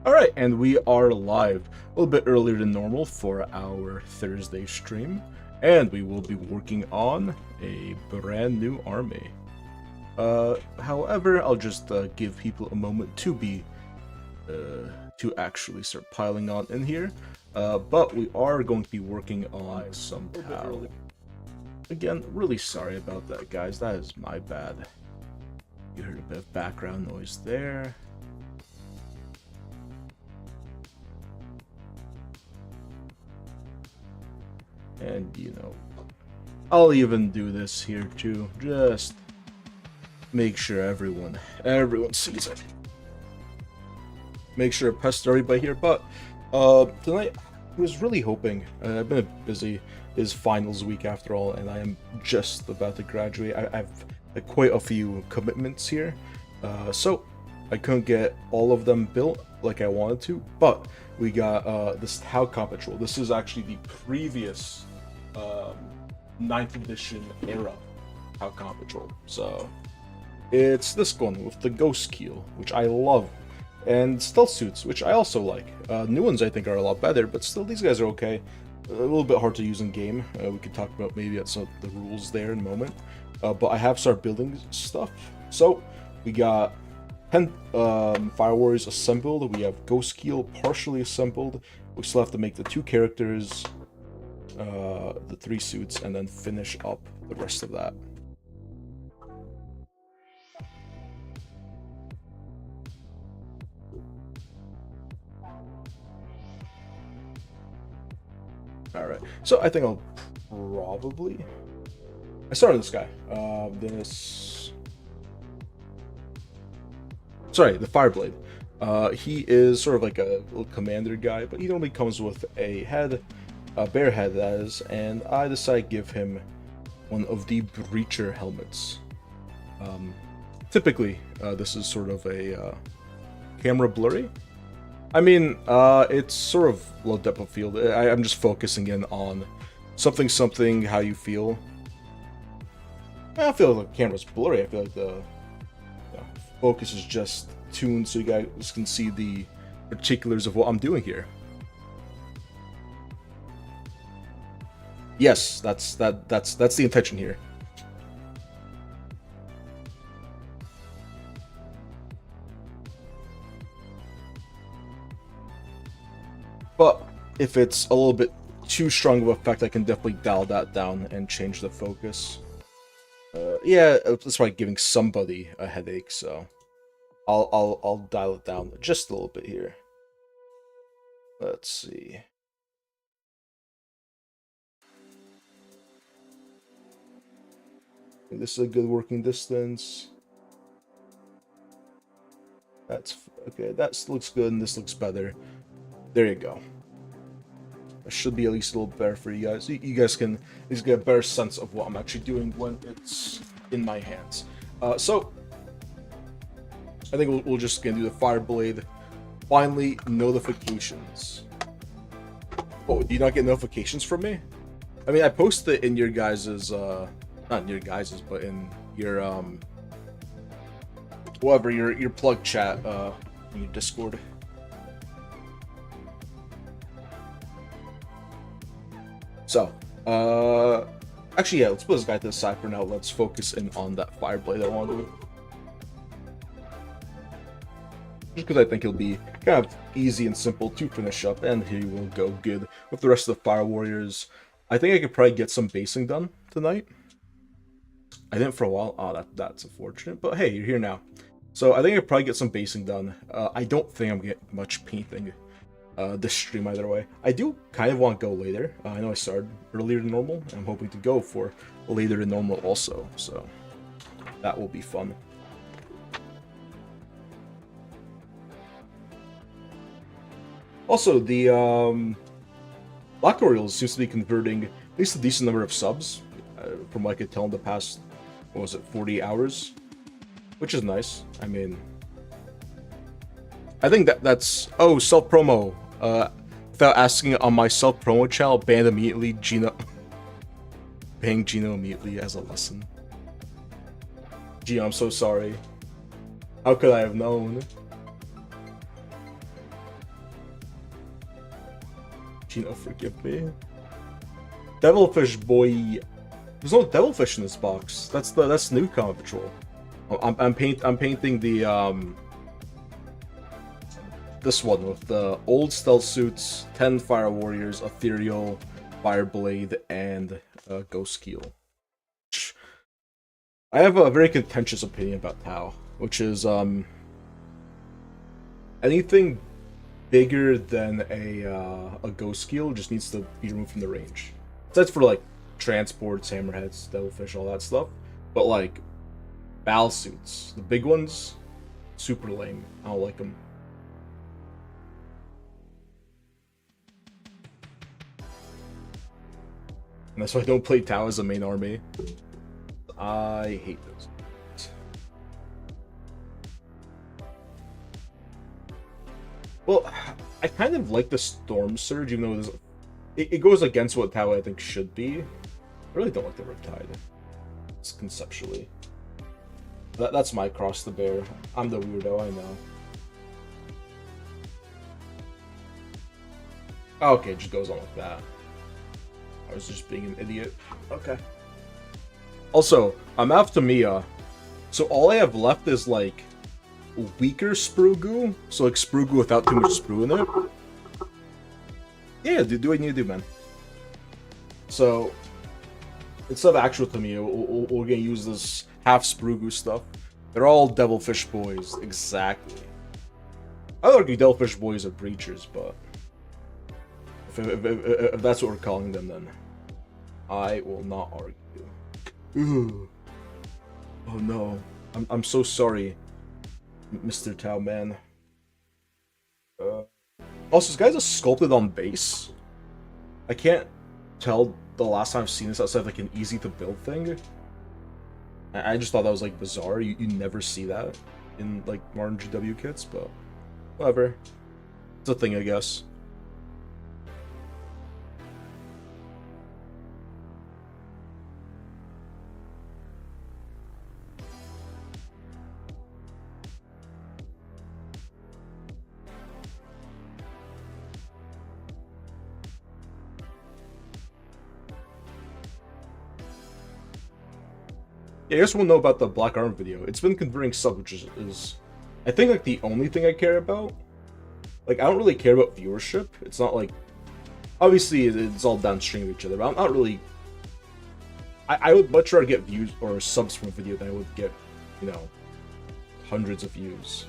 Alright, and we are live a little bit earlier than normal for our Thursday stream, and we will be working on a brand new army. However, I'll just give people a moment to actually start piling on in here, but we are going to be working on some POW. Again, really sorry about that, guys, that is my bad. You heard a bit of background noise there. And, you know, I'll even do this here too, just make sure everyone sees it. Make sure to pester everybody here, but tonight I was really hoping, I've been busy, it's finals week after all, and I am just about to graduate. I've quite a few commitments here, so I couldn't get all of them built like I wanted to, but we got this Tau Combat Patrol. This is actually the previous 9th edition era Tau Combat Patrol. So it's this one with the Ghost Keel, which I love, and stealth suits, which I also like. New ones I think are a lot better, but still these guys are okay. A little bit hard to use in game. We could talk about maybe some of the rules there in a moment. But I have started building stuff. So we got 10 Fire Warriors assembled. We have Ghost Keel partially assembled. We still have to make the 2 characters, the 3 suits, and then finish up the rest of that. Alright, so I think I'll probably... I started this guy. Sorry, the Fireblade. He is sort of like a little commander guy, but he normally comes with a head, a bear head that is, and I decided to give him one of the Breacher helmets. Typically, this is sort of a camera blurry. I mean, it's sort of low depth of field. I'm just focusing in on something, how you feel. I don't feel like the camera's blurry. I feel like the focus is just tuned so you guys can see the particulars of what I'm doing here. Yes, that's the intention here. But if it's a little bit too strong of an effect, I can definitely dial that down and change the focus. Yeah, that's probably giving somebody a headache, so I'll dial it down just a little bit here. Let's see. This is a good working distance. That's okay. That looks good, and this looks better. There you go. That should be at least a little better for you guys. You guys can at least get a better sense of what I'm actually doing when it's in my hands. So I think we'll just gonna do the Fireblade. Finally, notifications. Oh, do you not get notifications from me? I mean, I post it in your guys's, not in your guys's, but in your whatever your plug chat, in your Discord. So, actually, yeah, let's put this guy to the side for now. Let's focus in on that Fireblade I want to do. Just because I think it'll be kind of easy and simple to finish up, and he will go good with the rest of the Fire Warriors. I think I could probably get some basing done tonight. I didn't for a while. Oh, that's unfortunate, but hey, you're here now. So I think I could probably get some basing done. I don't think I'm gonna get much painting this stream either way. I do kind of want to go later. I know I started earlier than normal. I'm hoping to go for later than normal also, so that will be fun. Also, the Black Orioles seems to be converting at least a decent number of subs, from what I could tell in the past, what was it, 40 hours? Which is nice. I mean, I think that's... Oh, self-promo. Without asking on my self-promo channel, banned immediately, Gino... Bang Gino immediately as a lesson. Gino, I'm so sorry. How could I have known? Gino, forgive me. Devilfish boy. There's no devilfish in this box. That's new Combat Patrol. I'm painting the this one with the old stealth suits, 10 fire warriors, ethereal, fireblade, and ghost keel. I have a very contentious opinion about Tau, which is anything bigger than a ghost keel just needs to be removed from the range. That's for like transports, hammerheads, devilfish, all that stuff. But like battle suits, the big ones, super lame. I don't like them. And that's why I don't play Tau as a main army. I hate those. Well, I kind of like the Storm Surge, even though it goes against what Tau I think should be. I really don't like the Riptide. It's conceptually. That's my cross to bear. I'm the weirdo, I know. Okay, it just goes on like that. I was just being an idiot. Okay. Also, I'm after Mia, so all I have left is like weaker sprue goo, so like sprue goo without too much sprue in it. Yeah, do what you need to do, man. So instead of actual Tamiya, we're gonna use this half sprue goo stuff. They're all devilfish boys, exactly. I would argue devilfish boys are breachers, but if that's what we're calling them, then I will not argue. Ooh. Oh no. I'm so sorry, Mr. Tau man. Also, this guy's a sculpted on base. I can't tell the last time I've seen this outside of like an easy to build thing. I just thought that was like bizarre. You never see that in like modern GW kits, but whatever. It's a thing, I guess. Yeah, I guess we'll know about the Black Arm video. It's been converting sub, which is I think like the only thing I care about. Like, I don't really care about viewership. It's not like, obviously it's all downstream of each other, but I'm not really. I would much rather get views or subs from a video than I would get, you know, hundreds of views.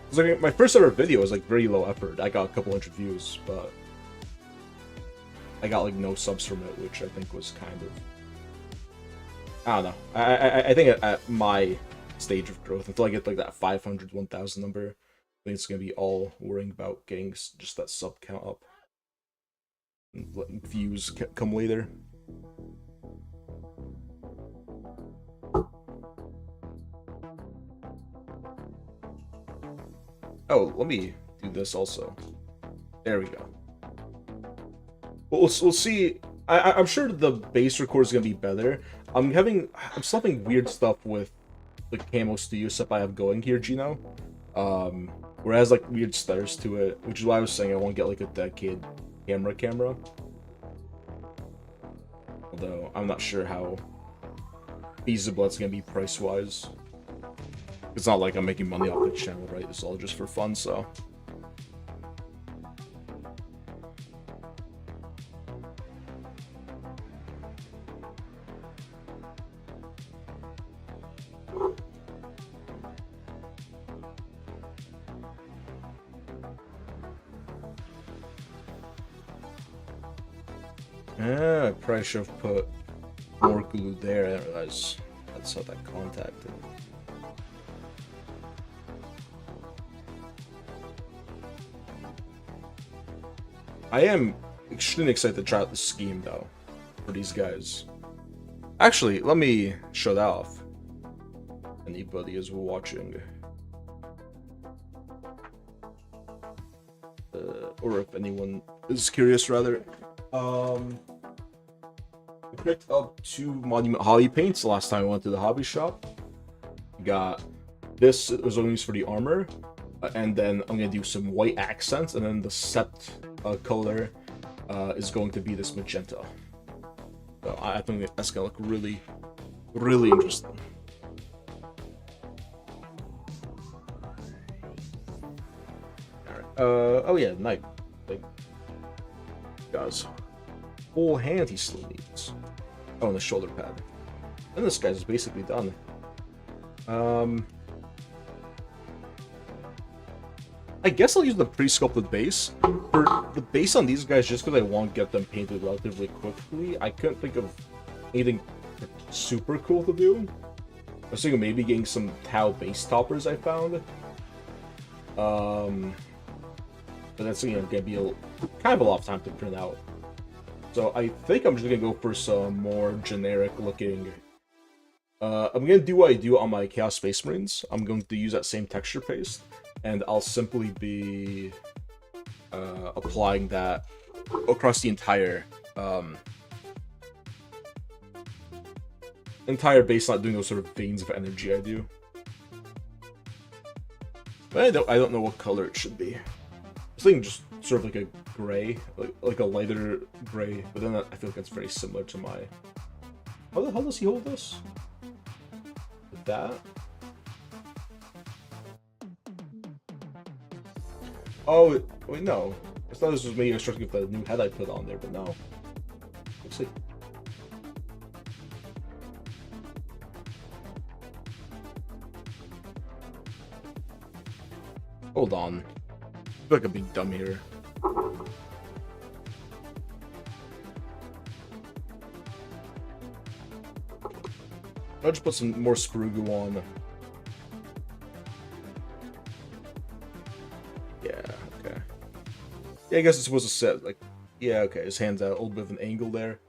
It's like my first ever video was like very low effort. I got a couple hundred views, but I got like no subs from it, which I think was kind of. I don't know. I think at my stage of growth, until I get like that 500, 1,000 number, I think it's gonna be all worrying about getting just that sub count up. And letting views come later. Oh, let me do this also. There we go. We'll see. I'm sure the base record is gonna be better. I'm still having weird stuff with the camo studio stuff I have going here, Gino. Where it has like weird stutters to it, which is why I was saying I want to get like a Decade camera. Although I'm not sure how feasible it's gonna be price wise. It's not like I'm making money off the channel, right? It's all just for fun, so. I probably should have put more glue there. I didn't realize that's how that contacted. I am extremely excited to try out the scheme though for these guys. Actually, let me show that off. Anybody is watching. Or if anyone is curious, rather. I picked up 2 Monument Hobby paints the last time I went to the hobby shop. Got this, it was only used for the armor. And then I'm gonna do some white accents, and then the sept color is going to be this magenta. So I think that's gonna look really, really interesting. Alright. Oh yeah, knight. Guys. Full hand he still needs. Oh, and the shoulder pad. And this guy's basically done. I guess I'll use the pre-sculpted base. For the base on these guys, just because I want to get them painted relatively quickly, I couldn't think of anything super cool to do. I was thinking maybe getting some Tau base toppers I found. But that's, you know, gonna be kind of a lot of time to print out. So I think I'm just gonna go for some more generic looking. I'm gonna do what I do on my Chaos Space Marines. I'm going to use that same texture paste, and I'll simply be applying that across the entire base, not doing those sort of veins of energy I do. But I don't know what color it should be. I was thinking just sort of like a gray, like a lighter gray, but then I feel like that's very similar to my... How the hell does he hold this? With that? Oh, wait, no. I thought this was maybe instructing with the new head I put on there, but no. Let's see. Hold on. I feel like I'm being dumb here. I'll just put some more Sprugu on. Yeah, okay. Yeah, I guess it's supposed to set, like... Yeah, okay, his hand's out, a little bit of an angle there.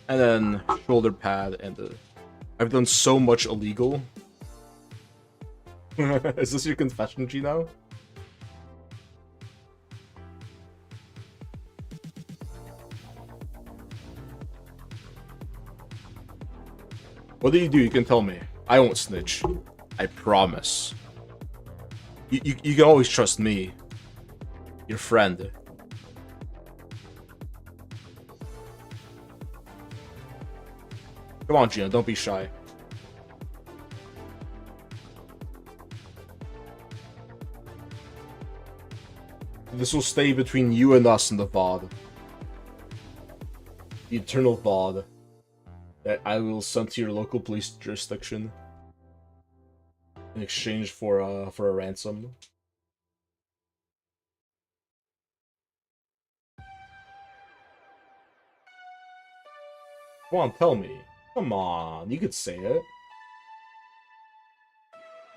And then shoulder pad and the... I've done so much illegal. Is this your confession, Gino? What do? You can tell me. I won't snitch. I promise. You can always trust me. Your friend. Come on, Gino, don't be shy. This will stay between you and us in the VOD. The eternal VOD. That I will send to your local police jurisdiction. In exchange for a ransom. Come on, tell me. Come on, you could say it.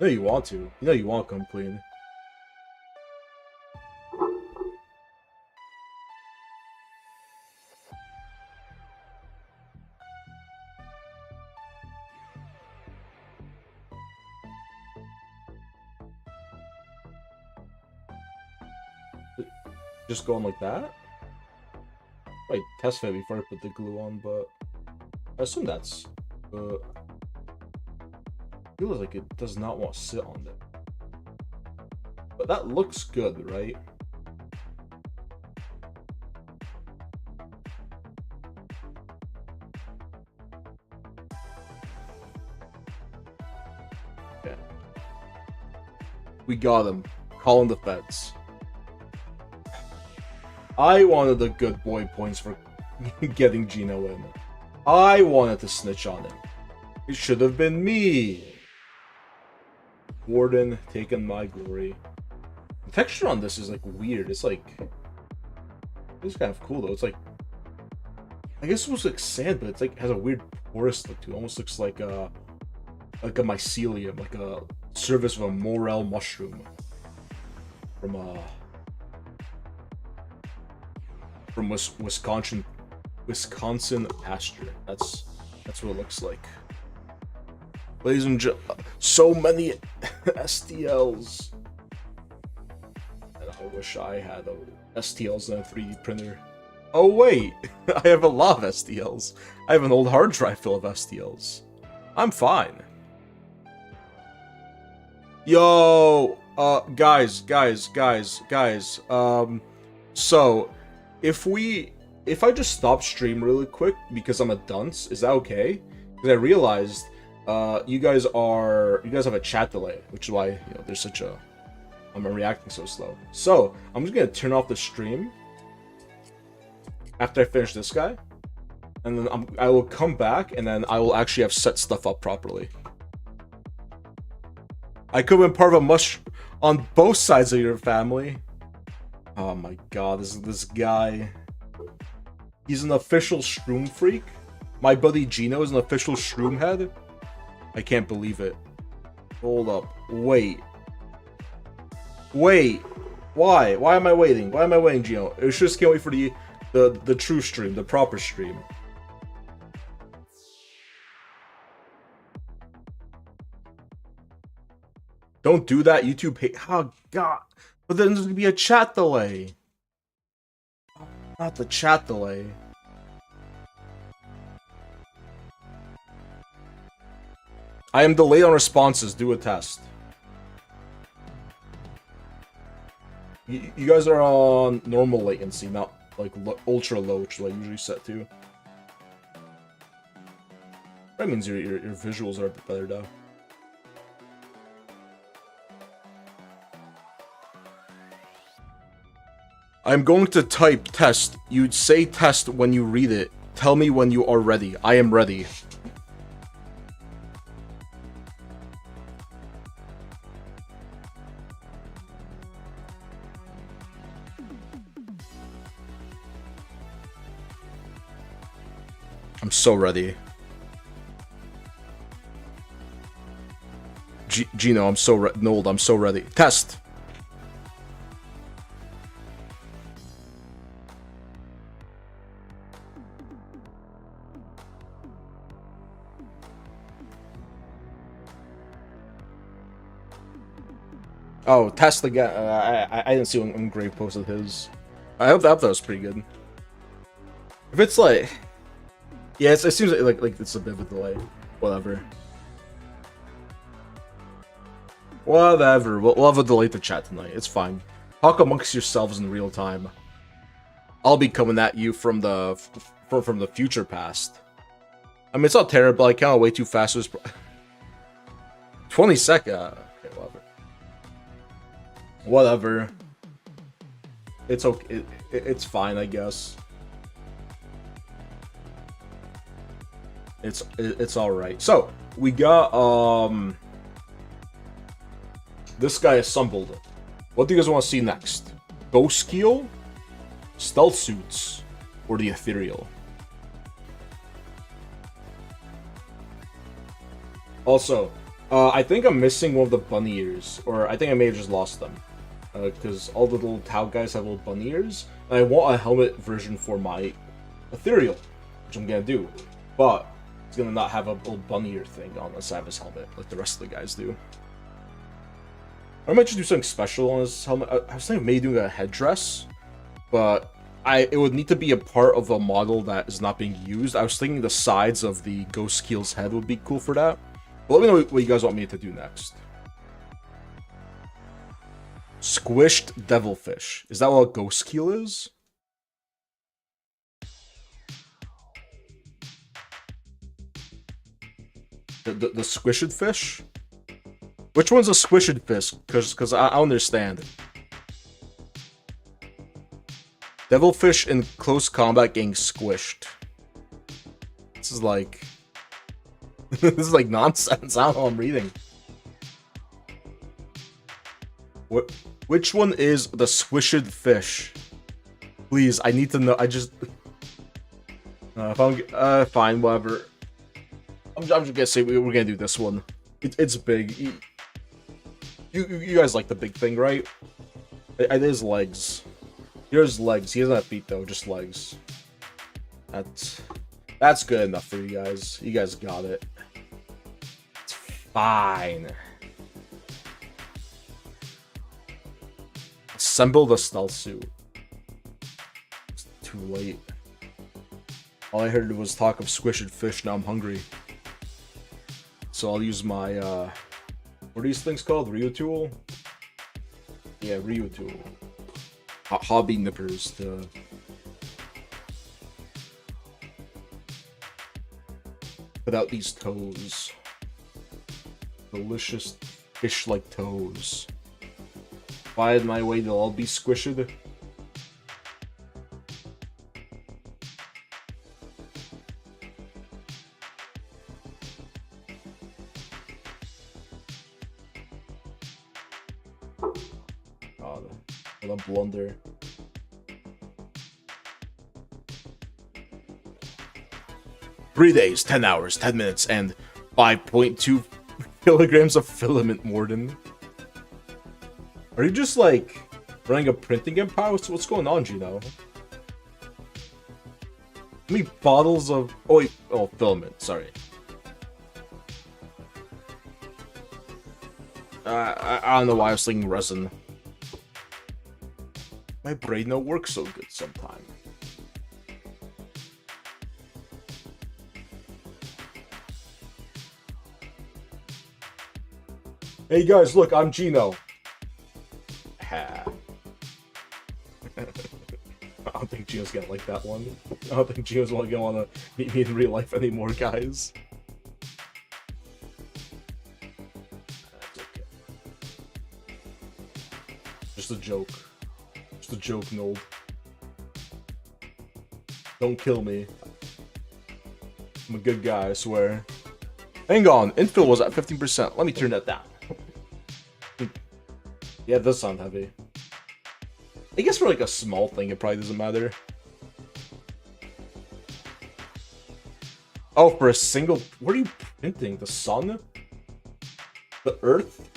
You know you want to. You know you want to come clean. Just going like that? I test it before I put the glue on, but I assume that's feels like it does not want to sit on there. But that looks good, right? Yeah. We got him. Calling the feds. I wanted the good boy points for getting Gino in. I wanted to snitch on him. It should have been me. Warden taking my glory. The texture on this is like weird. It's like, it's kind of cool though. It's like, I guess it's supposed to look sand, but it's like has a weird porous look to it. Almost looks like a mycelium, like a surface of a morel mushroom from Wisconsin pasture. That's what it looks like. Ladies and gentlemen, so many STLs. I wish I had STLs and a 3D printer. Oh wait, I have a lot of STLs. I have an old hard drive full of STLs. I'm fine. Yo, guys. So, if I just stop stream really quick because I'm a dunce, is that okay? Because I realized, you guys have a chat delay, which is why, there's such a, I'm reacting so slow. So, I'm just gonna turn off the stream after I finish this guy, and then I will come back, and then I will actually have set stuff up properly. I could have been part of a mush on both sides of your family. Oh my god, this guy. He's an official shroom freak. My buddy Gino is an official shroom head. I can't believe it. Hold up. Wait. Why? Why am I waiting? Why am I waiting, Gino? It's just can't wait for the true stream, the proper stream. Don't do that, YouTube hate. Oh god. But then there's gonna be a chat delay. Not the chat delay. I am delayed on responses. Do a test. You guys are on normal latency, not like ultra low, which is what I usually set to. That means your visuals are a bit better though. I'm going to type test. You'd say test when you read it. Tell me when you are ready. I am ready. I'm so ready. Gino, I'm so ready. Nold, I'm so ready. Test. Oh, test again. I didn't see when Grave posted his. I hope that was pretty good. If it's like, yeah, it seems like it's a bit of a delay. Whatever. We'll have a delay to chat tonight. It's fine. Talk amongst yourselves in real time. I'll be coming at you from the future past. I mean, it's not terrible. I can't way too fast. It was 20 seconds. Okay, whatever. Whatever. It's okay. It's fine, I guess. It's all right. So we got this guy assembled. What do you guys want to see next? Ghost Keel, stealth suits, or the ethereal? Also, I think I'm missing one of the bunny ears, or I think I may have just lost them. Because all the little Tau guys have little bunny ears, and I want a helmet version for my ethereal, which I'm gonna do. But it's gonna not have a little bunny ear thing on the side of his helmet like the rest of the guys do. I might just do something special on his helmet. I was thinking maybe doing a headdress, but it would need to be a part of a model that is not being used. I was thinking the sides of the Ghost Keel's head would be cool for that. But let me know what you guys want me to do next. Squished devilfish. Is that what a Ghost Keel is? The squished fish? Which one's a squished fish? Because I understand. Devilfish in close combat getting squished. This is like... this is like nonsense. I don't know what I'm reading. Which one is the squished fish? Please, I need to know. I just... if I'm... fine, whatever. I'm just gonna say we're gonna do this one. It's big. You guys like the big thing, right? It is legs. Here's legs. He doesn't have feet though, just legs. That's good enough for you guys. You guys got it. It's fine. assemble the stealth suit. It's too late. All I heard was talk of squished fish, now I'm hungry. So I'll use my, what are these things called? Ryu tool? Yeah, Ryu tool. Hobby nippers to... put out these toes. Delicious fish-like toes. Find my way, they'll all be squished. God, what a blunder. "3 days, 10 hours, 10 minutes, and 5.2 kilograms of filament, Morden." Are you just, like, running a printing empire? What's going on, Gino? How many bottles of... Oh, wait. Oh, filament. Sorry. I don't know why I was thinking resin. My brain don't work so good sometimes. Hey guys, look, I'm Gino. Ha. I don't think Gino's gonna like that one. I don't think Gino's gonna wanna meet me in real life anymore, guys. That's okay. Just a joke. Just a joke, Nold. Don't kill me. I'm a good guy, I swear. Hang on, infill was at 15%. Let me turn that down. Yeah, it does sound heavy. I guess for like a small thing, it probably doesn't matter. Oh, for a single... What are you printing? The sun? The earth?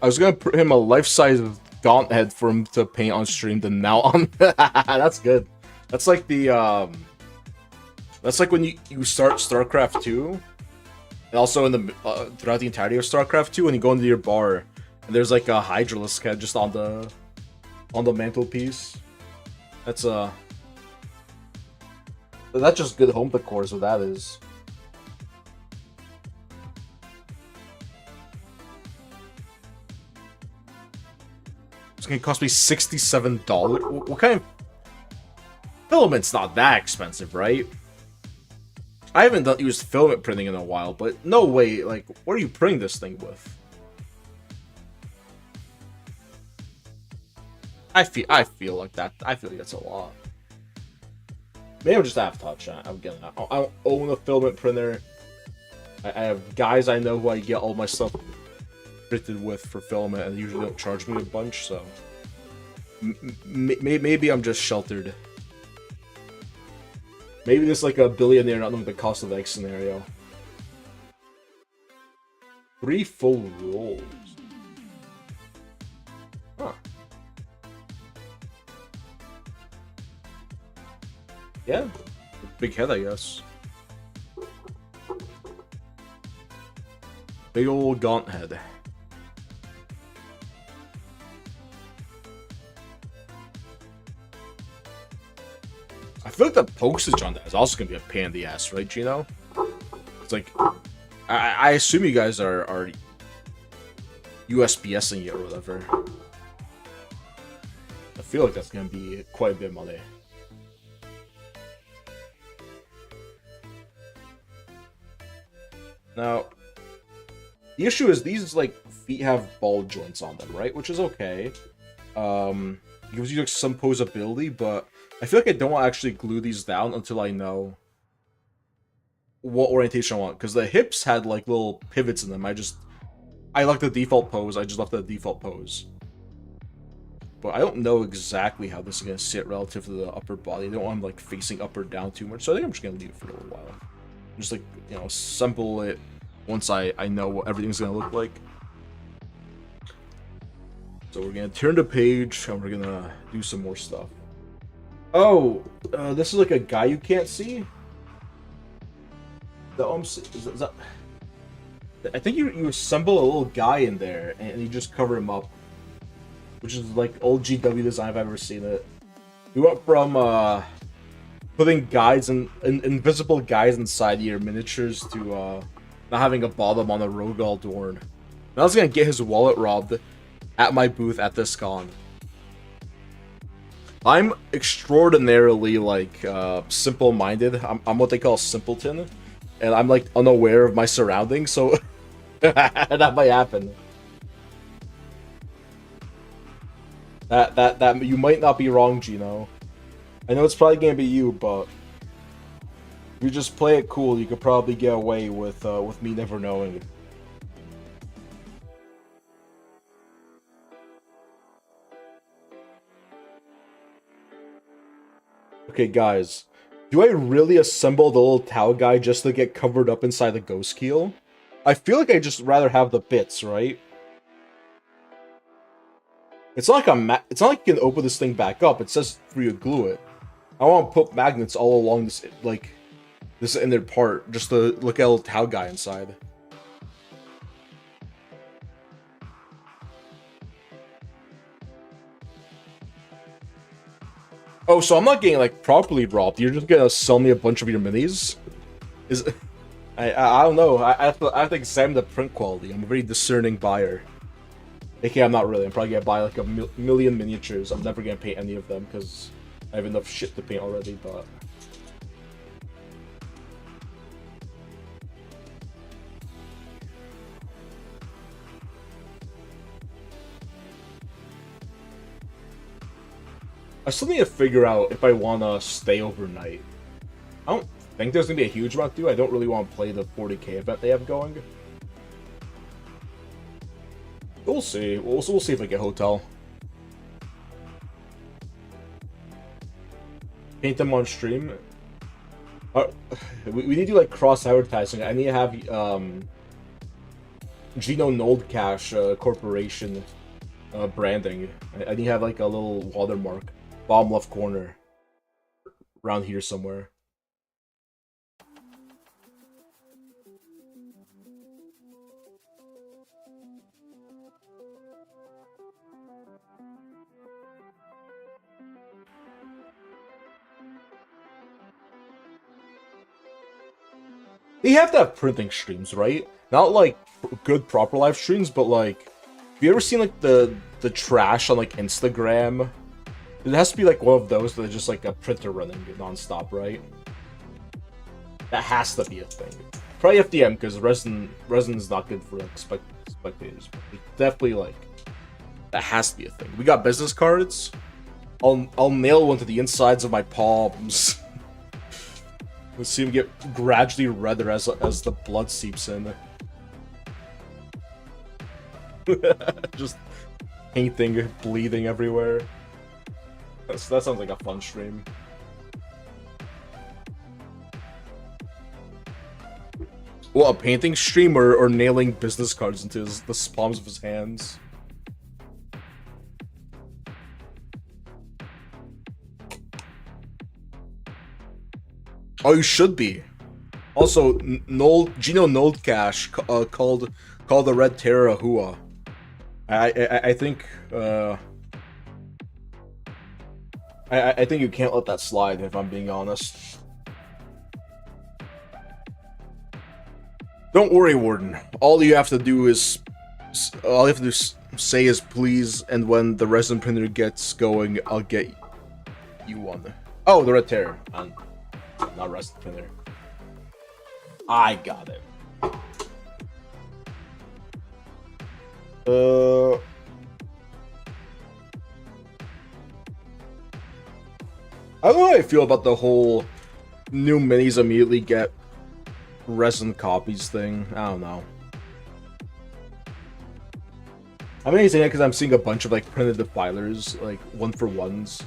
I was gonna put him a life-size gauntlet for him to paint on stream, then now on. That's good. That's like the that's like when you start StarCraft 2, and also in the throughout the entirety of StarCraft 2, when you go into your bar, and there's like a Hydralisk head just on the mantelpiece. That's just good home decor, is what that is. It's gonna cost me $67. What kind of... Filament's not that expensive, right? I haven't used filament printing in a while, but no way, like, what are you printing this thing with? I feel like that. I feel like that's a lot. Maybe I'm just out of touch. I'm getting that. I don't own a filament printer. I have guys I know who I get all my stuff printed with for filament, and usually don't charge me a bunch, so maybe I'm just sheltered. Maybe this is like a billionaire not knowing the cost of egg scenario. 3 full rolls. Huh. Yeah, big head, I guess. Big old gaunt head. I feel like the postage on that is also gonna be a pain in the ass, right, Gino? It's like, I assume you guys are USPSing it or whatever. I feel like that's gonna be quite a bit of money. Now, the issue is these like feet have ball joints on them, right? Which is okay. It gives you like some posability, but I feel like I don't want to actually glue these down until I know what orientation I want, because the hips had like little pivots in them. I like the default pose. I just left the default pose. But I don't know exactly how this is gonna sit relative to the upper body. I don't want them like facing up or down too much, so I think I'm just gonna leave it for a little while. Just like, you know, assemble it once I know what everything's gonna look like. So we're gonna turn the page and we're gonna do some more stuff. Oh, this is like a guy you can't see. I think you assemble a little guy in there and you just cover him up, which is like old GW design if I've ever seen it. We went from putting guides and invisible guides inside your miniatures to not having a bottom on a Rogal Dorn. And I was gonna get his wallet robbed at my booth at this con. I'm extraordinarily like simple-minded. I'm what they call a simpleton, and I'm like unaware of my surroundings, so that might happen. That you might not be wrong, Gino. I know it's probably gonna be you, but if you just play it cool, you could probably get away with me never knowing. Okay, guys, do I really assemble the little Tau guy just to get covered up inside the Ghost Keel? I feel like I just rather have the bits, right? It's not like it's not like you can open this thing back up. It says for you to glue it. I want to put magnets all along this, like, this inner part, just to look at a little Tau guy inside. Oh, so I'm not getting, like, properly robbed. You're just gonna sell me a bunch of your minis? I don't know. I have to examine the print quality. I'm a very discerning buyer. Okay, I'm not really. I'm probably gonna buy, like, a million miniatures. I'm never gonna paint any of them, because I have enough shit to paint already, but... I still need to figure out if I want to stay overnight. I don't think there's going to be a huge amount due. I don't really want to play the 40k event they have going. We'll see. We'll see if I get hotel. Paint them on stream. We need to do like cross-advertising. I need to have Gino Noldcash Corporation branding. I need to have like a little watermark. Bottom left corner. Around here somewhere. They have to have printing streams, right? Not like good proper live streams, but like, have you ever seen like the trash on like Instagram? It has to be like one of those that are just like a printer running non-stop, right? That has to be a thing. Probably FDM, because resin is not good for like spectators. But definitely like, that has to be a thing. We got business cards. I'll nail one to the insides of my palms. Let's see him get gradually redder as the blood seeps in. Just painting, bleeding everywhere. That sounds like a fun stream. Well, a painting stream or nailing business cards into the palms of his hands? Oh, you should be. Also, Gino Noldcash called the Red Terror a Hua. I think I think you can't let that slide, if I'm being honest. Don't worry, Warden. All you have to do is say is please, and when the resin printer gets going, I'll get you one. Oh, the Red Terror. Not resin printer. I got it. I don't know how I feel about the whole new minis immediately get resin copies thing. I don't know. I'm only saying that because I'm seeing a bunch of like printed defilers, like 1-for-1s,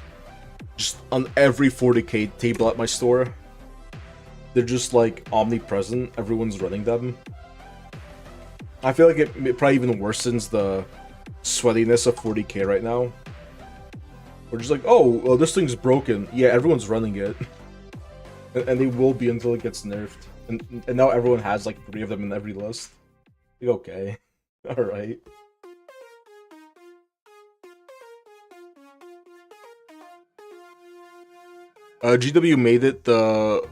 just on every 40k table at my store. They're just like omnipresent. Everyone's running them. I feel like it probably even worsens the sweatiness of 40k right now. We're just like, oh, well, this thing's broken. Yeah, everyone's running it. And they will be until it gets nerfed. And now everyone has like 3 of them in every list. Like, okay. Alright. GW made it the...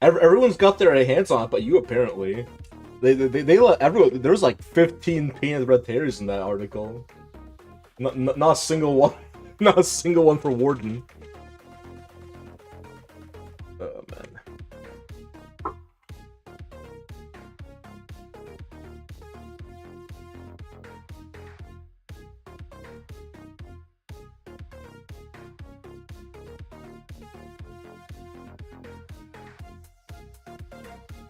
Everyone's got their hands on it, but you apparently. They let everyone. There was like 15 painted red tears in that article. Not a single one. Not a single one for Warden. Oh man.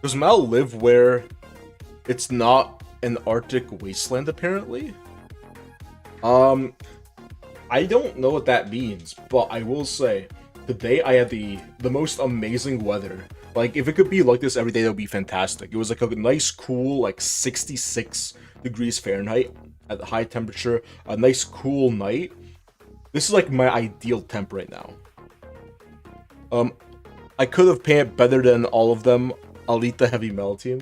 Does Mal live where it's not an Arctic wasteland, apparently? I don't know what that means, but I will say, today I had the most amazing weather. Like, if it could be like this every day, that would be fantastic. It was like a nice, cool, like 66 degrees Fahrenheit at the high temperature, a nice, cool night. This is like my ideal temp right now. I could have painted better than all of them. Alita Heavy Metal Team.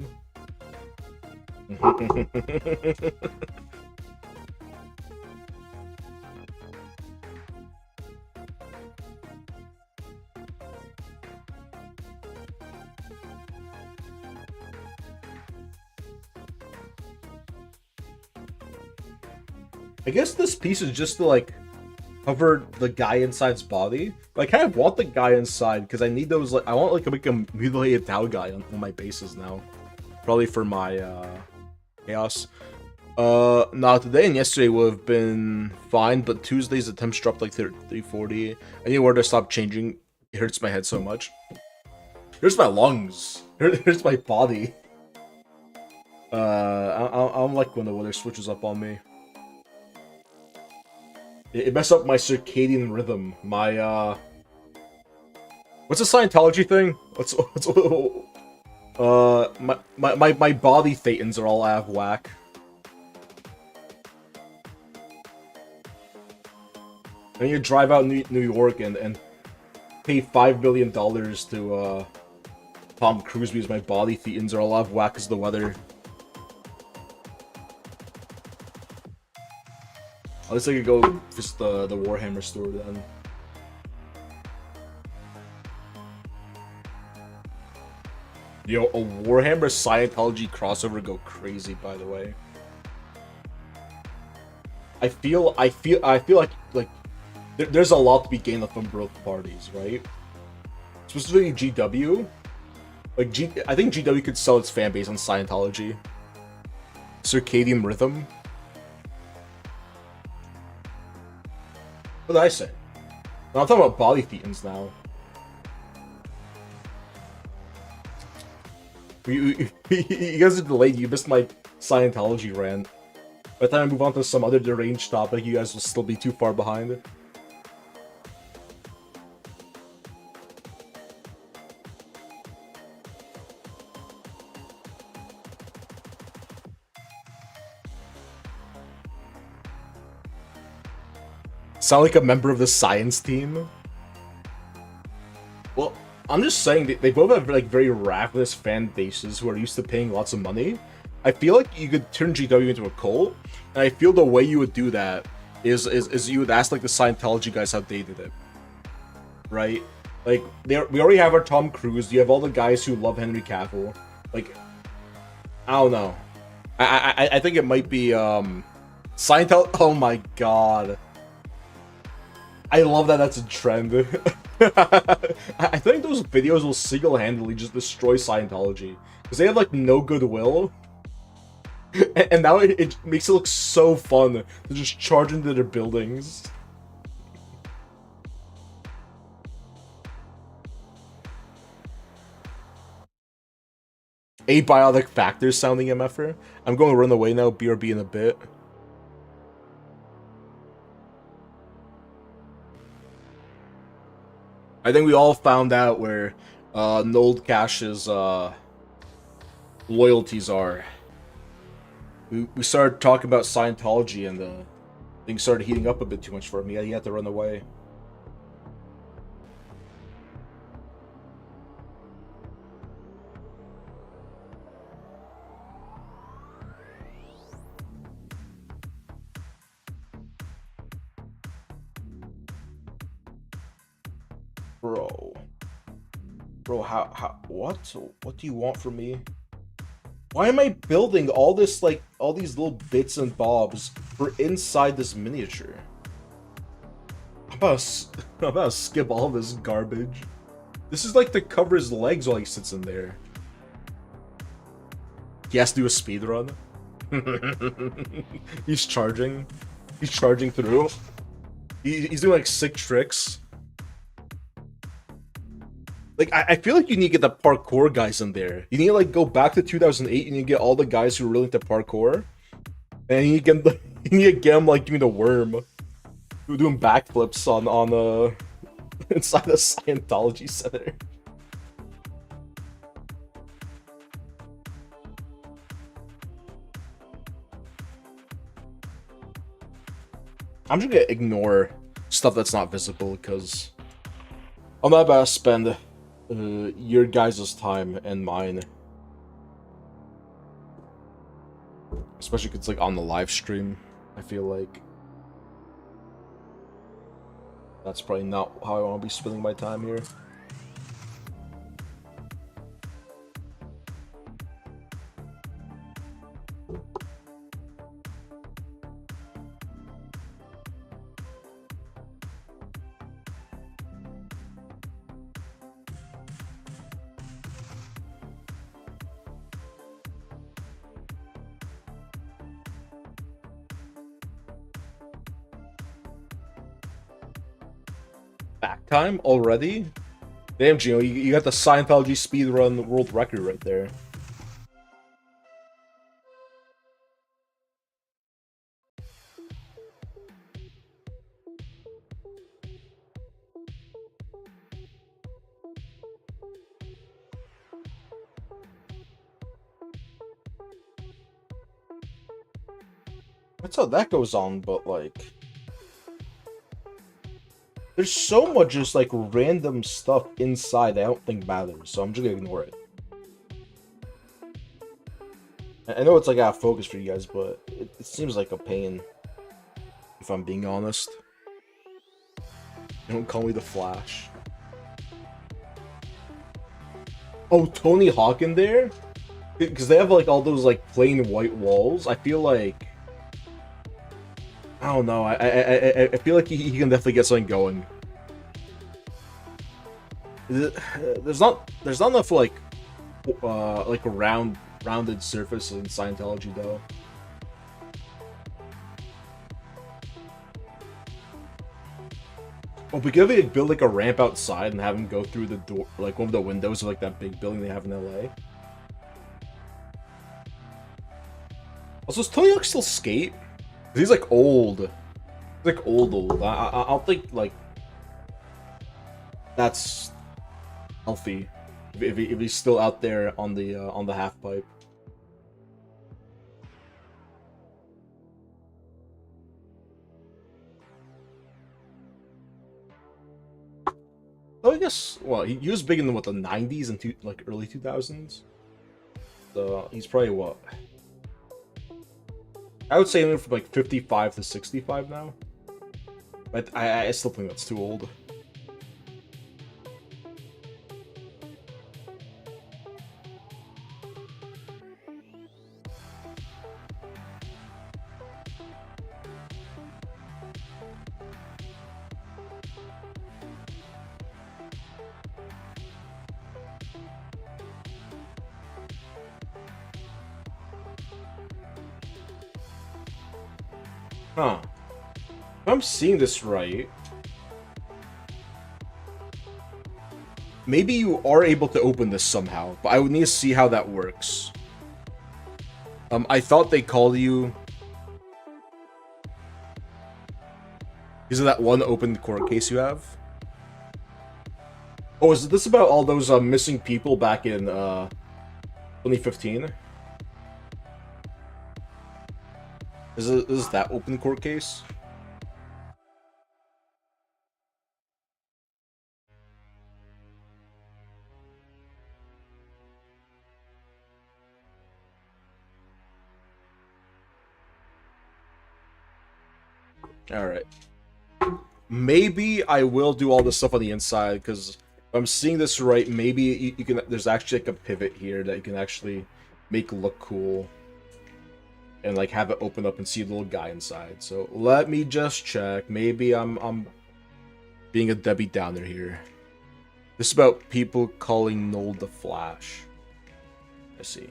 I guess this piece is just to like cover the guy inside's body. Like, I kind of want the guy inside because I need those. Like, I want like to make a mutilated Tau guy on my bases now. Probably for my chaos. Nah, today and yesterday would have been fine, but Tuesdays the temps dropped like 340. I need where to stop changing. It hurts my head so much. It hurts my lungs. It hurts my body. I don't like when the weather switches up on me. It messed up my circadian rhythm. My what's a Scientology thing? My body thetans are all out of whack. I need to drive out New York and pay $5 million to Tom Cruise because my body thetans are all out of whack because of the weather. At least I could go just the Warhammer store then. Yo, a Warhammer Scientology crossover go crazy, by the way. I feel like there's a lot to be gained from both parties, right? Specifically GW. Like I think GW could sell its fan base on Scientology. Circadian rhythm. What did I say? No, I'm talking about body thetans now. You guys are delayed. You missed my Scientology rant. By the time I move on to some other deranged topic, you guys will still be too far behind. Sound like a member of the science team? Well, I'm just saying they both have like very ravenous fan bases who are used to paying lots of money. I feel like you could turn GW into a cult, and I feel the way you would do that is you would ask like the Scientology guys how they did it, right? Like we already have our Tom Cruise. You have all the guys who love Henry Cavill. Like, I don't know. I think it might be Scientology. Oh my god. I love that that's a trend. I think those videos will single-handedly just destroy Scientology. Because they have, like, no goodwill. And now it makes it look so fun to just charge into their buildings. Abiotic factors sounding MFer. I'm going to run away now, BRB in a bit. I think we all found out where Nold Cash's loyalties are. We started talking about Scientology and things started heating up a bit too much for him. He had to run away. Bro, what do you want from me? Why am I building all this, like, all these little bits and bobs for inside this miniature? I'm about to skip all this garbage. This is like to cover his legs while he sits in there. He has to do a speed run. He's charging. He's charging through. He's doing like sick tricks. Like, I feel like you need to get the parkour guys in there. You need to, like, go back to 2008 and you get all the guys who are really into parkour. And you need to get them, like, doing the worm. Doing backflips on inside the Scientology Center. I'm just gonna ignore stuff that's not visible, because I'm not about to spend your guys' time and mine. Especially if it's like on the live stream, I feel like that's probably not how I want to be spending my time here. Back time already? Damn, Gino, you got the Scientology speedrun world record right there. That's how that goes on, but like, there's so much just like random stuff inside that I don't think matters, so I'm just gonna ignore it. I know it's like out of focus for you guys, but it seems like a pain, if I'm being honest. Don't call me the Flash. Oh, Tony Hawk in there? Because they have like all those like plain white walls. I feel like, I don't know. I feel like he can definitely get something going. There's not enough like a rounded surface in Scientology though. Oh, we could like, build like a ramp outside and have him go through the door, like one of the windows of like that big building they have in LA. Also, does Tony Hawk still skate? He's like old. He's like old. I don't think like that's healthy if he's still out there on the half pipe. Oh, I guess. Well, he was big in the 90s and like early 2000s. So he's probably what? I would say from like 55 to 65 now. But I still think that's too old. Huh. If I'm seeing this right, maybe you are able to open this somehow, but I would need to see how that works. I thought they called you because of that one open court case you have. Oh, is this about all those missing people back in 2015? Is that open court case? Alright. Maybe I will do all this stuff on the inside, because if I'm seeing this right, maybe you can. There's actually like a pivot here that you can actually make look cool. And like have it open up and see a little guy inside. So let me just check. Maybe I'm being a Debbie Downer here. This is about people calling Noel the Flash. Let's see.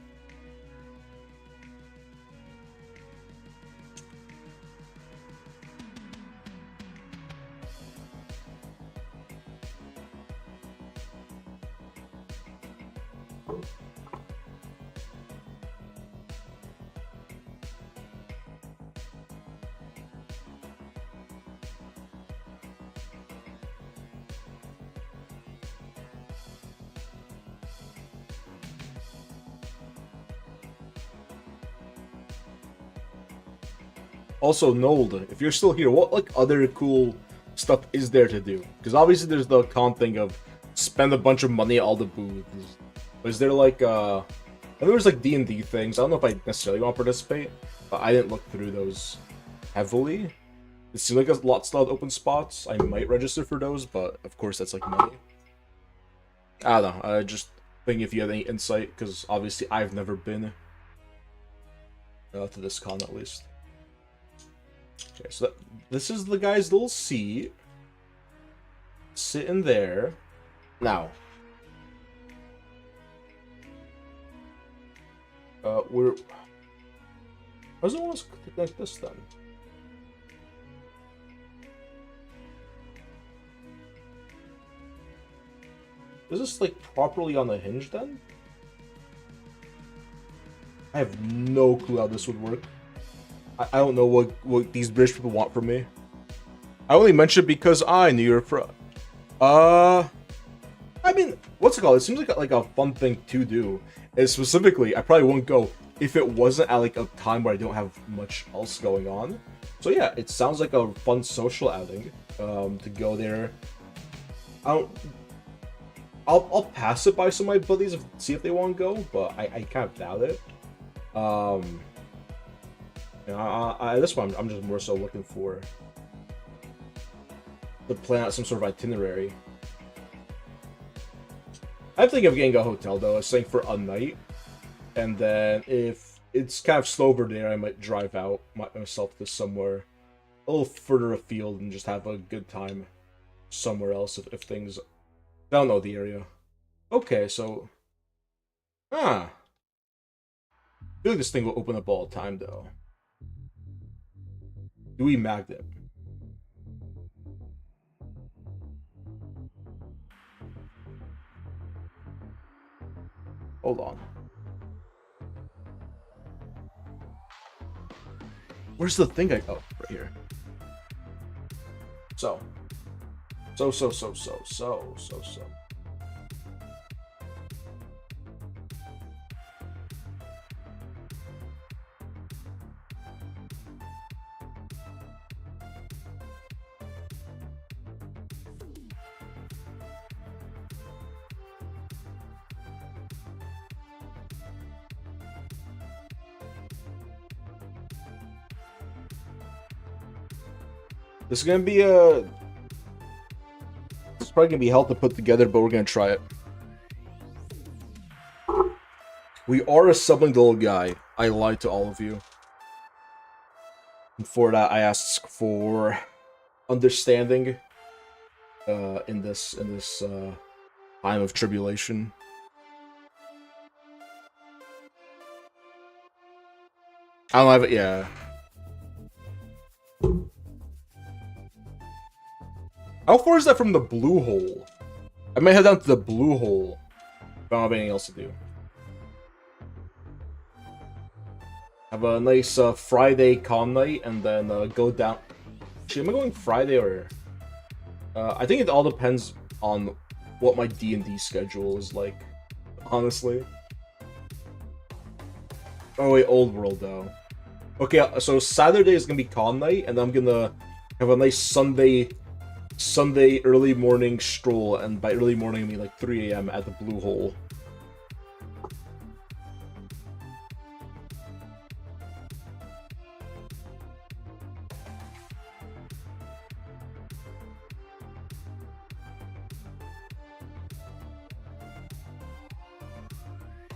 Also, Nold, if you're still here, what like other cool stuff is there to do? Because obviously there's the con thing of spend a bunch of money at all the booths. But is there like I know there's like D&D things. I don't know if I necessarily want to participate, but I didn't look through those heavily. It seems like a lot still have open spots. I might register for those, but of course that's like money. I don't know. I just think if you have any insight, because obviously I've never been to this con at least. Okay, so this is the guy's little seat. Sitting there. Now. We're... How does it want us to connect this then? Is this like properly on the hinge then? I have no clue how this would work. I don't know what these British people want from me. I only mentioned it because I knew you're from. I mean, what's it called? It seems like a fun thing to do. And specifically, I probably wouldn't go if it wasn't at like a time where I don't have much else going on. So yeah, it sounds like a fun social outing. To go there. I'll pass it by some of my buddies and see if they want to go, but I kind of doubt it. You know, at this point, I'm just more so looking for to plan out some sort of itinerary. I'm thinking of getting a hotel though. I was saying for a night, and then if it's kind of slow over there, I might drive out myself to somewhere a little further afield and just have a good time somewhere else if things. I don't know the area. Okay, so I feel like this thing will open up all the time though. Dewey Magnet. Hold on. Where's the thing I... Oh, right here. So. This is gonna be a... It's probably gonna be hell to put together, but we're gonna try it. We are assembling the little guy. I lied to all of you. And for that, I ask for understanding in this time of tribulation. I don't have it. Yeah. How far is that from the Blue Hole? I might head down to the Blue Hole if I don't have anything else to do. Have a nice Friday con night, and then go down. Actually, am I going Friday or? I think it all depends on what my D&D schedule is like. Honestly. Oh wait, Old World though. Okay, so Saturday is gonna be con night, and I'm gonna have a nice Sunday early morning stroll, and by early morning I mean like 3 a.m. at the Blue Hole.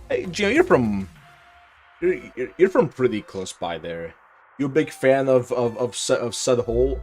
Hey, Gino, you're from pretty close by there. You a big fan of said hole?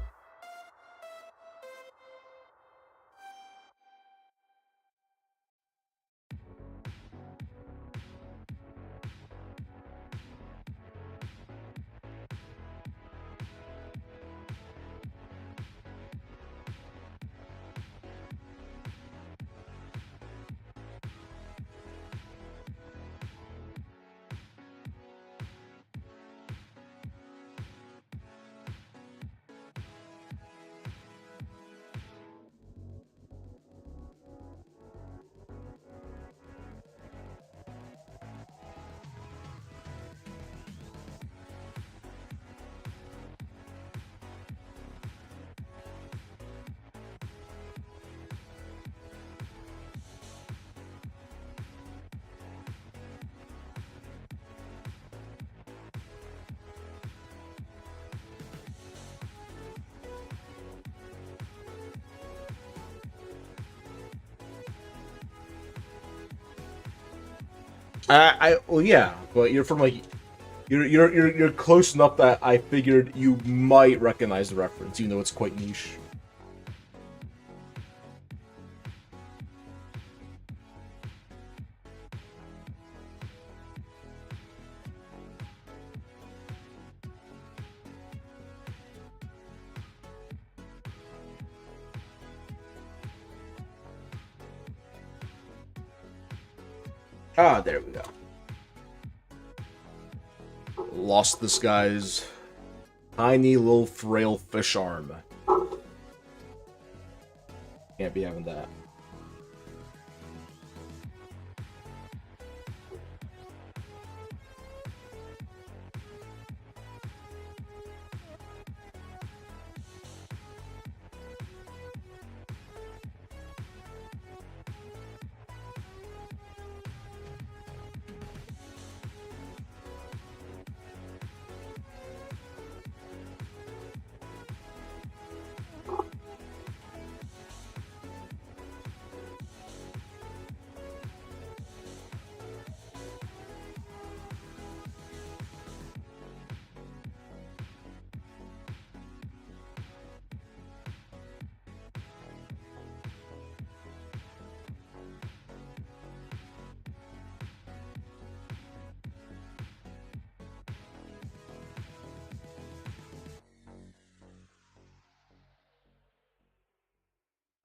Well, yeah, but you're from like you're close enough that I figured you might recognize the reference, even though it's quite niche. Ah, there we go. Lost this guy's tiny little frail fish arm. Can't be having that.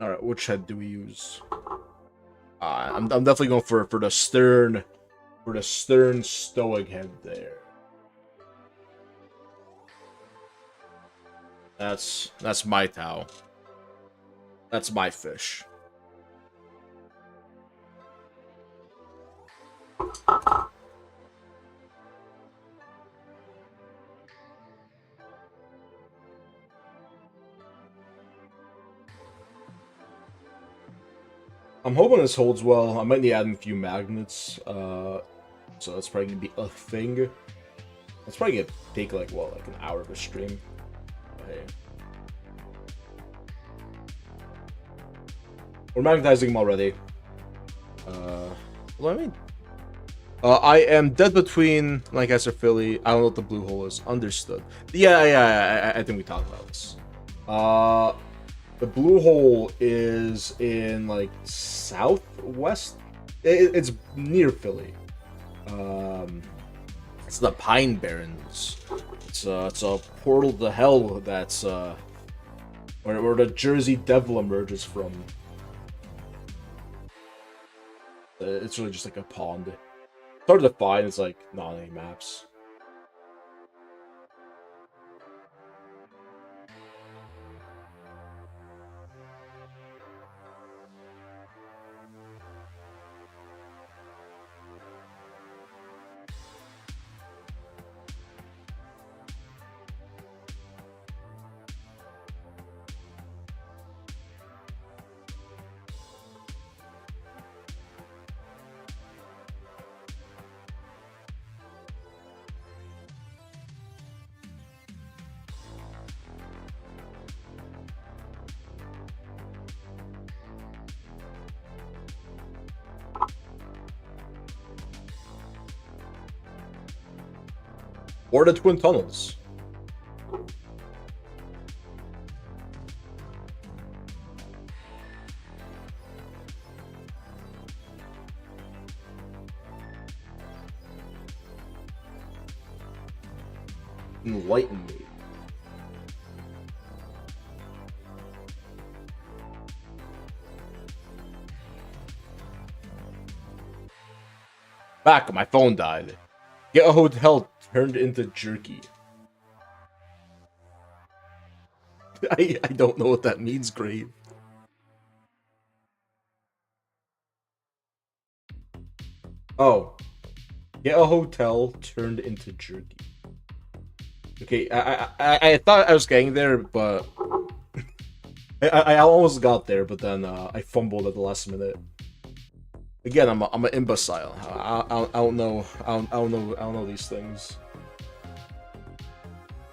All right, which head do we use? I'm definitely going for the stern stoic head there. That's my Tao. That's my fish. I'm hoping this holds well. I might need to add in a few magnets. So that's probably gonna be a thing. That's probably gonna take like what, like an hour of a stream. Hey. We're magnetizing them already. What do I mean? I am dead between Lancaster, Philly. I don't know what the Blue Hole is. Understood. Yeah. I think we talked about this. The Blue Hole is in like southwest. It's near Philly. It's the Pine Barrens. It's a portal to hell that's where the Jersey Devil emerges from. It's really just like a pond. It's hard to find. It's like not any maps. Or the Twin Tunnels. Enlighten me. Back, my phone died. Get a hotel turned into jerky. I don't know what that means, Grave. Oh. Get a hotel turned into jerky. Okay, I thought I was getting there, but I almost got there, but then I fumbled at the last minute. Again, I'm an imbecile. I don't know. I don't know these things.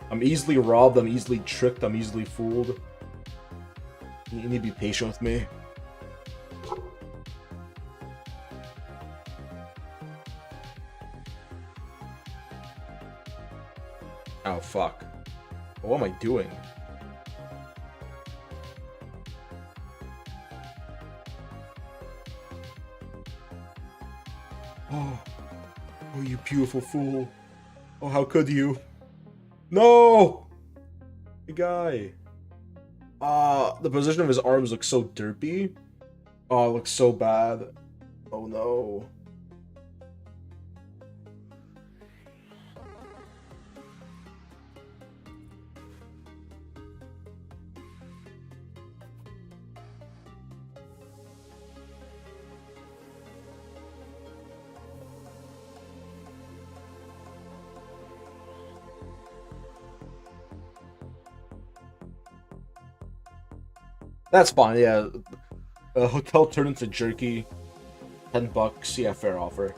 I'm easily robbed. I'm easily tricked. I'm easily fooled. You need to be patient with me. Oh fuck! What am I doing? Oh, you beautiful fool! Oh, how could you? No! The guy. The position of his arms looks so derpy. Oh, it looks so bad. Oh no. That's fine, yeah. A hotel turned into jerky. $10, yeah, fair offer.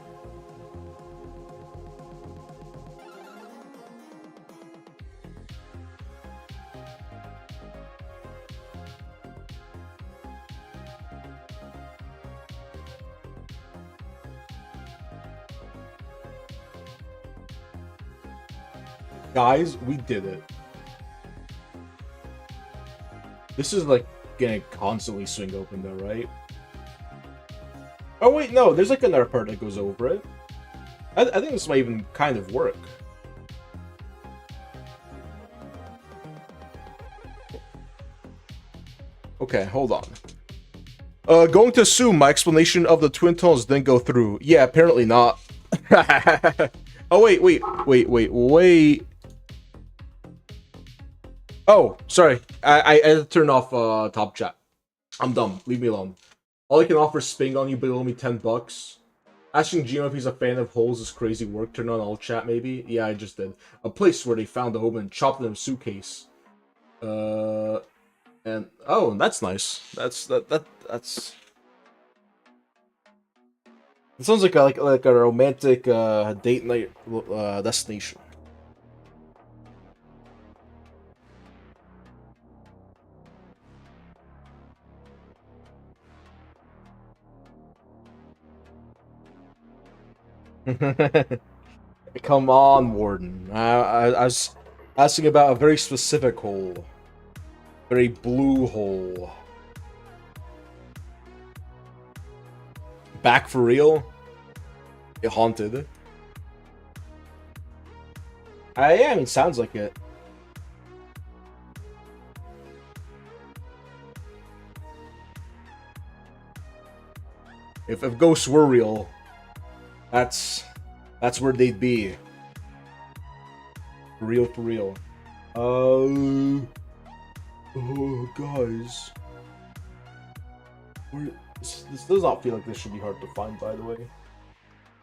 Guys, we did it. This is like gonna constantly swing open though, right? Oh wait, no, there's like another part that goes over it. I think this might even kind of work. Okay, hold on. Going to assume my explanation of the twin tunnels didn't go through. Yeah, apparently not. Oh wait. Oh, sorry. I had to turn off top chat. I'm dumb. Leave me alone. All I can offer is sping on you below me $10. Asking Gino if he's a fan of holes is crazy work. Turn on all chat maybe. Yeah, I just did. A place where they found a home and chopped it in a suitcase. And oh, that's nice. That's. It sounds like a romantic date night destination. Come on, Warden. I was asking about a very specific hole. Very blue hole. Back for real? It haunted. Yeah, I mean, sounds like it. If ghosts were real, that's where they'd be. For real, for real. Oh, guys. This does not feel like this should be hard to find, by the way.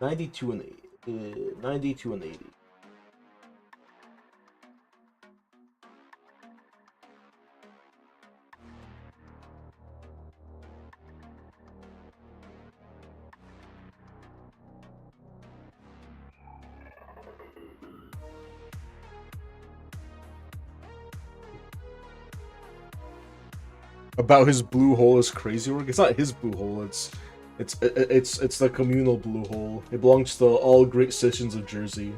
92 and 80. 92 and 80. About his blue hole is crazy work. It's not his blue hole. It's the communal blue hole. It belongs to all great citizens of Jersey.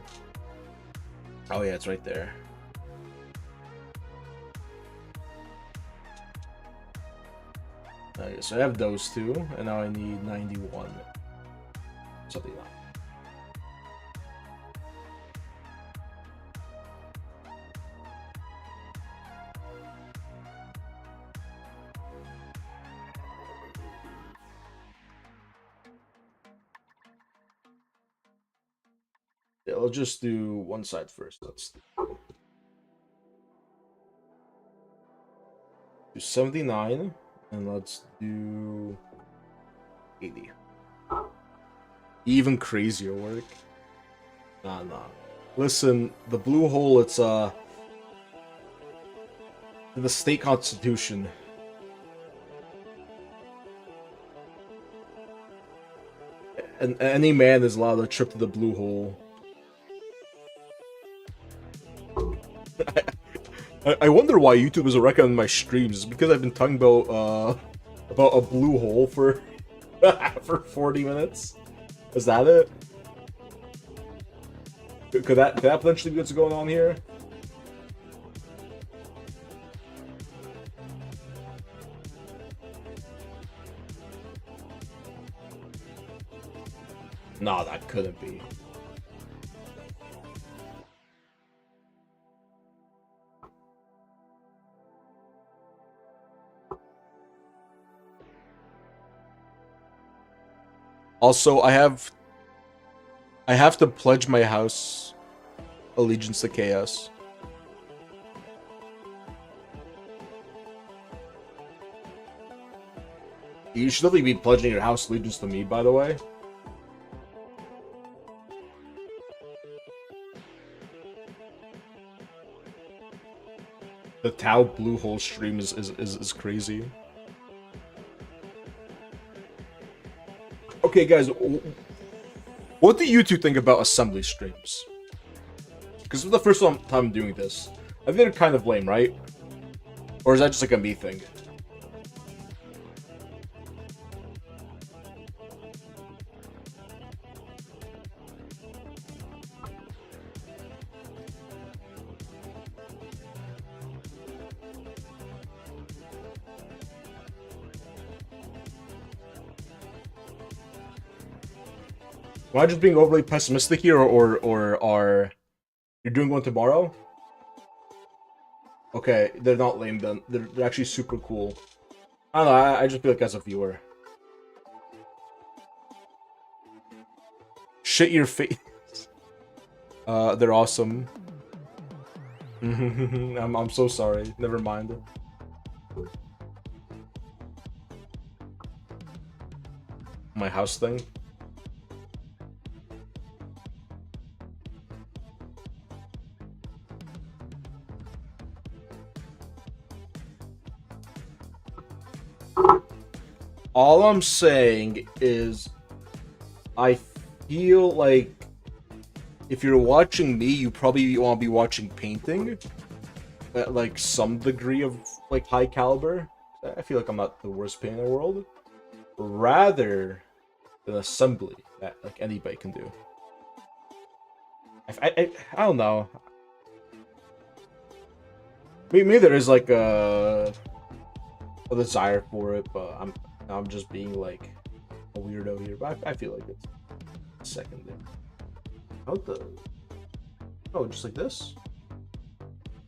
Oh yeah, it's right there. So I have those two, and now I need 91. Something like that. Yeah, let's just do one side first. Let's do 79, and let's do 80. Even crazier work. Nah. Listen, the blue hole, it's the state constitution. And any man is allowed to trip to the blue hole. I wonder why YouTube doesn't recommend my streams. It's because I've been talking about a blue hole for for 40 minutes. Is that it? Could that potentially be what's going on here? Nah, that couldn't be. Also, I have to pledge my house allegiance to chaos. You should definitely be pledging your house allegiance to me, by the way. The Tau blue hole stream is crazy. Okay, guys, what do you two think about assembly streams? Because this is the first time I'm doing this. I think they're kind of lame, right? Or is that just like a me thing? Am I just being overly pessimistic here, or are you doing one tomorrow? Okay, they're not lame then. They're actually super cool. I don't know, I just feel like as a viewer. Shit your face. They're awesome. I'm so sorry. Never mind. My house thing. All I'm saying is, I feel like if you're watching me, you probably want to be watching painting at like some degree of like high caliber. I feel like I'm not the worst painter in the world, rather than assembly that like anybody can do. I don't know. Maybe there is like a desire for it, but I'm just being like a weirdo here. But I feel like it's secondary. How the? Oh, just like this?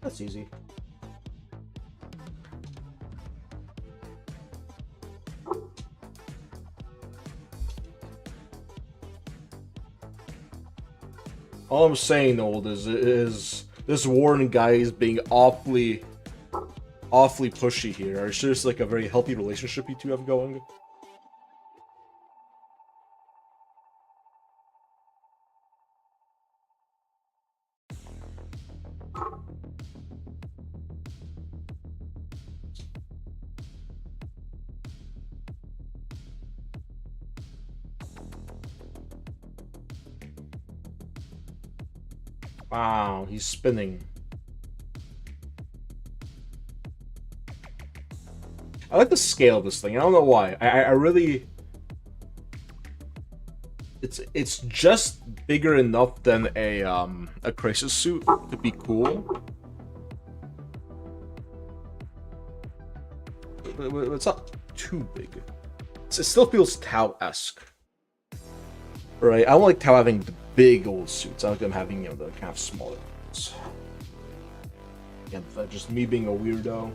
That's easy. All I'm saying, old, is this Warren guy is being awfully pushy here. It's just like a very healthy relationship you two have going. Wow, he's spinning. I like the scale of this thing. I don't know why. I really... It's just bigger enough than a crisis suit to be cool. But it's not too big. It still feels Tau-esque. Right? I don't like Tau having the big old suits. I like them having, you know, the kind of smaller ones. Again, that's just me being a weirdo.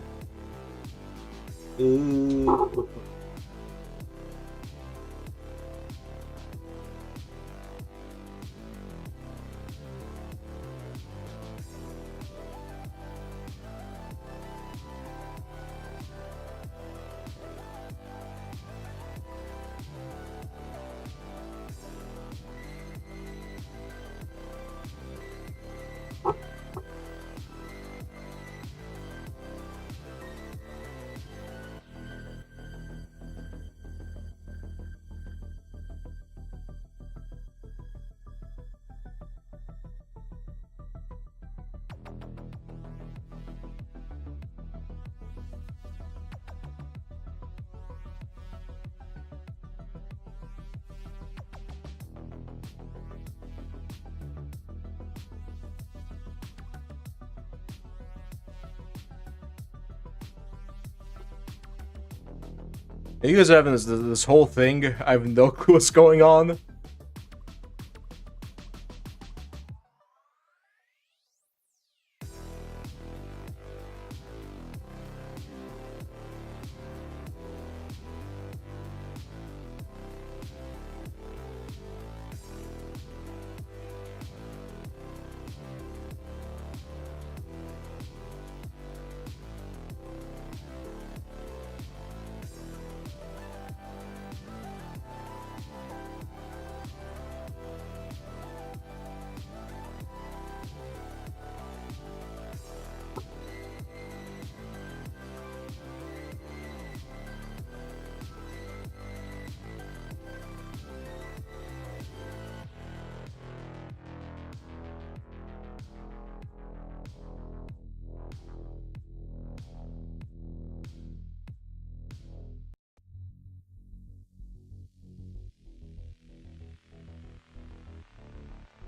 You guys are having this whole thing. I have no clue what's going on.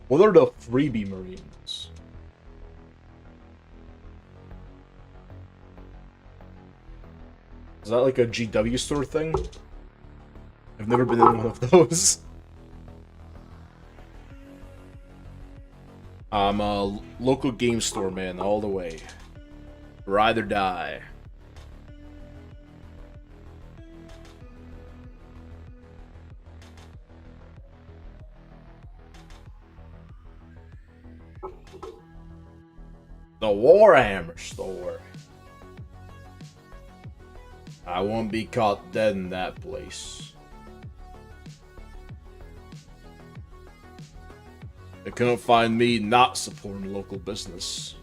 What are the freebie Marines? Is that like a GW store thing? I've never been in one of those. I'm a local game store man all the way. Ride or die. The Warhammer store. I won't be caught dead in that place. They couldn't find me not supporting local business.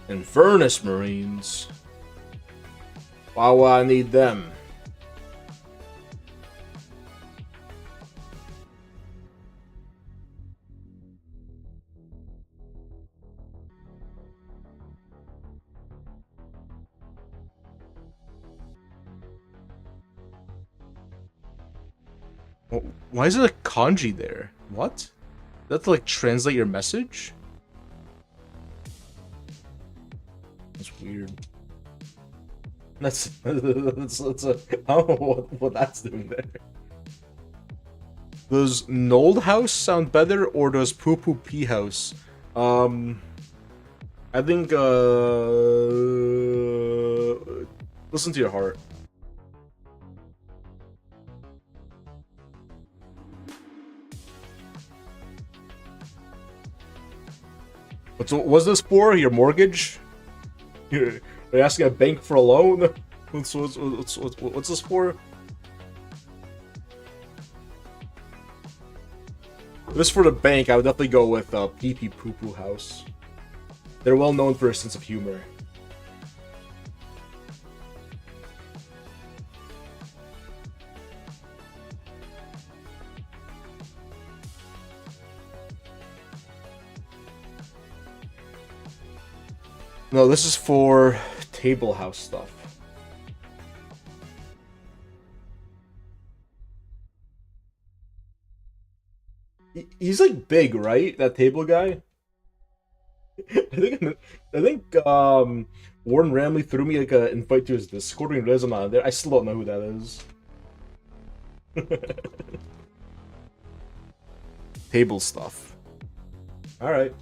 Infernus Marines. Why would I need them? Why is it a kanji there? What? That's like translate your message? That's weird. That's a, I don't know what that's doing there. Does Nold House sound better, or does Poo Poo Pee House? I think, listen to your heart. What's this for? Your mortgage? You're asking a bank for a loan? What's this for? If this for the bank, I would definitely go with Pee Pee Poo Poo House. They're well known for a sense of humor. No, this is for table house stuff. He's like big, right? That table guy. I think Warren Ramley threw me like an invite to his Discord and realized I'm not there. I still don't know who that is. Table stuff. All right.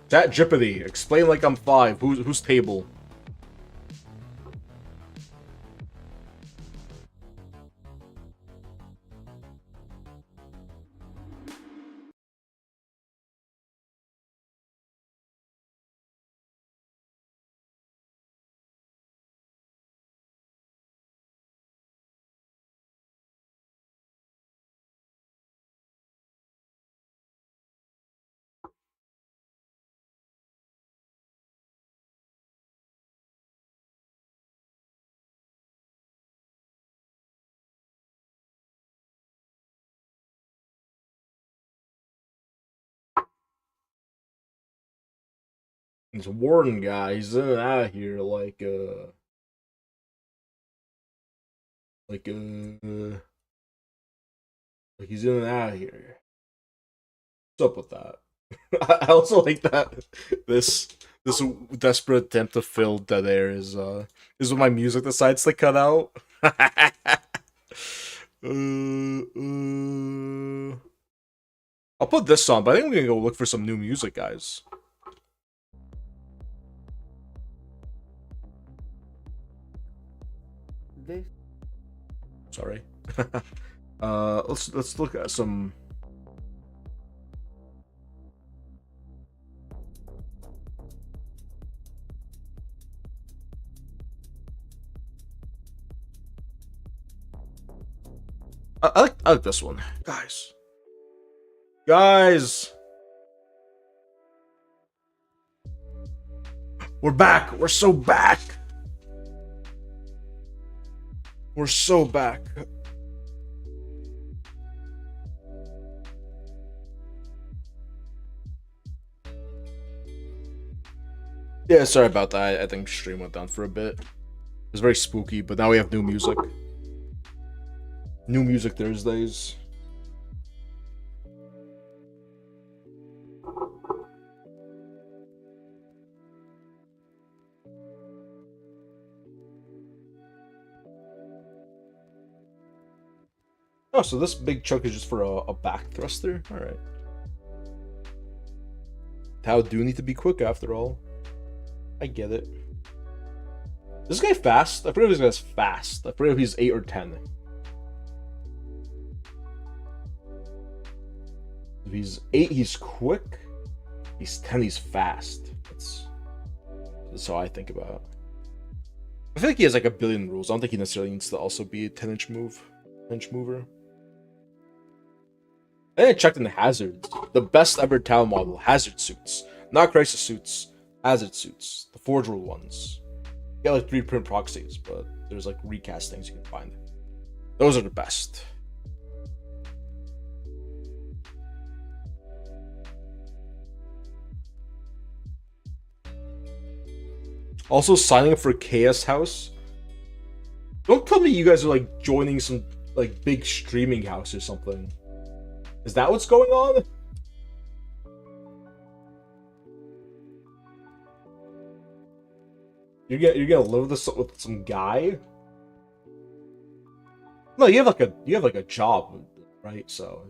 Chat Jippity, explain like I'm 5. Who's table? This Warren guy, he's in and out of here like like he's in and out of here. What's up with that? I also like that this desperate attempt to fill dead air is when my music decides to cut out. I'll put this on, but I think I'm gonna go look for some new music, guys. Sorry. Let's look at some. I like this one, guys. Guys, we're back. We're so back. We're so back. Yeah, sorry about that. I think stream went down for a bit. It was very spooky, but now we have new music. New music Thursdays. Oh, so this big chunk is just for a back thruster? Alright. Tau do need to be quick after all. I get it. This guy fast? I forget if this guy's fast. I forget if he's 8 or 10. If he's 8, he's quick. He's 10, he's fast. That's how I think about it. I feel like he has like a billion rules. I don't think he necessarily needs to also be a 10-inch mover. And I checked in the hazards. The best ever Tau model, hazard suits. Not crisis suits, hazard suits. The Forge Rule ones. You got like 3-print proxies, but there's like recast things you can find. Those are the best. Also signing up for KS House. Don't tell me you guys are like joining some like big streaming house or something. Is that what's going on? you're gonna live this with some guy? No, you have like a job, right? So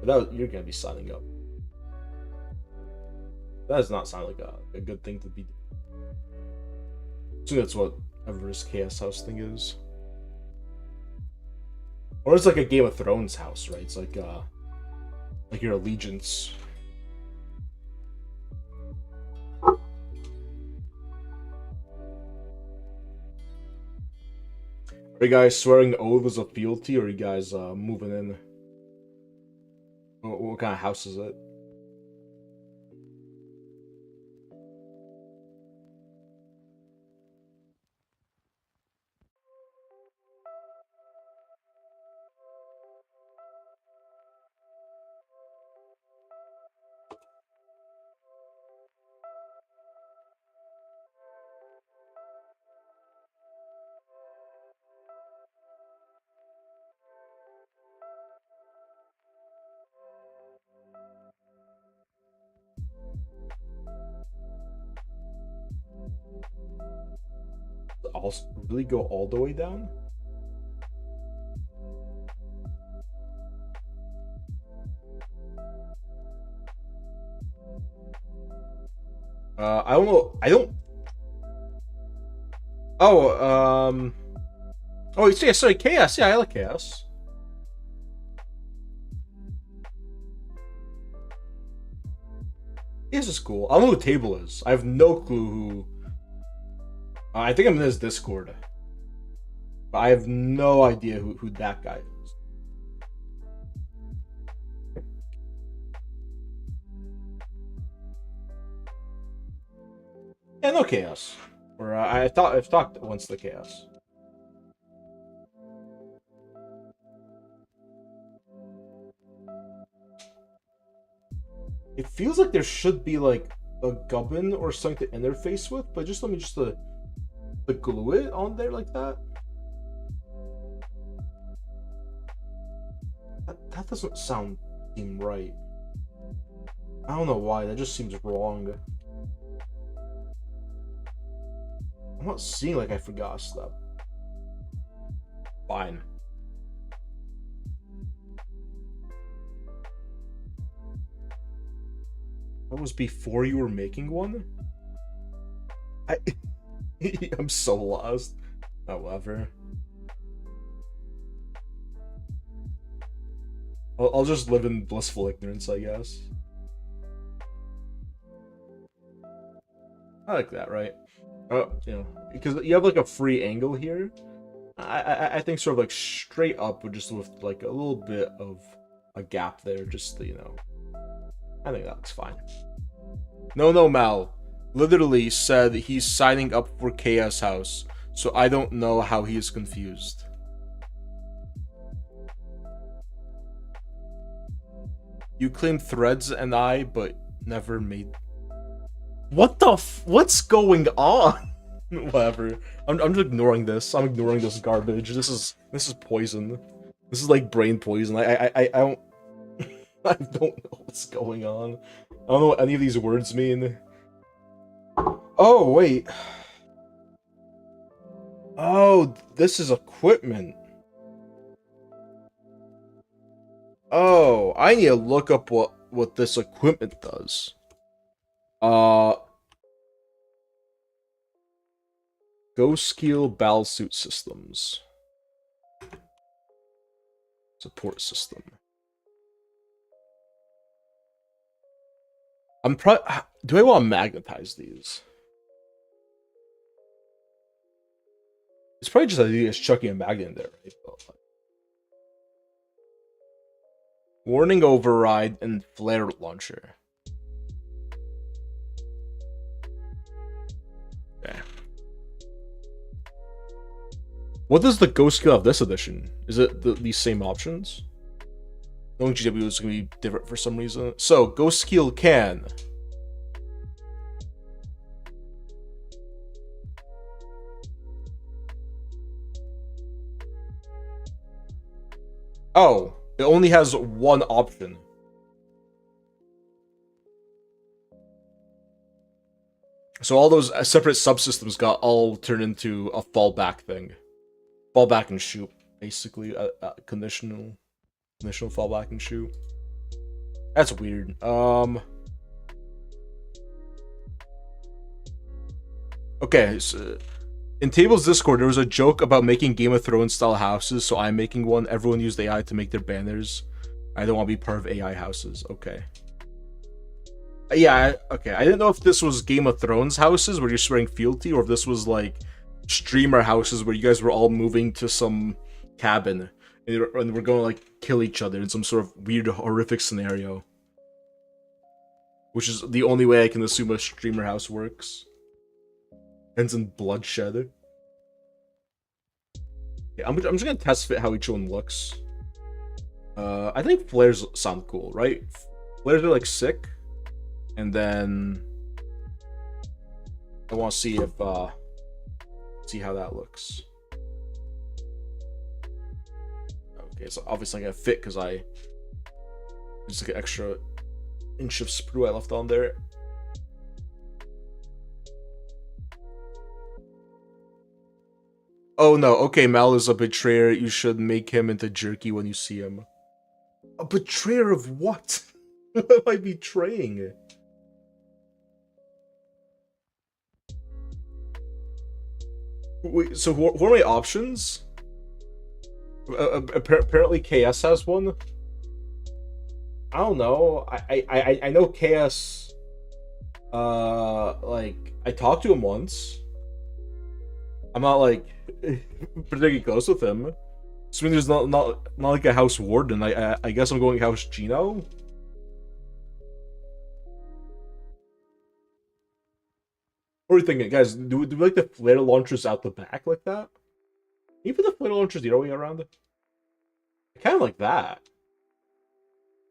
you're gonna be signing up. That does not sound like a good thing to be doing. I think that's what Everest Chaos House thing is. Or it's like a Game of Thrones house, right? It's like your allegiance. Are you guys swearing oaths of fealty, or are you guys moving in? What kind of house is it? I'll really go all the way down? I don't know. I don't. Oh, oh, yeah, sorry, Chaos. Yeah, I like Chaos. This is cool. I don't know who Table is. I have no clue who. I think I'm in his Discord. But I have no idea who that guy is. Yeah, no Chaos. Or I've talked once to Chaos. It feels like there should be like a gubbin or something to interface with, but just let me just glue it on there like that. That doesn't seem right. I don't know why, that just seems wrong. I'm not seeing like I forgot stuff. Fine. That was before you were making one? I'm so lost. However. I'll just live in blissful ignorance, I guess. I like that, right? You know, because you have like a free angle here. I think sort of like straight up, but just with like a little bit of a gap there, just to, you know. I think that looks fine. No, Mal literally said he's signing up for Chaos House, so I don't know how he is confused. You claim Threads and I, but never made. What the what's going on? Whatever. I'm just ignoring this. I'm ignoring this garbage. This is poison. This is like brain poison. I don't I don't know what's going on. I don't know what any of these words mean. Oh, wait. Oh, this is equipment. Oh, I need to look up what this equipment does. Ghostkeel Battlesuit Systems. Support system. Do I want to magnetize these? It's probably just idea is chucking a magnet in there, right? Warning override and flare launcher. Okay. What does the Ghostkeel have this edition? Is it these same options? Knowing GW is going to be different for some reason. So, Ghostkeel can. Oh, it only has one option. So all those separate subsystems got all turned into a fallback thing. Fallback and shoot, basically. Conditional fallback and shoot. That's weird. Okay, so in Table's Discord, there was a joke about making Game of Thrones style houses, so I'm making one. Everyone used AI to make their banners. I don't want to be part of AI houses. Okay. Yeah, okay. I didn't know if this was Game of Thrones houses where you're swearing fealty, or if this was like streamer houses where you guys were all moving to some cabin and we're going to like kill each other in some sort of weird, horrific scenario. Which is the only way I can assume a streamer house works. Ends in bloodshed. Yeah, I'm just gonna test fit how each one looks. I think flares sound cool, right? Flares are like sick. And then I want to see if see how that looks. Okay, so obviously I gotta fit because I just like an extra inch of sprue I left on there. Oh no, okay, Mal is a betrayer. You should make him into jerky when you see him. A betrayer of what? What am I betraying? Wait, so who are my options? Apparently KS has one. I don't know. I know KS. Like I talked to him once. I'm not like particularly close with him. So I mean, there's not like a house warden. I guess I'm going house Gino. What are you thinking, guys? Do we like the flare launchers out the back like that? Can you put the flare launchers the other way around? I kind of like that.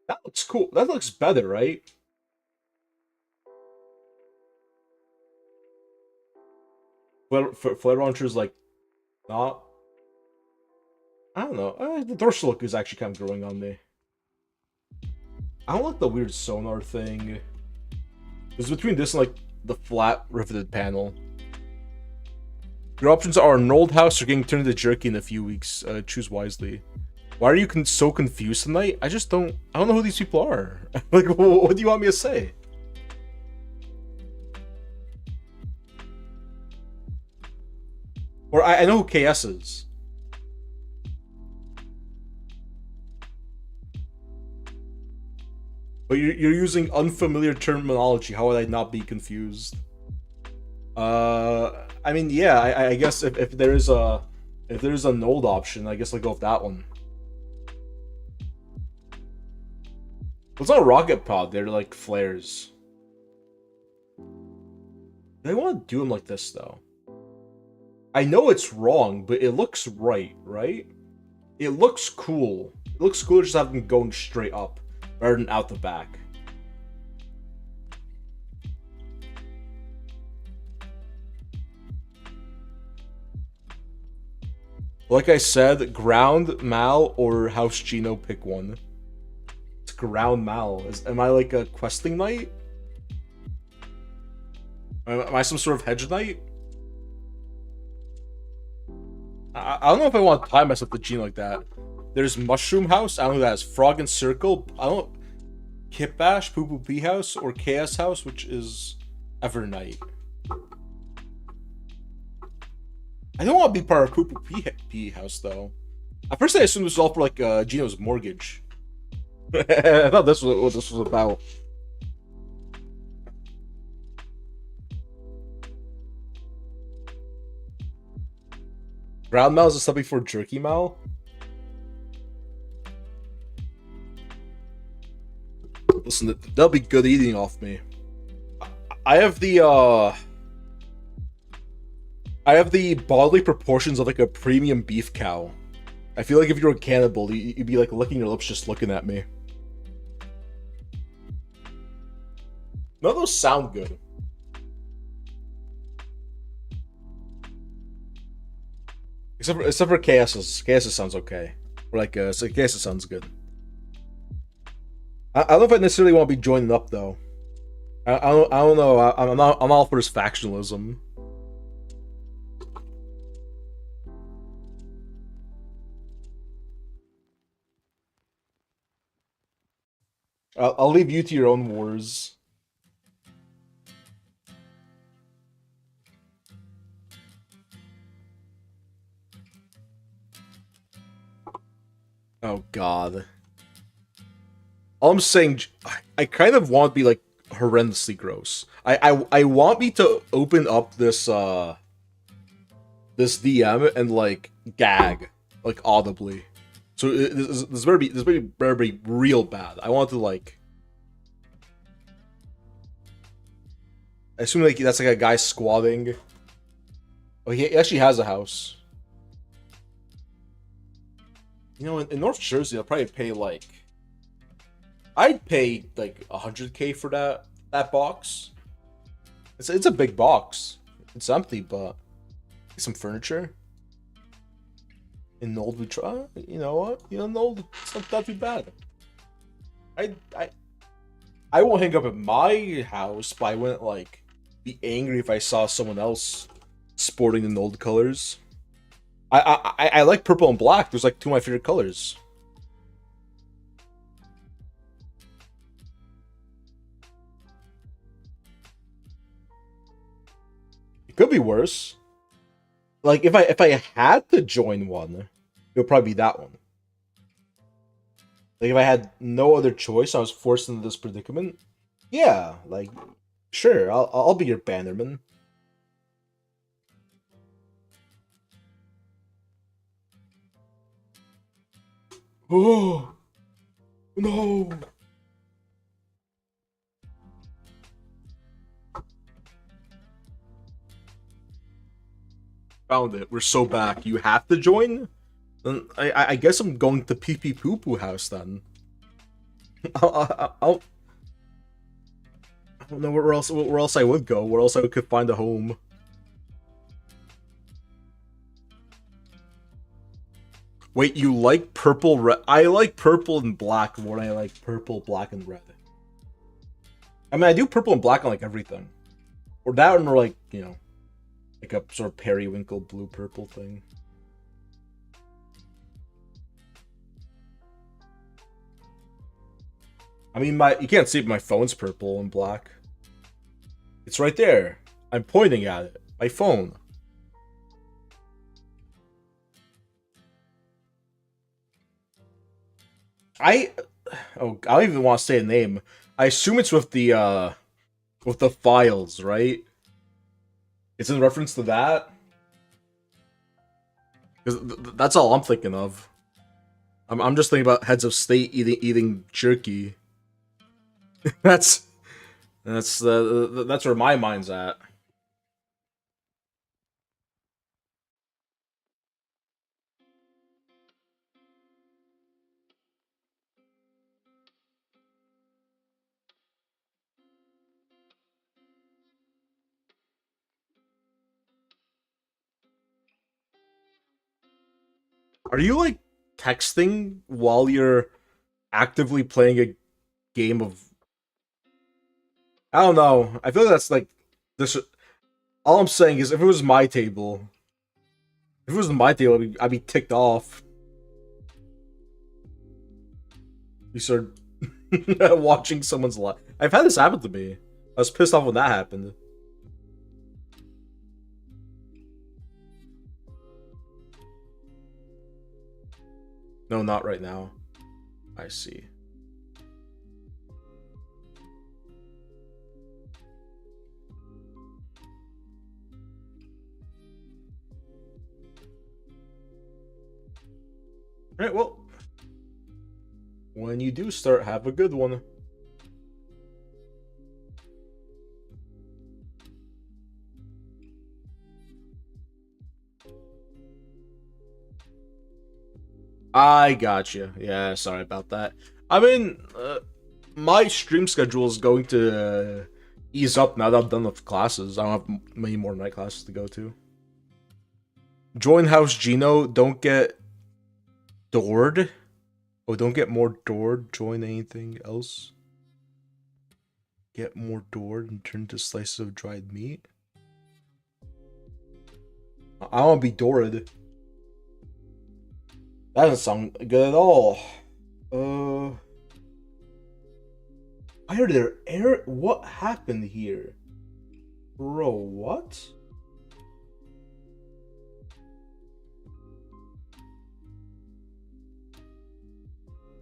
That looks cool. That looks better, right? Flare launchers like not. I don't know. The dorsal look is actually kind of growing on me. I don't like the weird sonar thing. It's between this and like the flat riveted panel. Your options are an old house or getting turned into jerky in a few weeks. Choose wisely. Why are you so confused tonight? I don't know who these people are. Like, what do you want me to say? Or I know who KS is. But you're using unfamiliar terminology. How would I not be confused? I mean, yeah. I guess if there is an old option, I guess I'll go with that one. It's not a rocket pod. They're like flares. They want to do them like this though. I know it's wrong, but it looks right, right? It looks cool. It looks cool just have them going straight up rather than out the back. Like I said, ground Mal or House Gino, pick one. It's ground Mal. Am I like a questing knight? Am I some sort of hedge knight? I don't know if I want to tie myself to Gene like that. There's Mushroom House. I don't know who that is. Frog and Circle. I don't. Kip Bash, Poo Poo Pee House, or KS House, which is Evernight. I don't want to be part of Poo Poo Pee House though. At first, I assumed this was all for like Gino's mortgage. I thought this was what this was about. Ground Mal is a sub before Jerky Mal. Listen, that'll be good eating off me. I have the bodily proportions of like a premium beef cow. I feel like if you're a cannibal, you'd be like licking your lips just looking at me. None of those sound good. Except for KS's. KS's sounds okay. Or like, so KS's sounds good. I don't know if I necessarily want to be joining up, though. I don't know. I'm all for this factionalism. I'll leave you to your own wars. Oh God. All I'm saying, I kind of want to be like horrendously gross. I want me to open up this DM and like gag like audibly. So this better be real bad. I want to like. I assume like that's like a guy squatting. Oh, he actually has a house. You know, in North Jersey, I'll probably pay like. I'd pay like 100K for that box. It's a big box. It's empty, but some furniture. In Nold, we try. You know what? You know, Nold, it's not that too bad. I I won't hang up at my house, but I wouldn't like be angry if I saw someone else sporting the Nold colors. I like purple and black. There's like two of my favorite colors. It could be worse. Like if I had to join one, it would probably be that one. Like if I had no other choice, I was forced into this predicament. Yeah, like sure, I'll be your bannerman. Oh no. Found it. We're so back. You have to join? Then I guess I'm going to Pee Pee Poo Poo house then. I don't know where else I would go. Where else I could find a home. Wait, you like purple red? I like purple and black more than I like purple, black, and red. I mean, I do purple and black on like everything. Or that one, or like, you know, like a sort of periwinkle blue purple thing. I mean, you can't see it, my phone's purple and black. It's right there. I'm pointing at it. My phone. I don't even want to say a name. I assume it's with the files, right? It's in reference to that. Because that's all I'm thinking of. I'm just thinking about heads of state eating jerky. that's where my mind's at. Are you like texting while you're actively playing a game of? I don't know. I feel like that's like this. All I'm saying is, if it was my table, I'd be ticked off. You start watching someone's life. I've had this happen to me. I was pissed off when that happened. No, not right now. I see. Alright, well. When you do start, have a good one. I gotcha. Yeah, sorry about that. I mean, my stream schedule is going to ease up now that I'm done with classes. I don't have many more night classes to go to. Join House Gino. Don't get doored. Oh, don't get more doored. Join anything else. get more doored and turn to slices of dried meat. I want to be doored. That doesn't sound good at all. Why are there air? What happened here? Bro, what?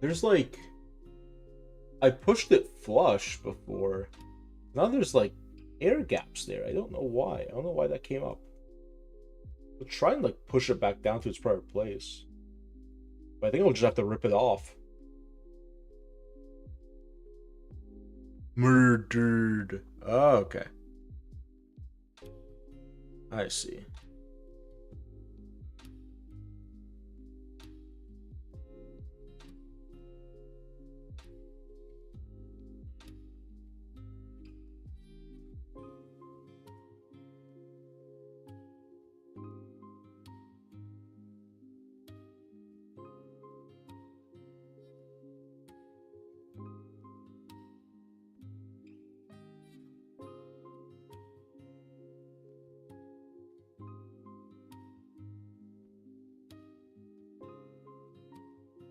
There's like... I pushed it flush before. Now there's like air gaps there. I don't know why. I don't know why that came up. We'll try and like push it back down to its prior place. But I think we'll just have to rip it off. Murdered. Oh, okay. I see.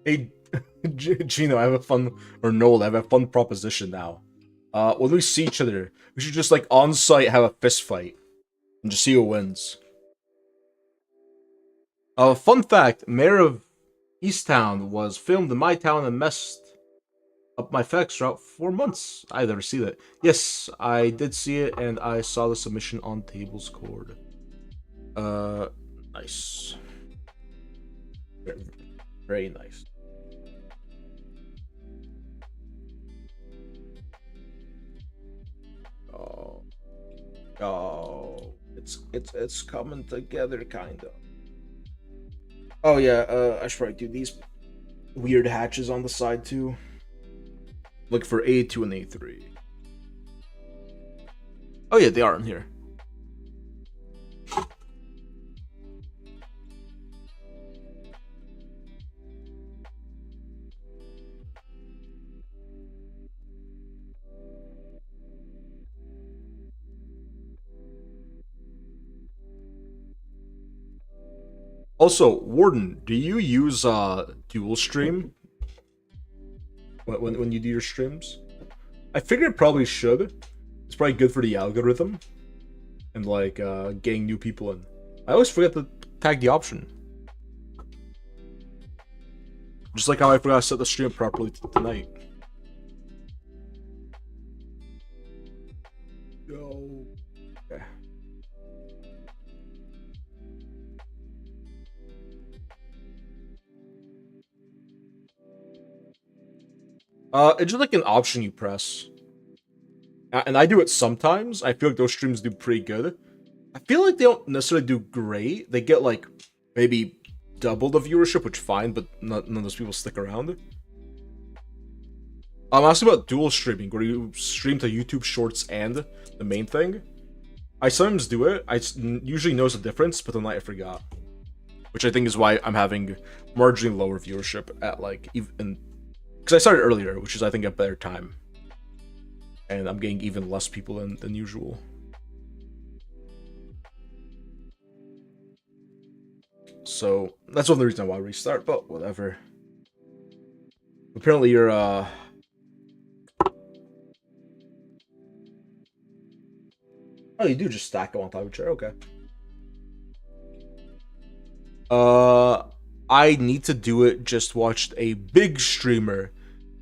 Hey, Gino, I have a fun, or Noel, I have a fun proposition now. When we see each other, we should just like on site have a fist fight and just see who wins. Fun fact: Mayor of Easttown was filmed in my town and messed up my facts throughout 4 months. I've never seen it. Yes, I did see it, and I saw the submission on Tables Cord. Nice. Very, very nice. Oh, it's coming together, kind of. Oh yeah, I should probably do these weird hatches on the side too. Look for A2 and A3. Oh yeah, they are in here. Also, Warden, do you use dual stream when you do your streams? I figured it probably should. It's probably good for the algorithm and like getting new people in. I always forget to tag the option. Just like how I forgot to set the stream properly tonight. Yo. Okay. It's just like an option you press. And I do it sometimes. I feel like those streams do pretty good. I feel like they don't necessarily do great. They get like maybe double the viewership, which fine, but none of those people stick around. I'm asking about dual streaming, where you stream to YouTube Shorts and the main thing. I sometimes do it. I usually notice a difference, but tonight I forgot. Which I think is why I'm having marginally lower viewership at like even... Because I started earlier, which is I think a better time. And I'm getting even less people than usual. So that's one of the reasons why I restart, but whatever. Apparently you're oh, you do just stack them on top of each other, okay. I need to do it, just watched a big streamer,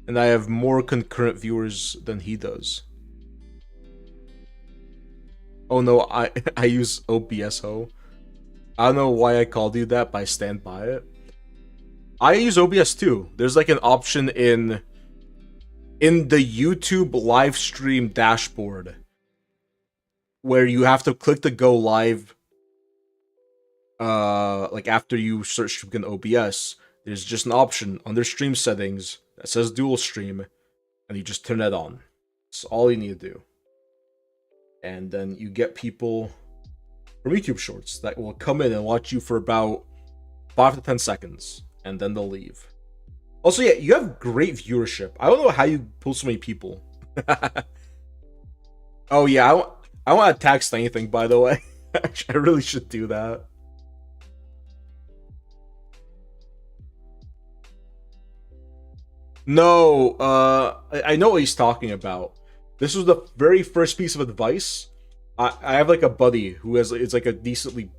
and I have more concurrent viewers than he does. Oh no, I use OBS Ho. I don't know why I called you that, but I stand by it. I use OBS too. There's like an option in the YouTube live stream dashboard where you have to click the go live like after you search in OBS. There's just an option under stream settings that says dual stream, and you just turn that on. That's all you need to do. And then you get people from YouTube Shorts that will come in and watch you for about 5 to 10 seconds, and then they'll leave. Also, yeah, you have great viewership. I don't know how you pull so many people. Oh yeah, I want to text anything. By the way, I really should do that. No, I know what he's talking about. This was the very first piece of advice. I have like a buddy who has it's like a decently,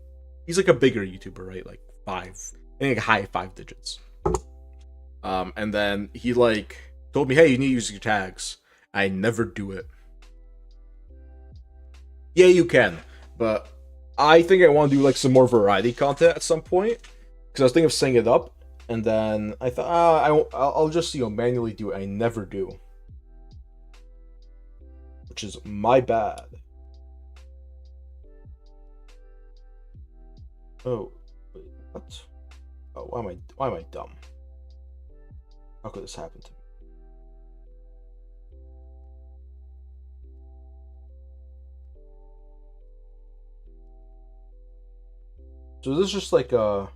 he's like a bigger YouTuber, right? Like five, I think like high five digits. And then he like told me, hey, you need to use your tags. I never do it. Yeah, you can, but I think I want to do like some more variety content at some point because I was thinking of setting it up, and then I thought, I'll just manually do it. I never do, which is my bad. Oh, wait, what? Oh, why am I dumb? How could this happen to me? So this is just like a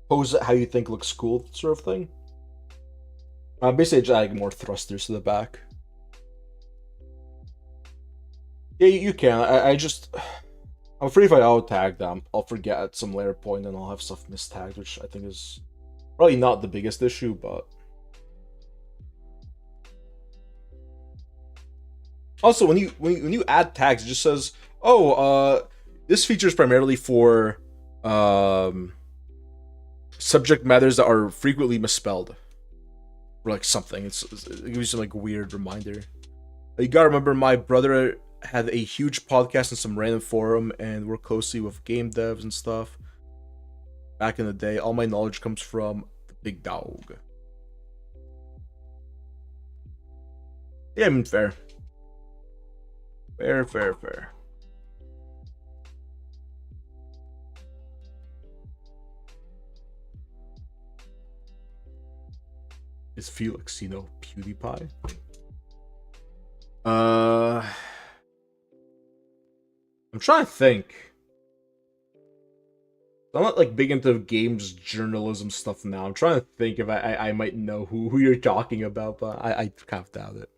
pose it how you think looks cool sort of thing. Basically, just adding more thrusters to the back. Yeah, you can. I just I'm afraid if I auto tag them, I'll forget at some later point and I'll have stuff mistagged, which I think is probably not the biggest issue, but also when you add tags, it just says, "Oh, this feature is primarily for um subject matters that are frequently misspelled or like something." It gives you some like weird reminder. You gotta remember, my brother had a huge podcast in some random forum and worked closely with game devs and stuff back in the day. All my knowledge comes from the big dog. Yeah, I mean, fair. Fair, fair, fair. Is Felix, PewDiePie? Uh, I'm trying to think. I'm not like big into games journalism stuff now. I'm trying to think if I might know who you're talking about, but I kind of doubt it.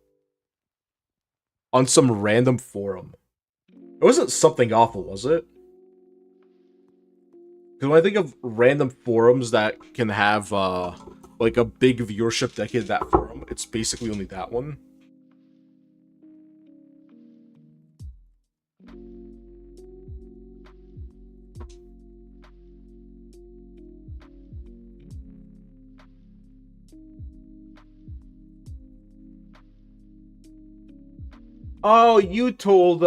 On some random forum. It wasn't something awful, was it? Because when I think of random forums that can have like a big viewership dedicated to that forum, it's basically only that one. Oh, you told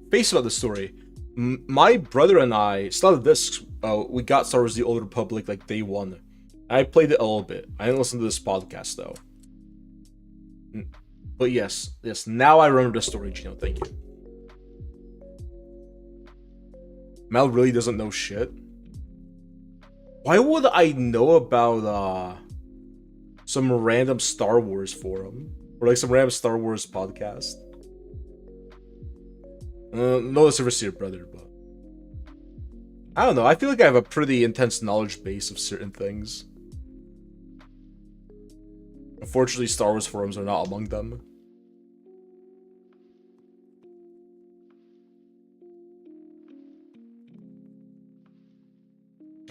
Face about the story. My brother and I started this. We got Star Wars: The Old Republic like day one. I played it a little bit. I didn't listen to this podcast though. But yes, yes. Now I remember the story, Gino. Thank you. Mel really doesn't know shit. Why would I know about some random Star Wars forum or like some random Star Wars podcast? No disservice to your brother, but I don't know. I feel like I have a pretty intense knowledge base of certain things. Unfortunately, Star Wars forums are not among them.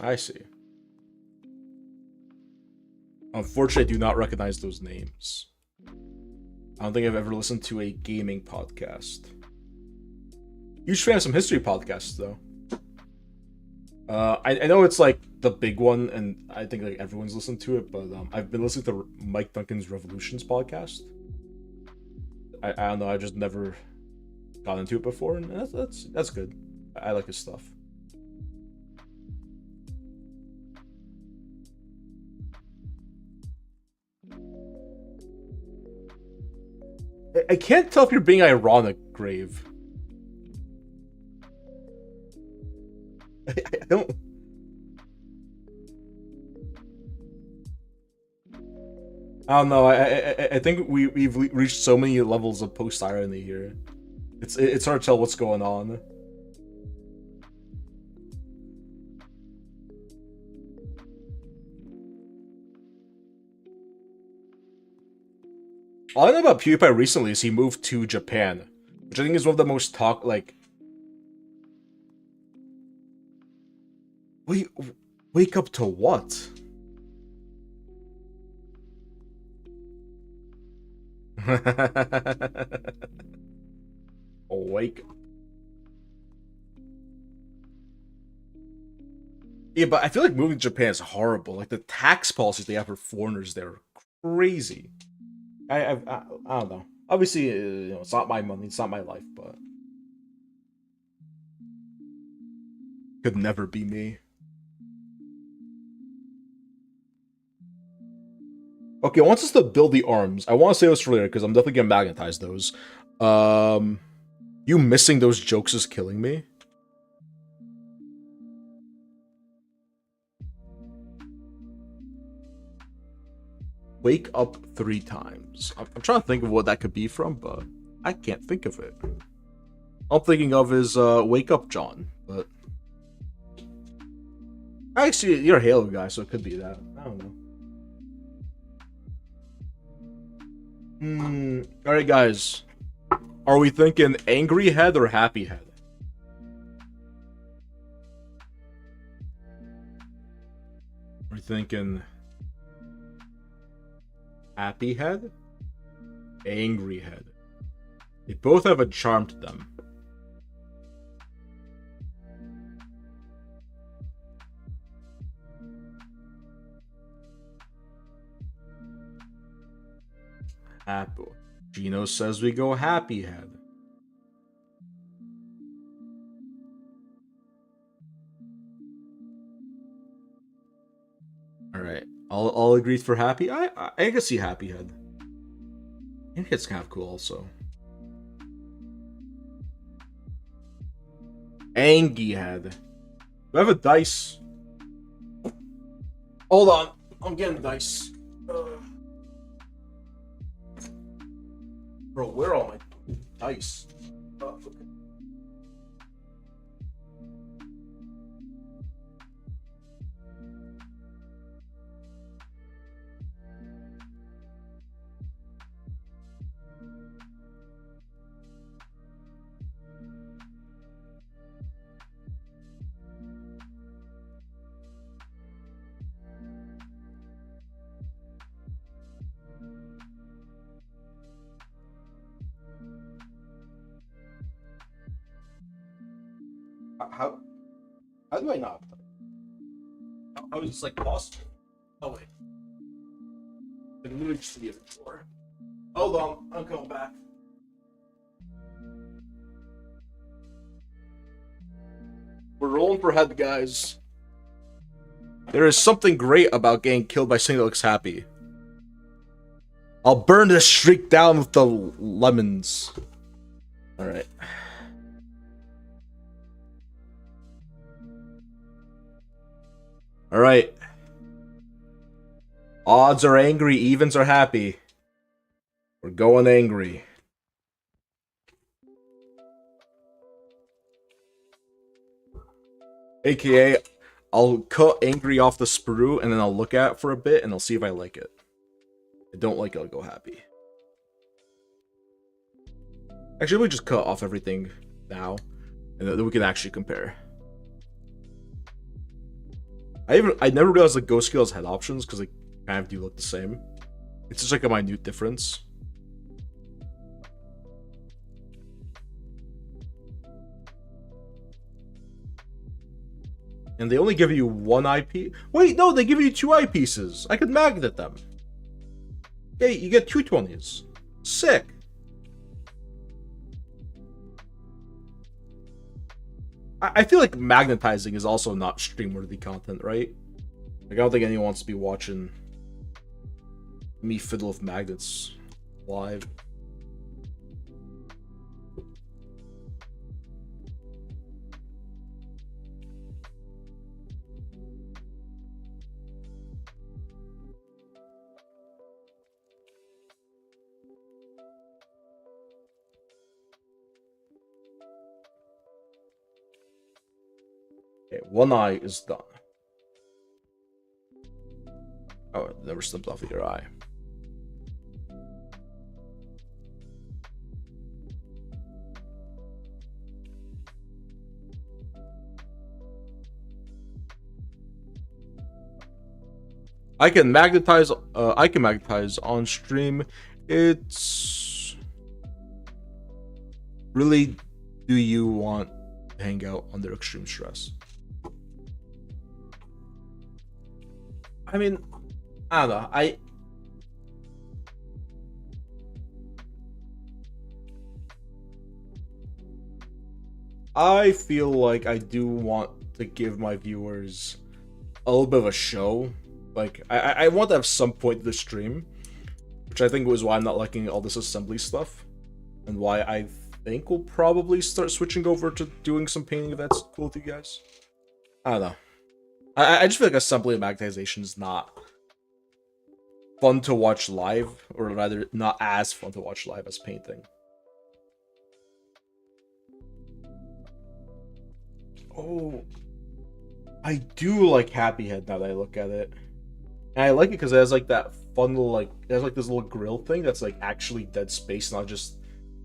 I see. Unfortunately, I do not recognize those names. I don't think I've ever listened to a gaming podcast. Huge fan of some history podcasts, though. I know it's like the big one, and I think like everyone's listened to it, but I've been listening to Mike Duncan's Revolutions podcast. I don't know, I just never got into it before, and that's good. I like his stuff. I can't tell if you're being ironic, Grave. I don't. I don't know. I think we've reached so many levels of post irony here. It's hard to tell what's going on. All I know about PewDiePie recently is he moved to Japan, which I think is one of the most wake up to what? Wake up. Yeah, but I feel like moving to Japan is horrible. Like the tax policies they have for foreigners there are crazy. I don't know. Obviously, it's not my money, it's not my life, but could never be me. Okay, I want us to build the arms. I want to say this for later because I'm definitely gonna magnetize those. You missing those jokes is killing me. Wake up 3 times. I'm trying to think of what that could be from, but I can't think of it. All I'm thinking of is Wake Up John, but actually you're a Halo guy, so it could be that. I don't know. Alright guys. Are we thinking angry head or happy head? Are we thinking happy head? Angry head. They both have a charm to them. Happy. Gino says we go happy head. Alright. I'll agree for happy. I can see happy head. I think it's kind of cool also. Angy head. Do I have a dice? Hold on. I'm getting dice. Bro, where are all my dice? Okay. How do I not? How is this like possible? Oh wait. I can literally just see it before. Hold on, I'm coming back. We're rolling for head, guys. There is something great about getting killed by something that looks happy. I'll burn this streak down with the lemons. Alright. Alright. Odds are angry, evens are happy. We're going angry. AKA, I'll cut angry off the sprue and then I'll look at it for a bit and I'll see if I like it. If I don't like it, I'll go happy. Actually, we just cut off everything now and then we can actually compare. I never realized the ghost skills had options because they kind of do look the same. It's just like a minute difference. And they only give you 1 eyepiece. Wait, no, they give you 2 eyepieces. I could magnet them. Hey, you get 2 20s. Sick. I feel like magnetizing is also not stream-worthy content, right? Like, I don't think anyone wants to be watching me fiddle with magnets live. Okay, 1 eye is done. Oh, it never slipped off of your eye. I can magnetize. I can magnetize on stream. It's really. Do you want to hang out under extreme stress? I mean, I don't know. I feel like I do want to give my viewers a little bit of a show. Like, I want to have some point to the stream, which I think was why I'm not liking all this assembly stuff, and why I think we'll probably start switching over to doing some painting if that's cool with you guys. I don't know. I just feel like assembly and magnetization is not fun to watch live, or rather, not as fun to watch live as painting. Oh, I do like Happy Head now that I look at it. And I like it because it has like that fun little, like, it has like this little grill thing that's like actually dead space, not just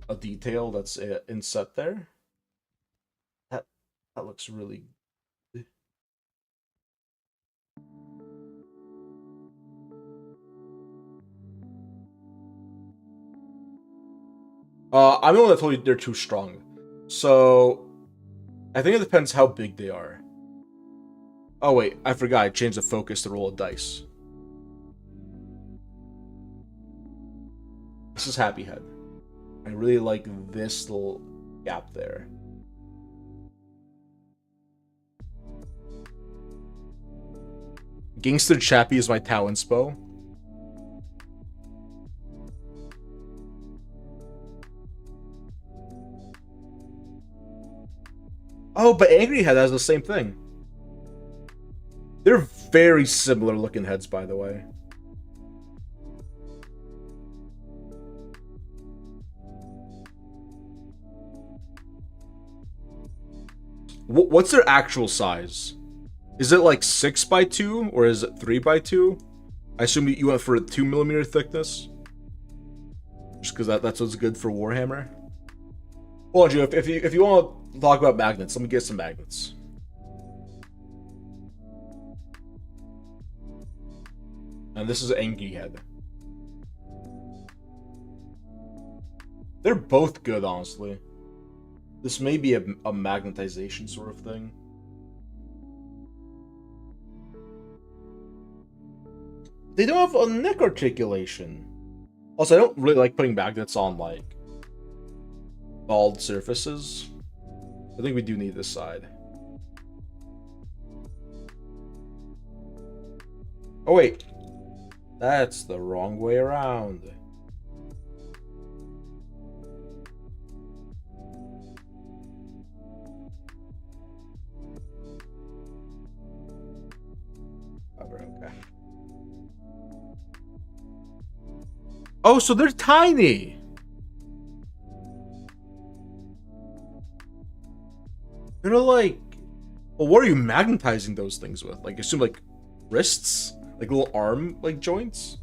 a detail that's inset there. That looks really good. I'm the one that told you they're too strong. So I think it depends how big they are. Oh wait, I forgot I changed the focus to roll a dice. This is Happy Head. I really like this little gap there. Gangster Chappie is my Tau inspo. Oh, but Angry Head has the same thing. They're very similar looking heads, by the way. What's their actual size? Is it like 6x2 or is it 3x2? I assume you went for a 2mm thickness, just because that's what's good for Warhammer. Well, Andrew, if you want to talk about magnets, let me get some magnets. And this is Angry Head. They're both good, honestly. This may be a magnetization sort of thing. They don't have a neck articulation. Also, I don't really like putting magnets on, like, bald surfaces. I think we do need this side. Oh, wait. That's the wrong way around. Okay. Oh, so they're tiny. They're like, well, what are you magnetizing those things with? Like, assume like wrists, like little arm like joints.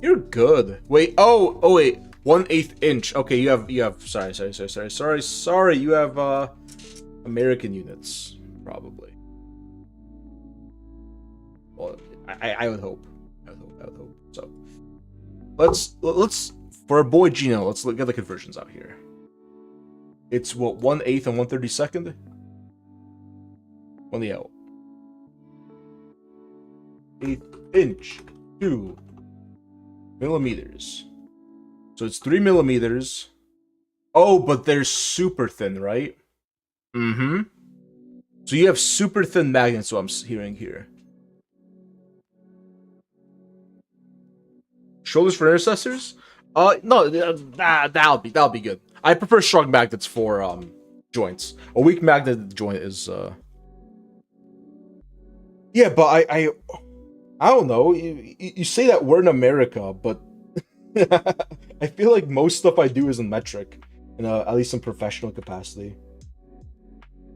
You're good. Wait. Oh wait. 1/8 inch. Okay, you have. Sorry. You have American units, probably. Well, I would hope. I would hope. So let's for our boy Gino. Let's look at the conversions out here. It's what 1/8 and 1/32. On the out. 1/8 inch. 2 millimeters. So it's 3 millimeters. Oh, but they're super thin, right? Mm-hmm. So you have super thin magnets, what I'm hearing here. Shoulders for intercessors? No, that'll be good. I prefer strong magnets for joints. A weak magnet joint is yeah, but I don't know. You say that we're in America, but I feel like most stuff I do is in metric, in at least in professional capacity,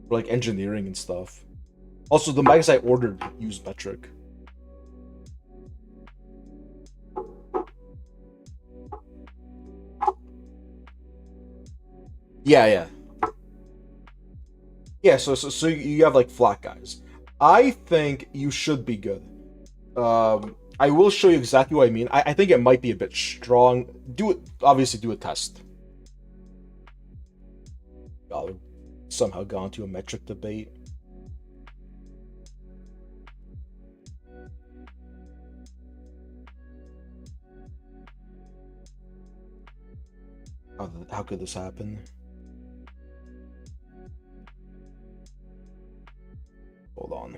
for like engineering and stuff. Also, the mags I ordered use metric. Yeah. Yeah, so you have like flat guys. I think you should be good. I will show you exactly what I mean. I think it might be a bit strong. Do it. Obviously, do a test. Oh, somehow gone to a metric debate. How could this happen? Hold on.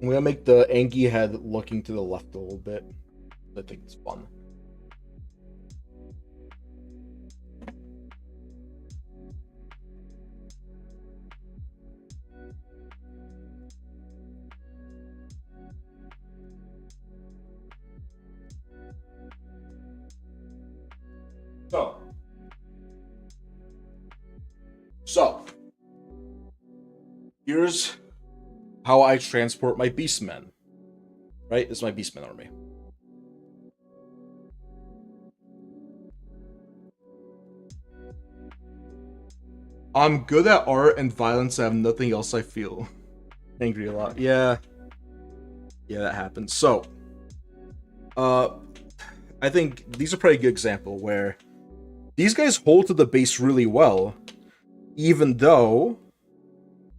I'm gonna make the Angie head looking to the left a little bit. I think it's fun. So, so here's how I transport my beastmen. Right, this is my beastmen army. I'm good at art and violence. I have nothing else. I feel angry a lot. Yeah, that happens. So, I think these are probably a good example where these guys hold to the base really well, even though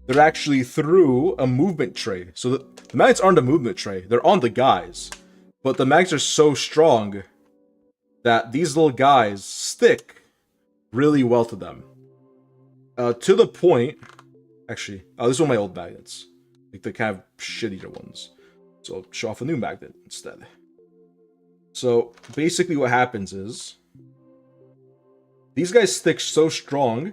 they're actually through a movement tray. So the mags aren't a movement tray; they're on the guys, but the mags are so strong that these little guys stick really well to them. To the point, actually, this is one of my old magnets, like the kind of shittier ones. So I'll show off a new magnet instead. So basically what happens is these guys stick so strong,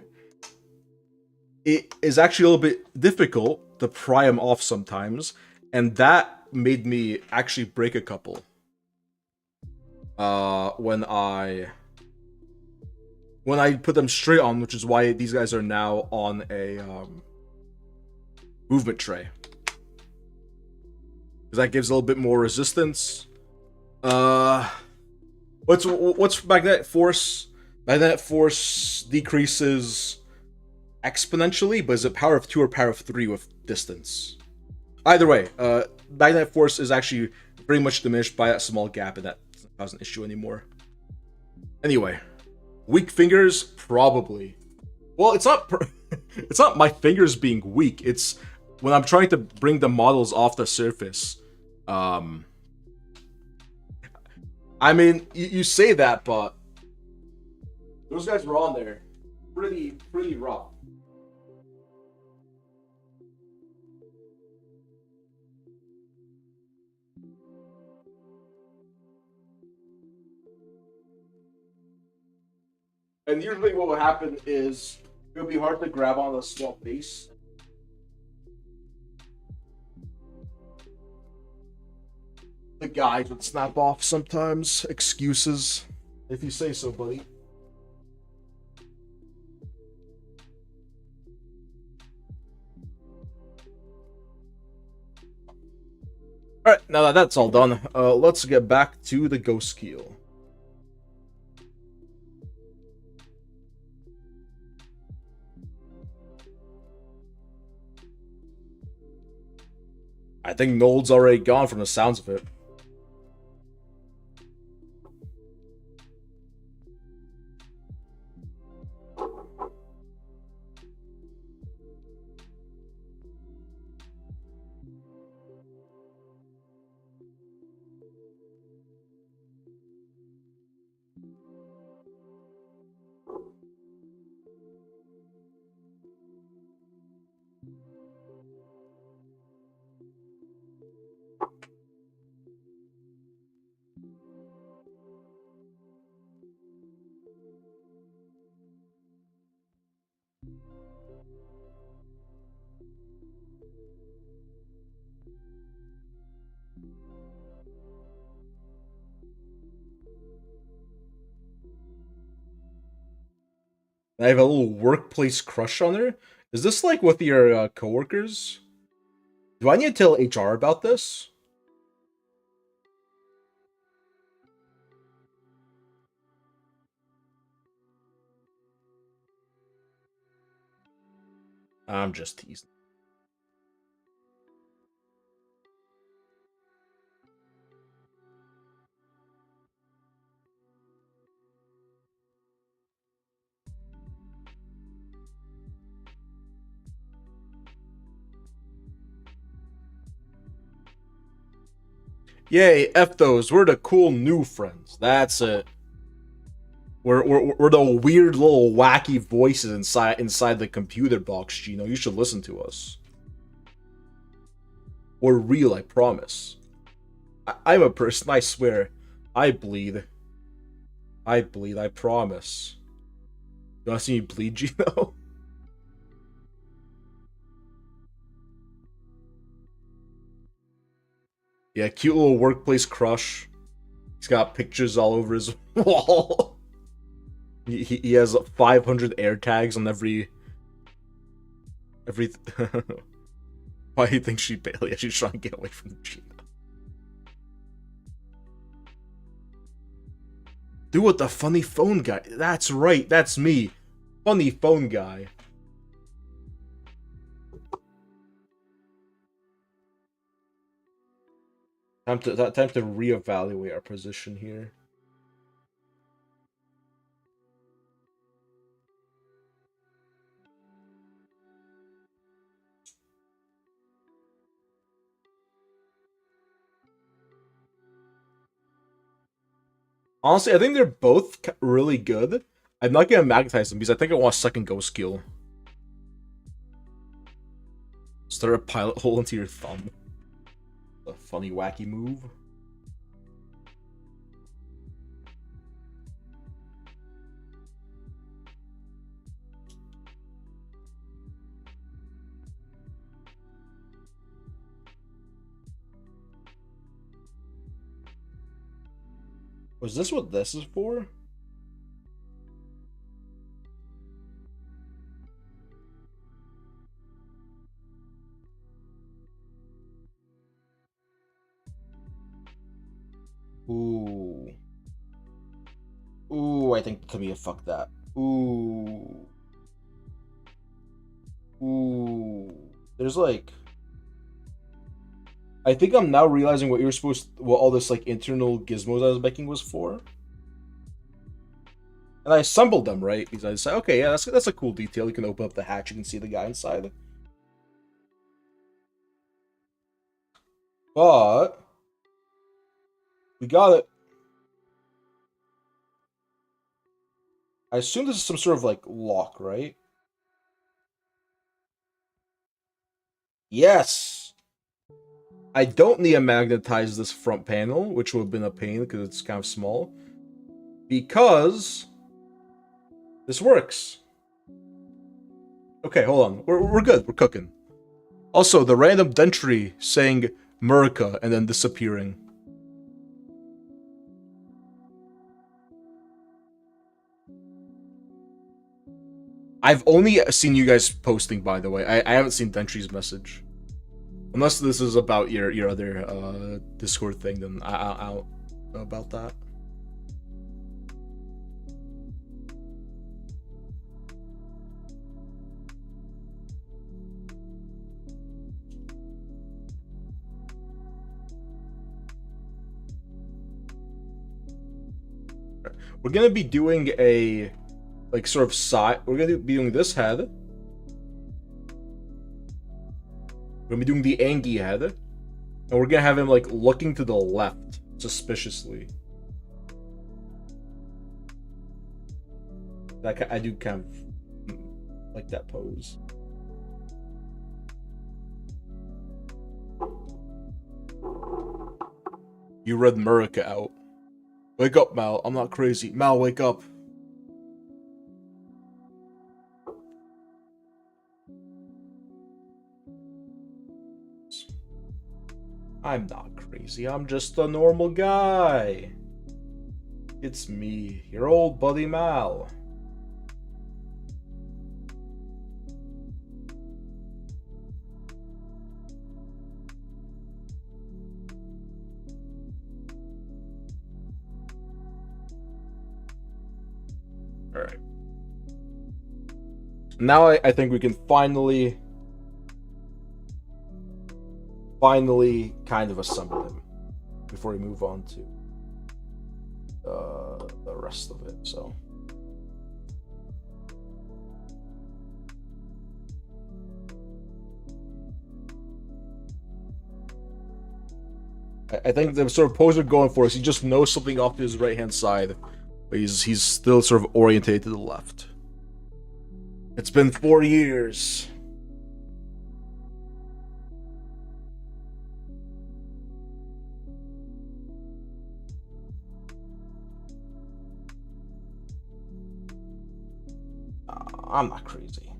it is actually a little bit difficult to pry them off sometimes, and that made me actually break a couple. When I put them straight on, which is why these guys are now on a movement tray, because that gives a little bit more resistance. What's magnetic force? Magnetic force decreases exponentially, but is it power of 2 or power of 3 with distance? Either way, magnetic force is actually pretty much diminished by that small gap, and that doesn't cause an issue anymore. Anyway, weak fingers, probably. Well, it's not. It's not my fingers being weak. It's when I'm trying to bring the models off the surface. I mean, you say that, but those guys were on there pretty rough. And usually what will happen is it'll be hard to grab on a small base. The guys would snap off sometimes. Excuses, if you say so, buddy. Alright, now that that's all done, let's get back to the Ghost Keel. I think Nold's already gone from the sounds of it. I have a little workplace crush on her. Is this like with your coworkers? Do I need to tell HR about this? I'm just teasing. Yay, F those. We're the cool new friends. That's it. We're the weird little wacky voices inside the computer box, Gino. You should listen to us. We're real, I promise. I'm a person, I swear. I bleed. I bleed, I promise. You wanna see me bleed, Gino? Yeah, cute little workplace crush. He's got pictures all over his wall. He has 500 air tags on every. Why do you think she barely? She's trying to get away from Gina. Do what the funny phone guy. That's right. That's me. Funny phone guy. Time to reevaluate our position here. Honestly, I think they're both really good. I'm not gonna magnetize them because I think I want a second ghost skill. Start a pilot hole into your thumb. A funny, wacky move. Was this what this is for? Ooh. Ooh, I think Kamiya fucked that. Ooh. Ooh. There's like... I think I'm now realizing what what all this like internal gizmos I was making was for. And I assembled them, right? Because I said, okay, yeah, that's a cool detail. You can open up the hatch, you can see the guy inside. But we got it. I assume this is some sort of like lock, right? Yes. I don't need to magnetize this front panel, which would have been a pain because it's kind of small. Because this works. Okay, hold on. We're good. We're cooking. Also, the random entry saying Murica and then disappearing. I've only seen you guys posting, by the way. I haven't seen Dentry's message. Unless this is about your other Discord thing, then I don't know about that. We're gonna be doing a like sort of side. We're gonna be doing this head. We're gonna be doing the Angie head, and we're gonna have him like looking to the left suspiciously. That I do kind of like that pose. You read Murica out. Wake up, Mal. I'm not crazy. Mal, wake up. I'm not crazy. I'm just a normal guy. It's me, your old buddy Mal. Alright. Now I think we can finally kind of assemble him before we move on to the rest of it. So I think the sort of pose we're going for is he just knows something off to his right hand side, but he's still sort of orientated to the left. It's been 4 years. I'm not crazy.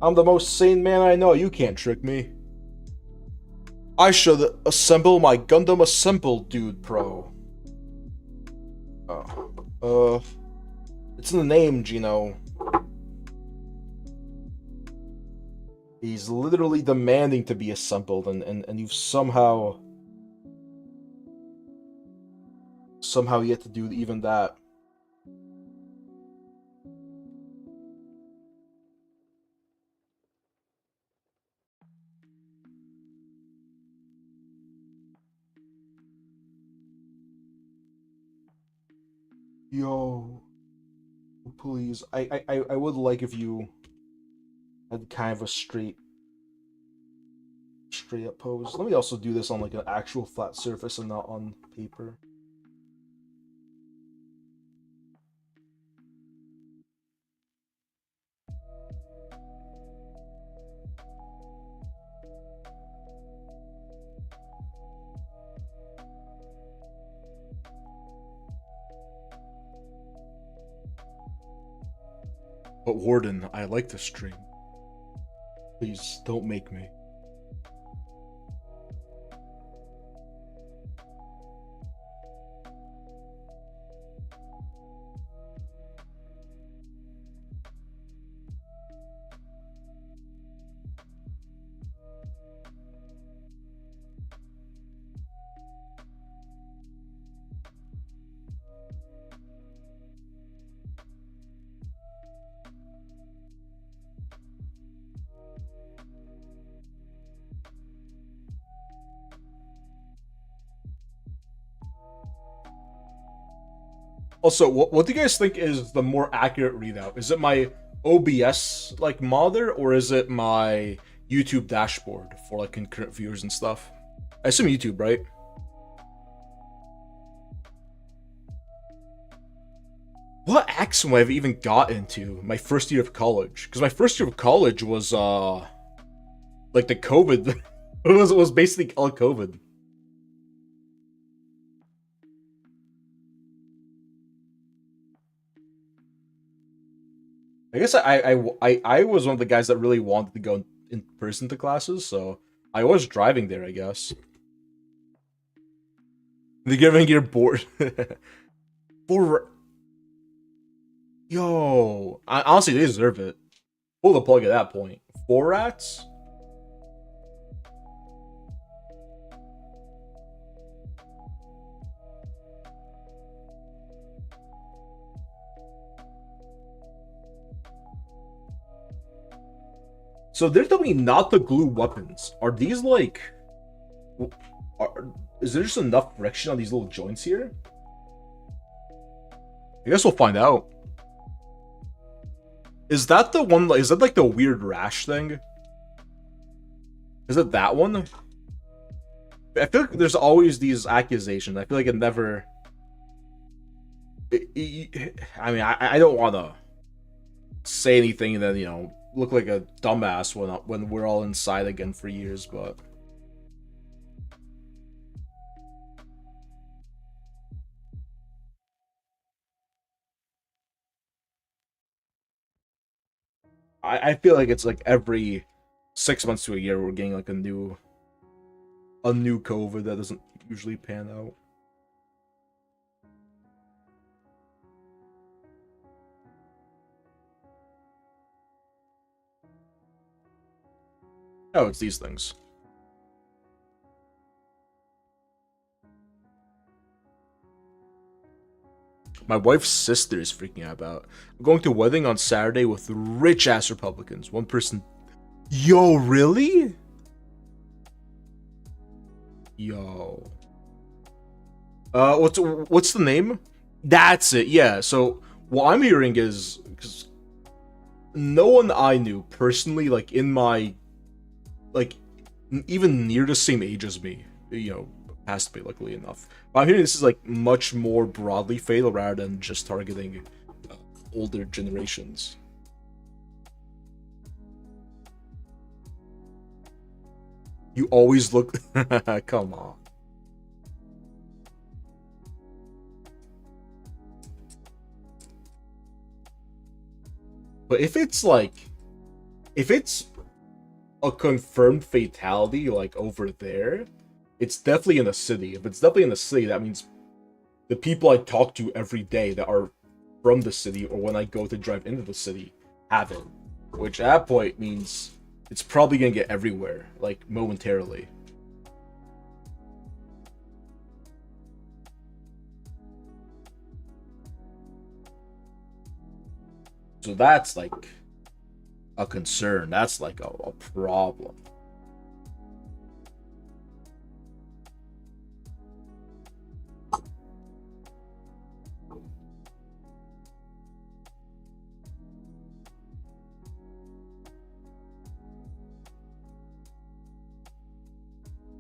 I'm the most sane man I know. You can't trick me. I should assemble my Gundam Assemble Dude Pro. It's in the name, Gino. He's literally demanding to be assembled, and you've somehow yet to do even that. Yo, please. I would like if you had kind of a straight up pose. Let me also do this on like an actual flat surface and not on paper. But Warden, I like the stream. Please don't make me. Also, what do you guys think is the more accurate readout? Is it my OBS like monitor, or is it my YouTube dashboard for like concurrent viewers and stuff? I assume YouTube, right? What accent have I even got into my first year of college? Because my first year of college was like the COVID. It was basically all COVID. I guess I was one of the guys that really wanted to go in person to classes, so I was driving there, I guess. They're giving you bored. For yo, honestly, they deserve it. Pull the plug at that point. 4 rats? So they're telling me not to glue weapons. Are these like? Is there just enough friction on these little joints here? I guess we'll find out. Is that the one? Is that like the weird rash thing? Is it that one? I feel like there's always these accusations. I feel like it never. I mean, I don't want to say anything and then look like a dumbass when we're all inside again for years, but. I feel like it's like every 6 months to a year, we're getting like a new COVID that doesn't usually pan out. Oh, it's these things. My wife's sister is freaking out about. I'm going to a wedding on Saturday with rich ass Republicans. One person. Yo, really? Yo. What's the name? That's it. Yeah. So what I'm hearing is because no one I knew personally, like in my, like, even near the same age as me, passed me luckily enough. But I'm hearing this is like much more broadly fatal rather than just targeting older generations. You always look. Come on. But if it's a confirmed fatality like over there, it's definitely in the city. If it's definitely in the city, that means the people I talk to every day that are from the city or when I go to drive into the city have it. Which at that point means it's probably gonna get everywhere, like momentarily. So that's like a concern. That's like a problem.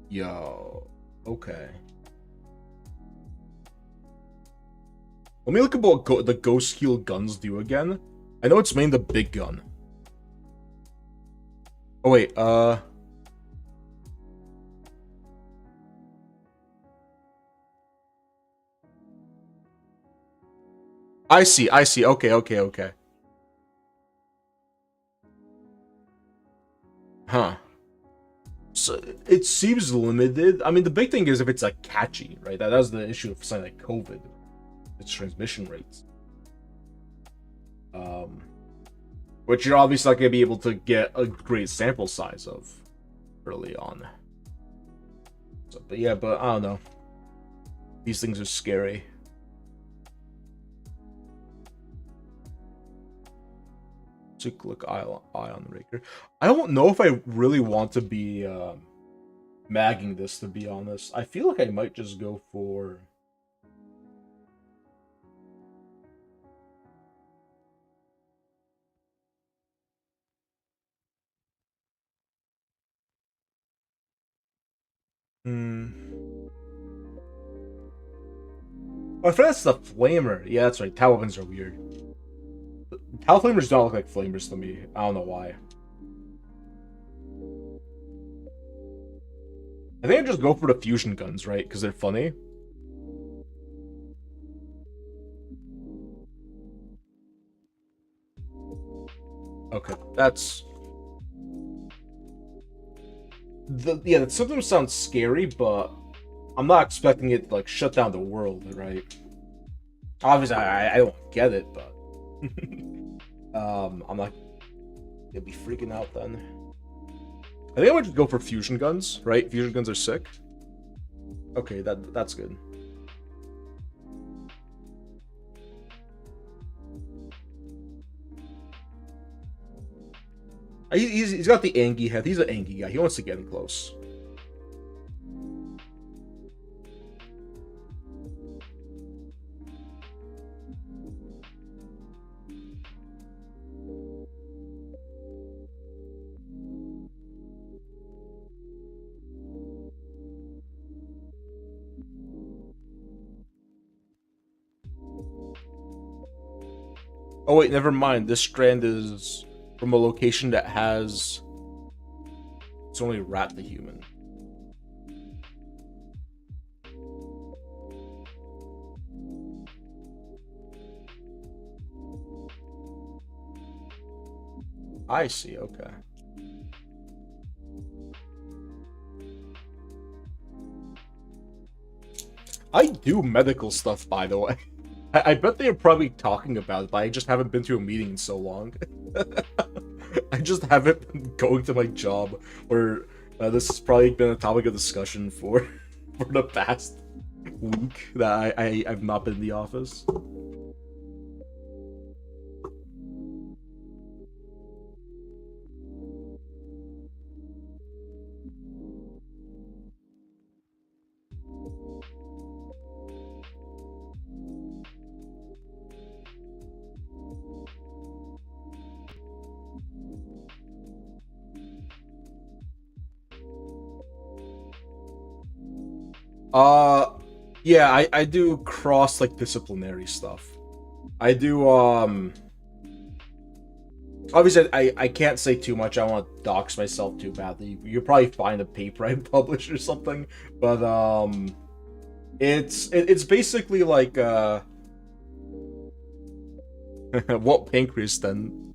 Yo, okay. Let me look at what the Ghost Heal guns do again. I know it's mainly the big gun. Oh wait, I see. Okay. Huh. So it seems limited. I mean, the big thing is if it's like catchy, right? That's the issue of something like COVID. Its transmission rates. Which you're obviously not gonna be able to get a great sample size of early on. So, but I don't know. These things are scary. To click Ion Raker. I don't know if I really want to be magging this, to be honest. I feel like I might just go for I think that's the flamer. Yeah, that's right. Tau weapons are weird. Tau flamers don't look like flamers to me. I don't know why. I think I just go for the fusion guns, right? Because they're funny. Okay, that's... the symptom sounds scary, but I'm not expecting it to, like, shut down the world, right? Obviously, I don't get it, but... I'm not gonna be freaking out then. I think I would just go for fusion guns, right? Fusion guns are sick. Okay, that's good. He's got the Angie head. He's an Angie guy. He wants to get in close. Oh wait, never mind. This strand is from a location that has... It's only rat the human. I see, okay. I do medical stuff, by the way. I bet they're probably talking about it, but I just haven't been to a meeting in so long. I just haven't been going to my job, where this has probably been a topic of discussion for for the past week that I've not been in the office. Yeah, I do cross like disciplinary stuff. I do obviously I can't say too much. I don't want to dox myself too badly. You'll probably find a paper I published or something, but it's basically like what pancreas then?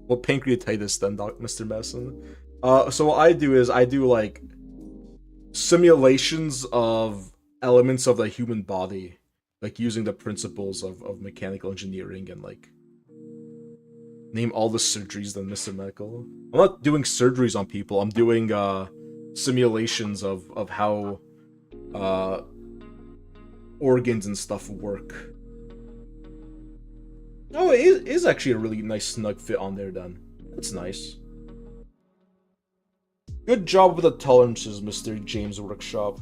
What pancreatitis then, Mr. Messon? So what I do is I do like simulations of elements of the human body, like using the principles of mechanical engineering and like name all the surgeries that Mr. Medical. I'm not doing surgeries on people. I'm doing simulations of how organs and stuff work. Oh, it is actually a really nice snug fit on there then. That's nice. Good job with the tolerances, Mr. James Workshop.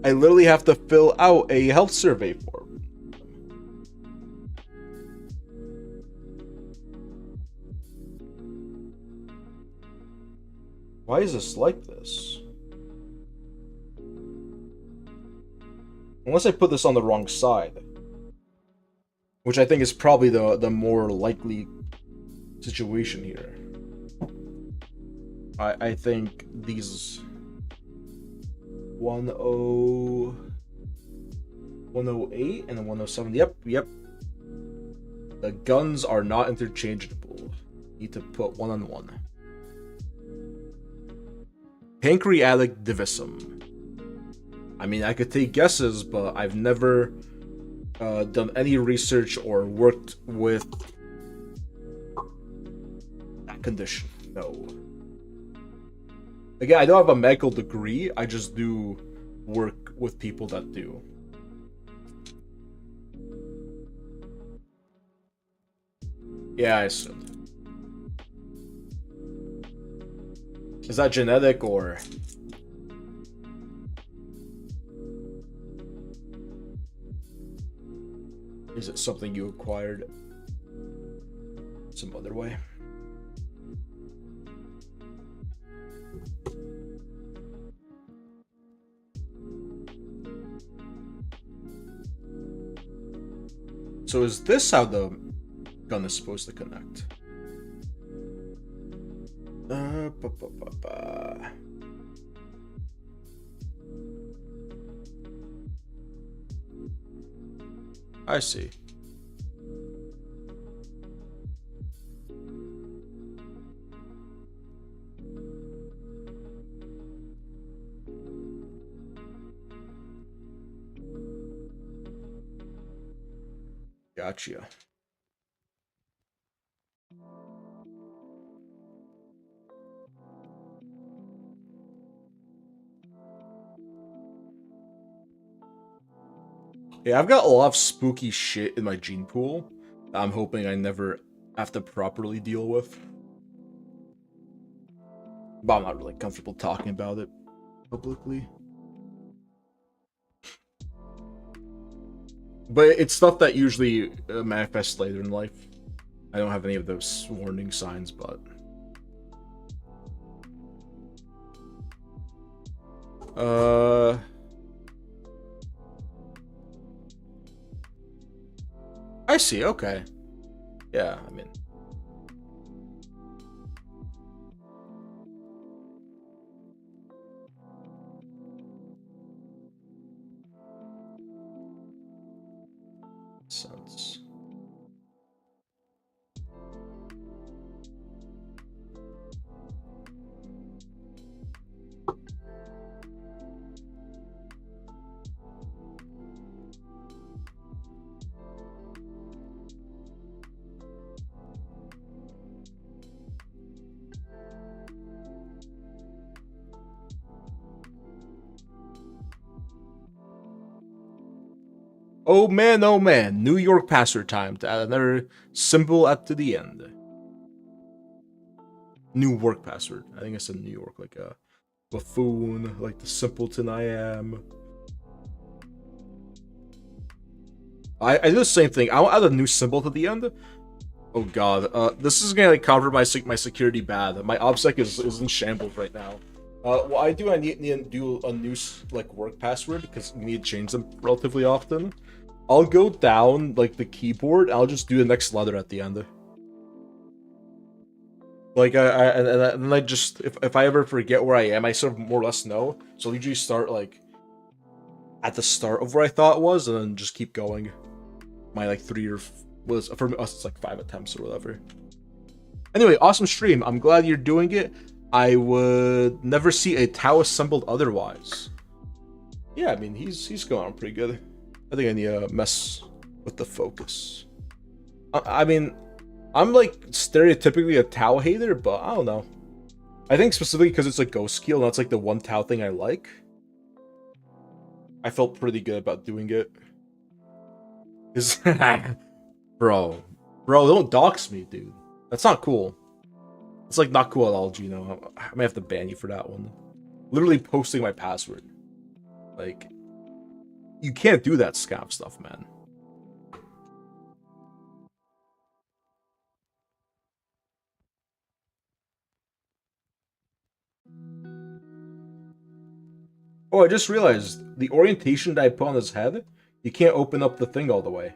I literally have to fill out a health survey form. Why is this like this? Unless I put this on the wrong side. Which I think is probably the more likely situation here. I think these 108 and 107. Yep. The guns are not interchangeable. Need to put one on one. Pancreatic divisum. I mean, I could take guesses, but I've never done any research or worked with that condition. No. Again, I don't have a medical degree. I just do work with people that do. Yeah, I assumed. Is that genetic or... is it something you acquired some other way? So is this how the gun is supposed to connect? I see. Gotcha. Yeah, I've got a lot of spooky shit in my gene pool that I'm hoping I never have to properly deal with. But I'm not really comfortable talking about it publicly. But it's stuff that usually manifests later in life. I don't have any of those warning signs, but... I see, okay. Yeah, I mean... Sense. Oh man, New York password time to add another symbol at to the end. New work password. I think I said New York, like a buffoon, like the simpleton I am. I do the same thing. I'll add a new symbol to the end. Oh god, this is gonna like cover my security bad. My OPSEC is in shambles right now. What I do, I need to do a new like work password because we need to change them relatively often. I'll go down like the keyboard. I'll just do the next letter at the end. Like and then I just if I ever forget where I am, I sort of more or less know. So I'll usually start like at the start of where I thought it was, and then just keep going. My like 3 or was for us it's like 5 attempts or whatever. Anyway, awesome stream. I'm glad you're doing it. I would never see a Tau assembled otherwise. Yeah, I mean he's going on pretty good. I think I need to mess with the focus. I mean, I'm like stereotypically a Tau hater, but I don't know. I think specifically because it's a ghost skill, and that's like the one Tau thing I like. I felt pretty good about doing it. Bro, don't dox me, dude. That's not cool. It's like not cool at all, Gino. I may have to ban you for that one. Literally posting my password. Like, you can't do that scam stuff, man. Oh, I just realized the orientation that I put on his head, you can't open up the thing all the way.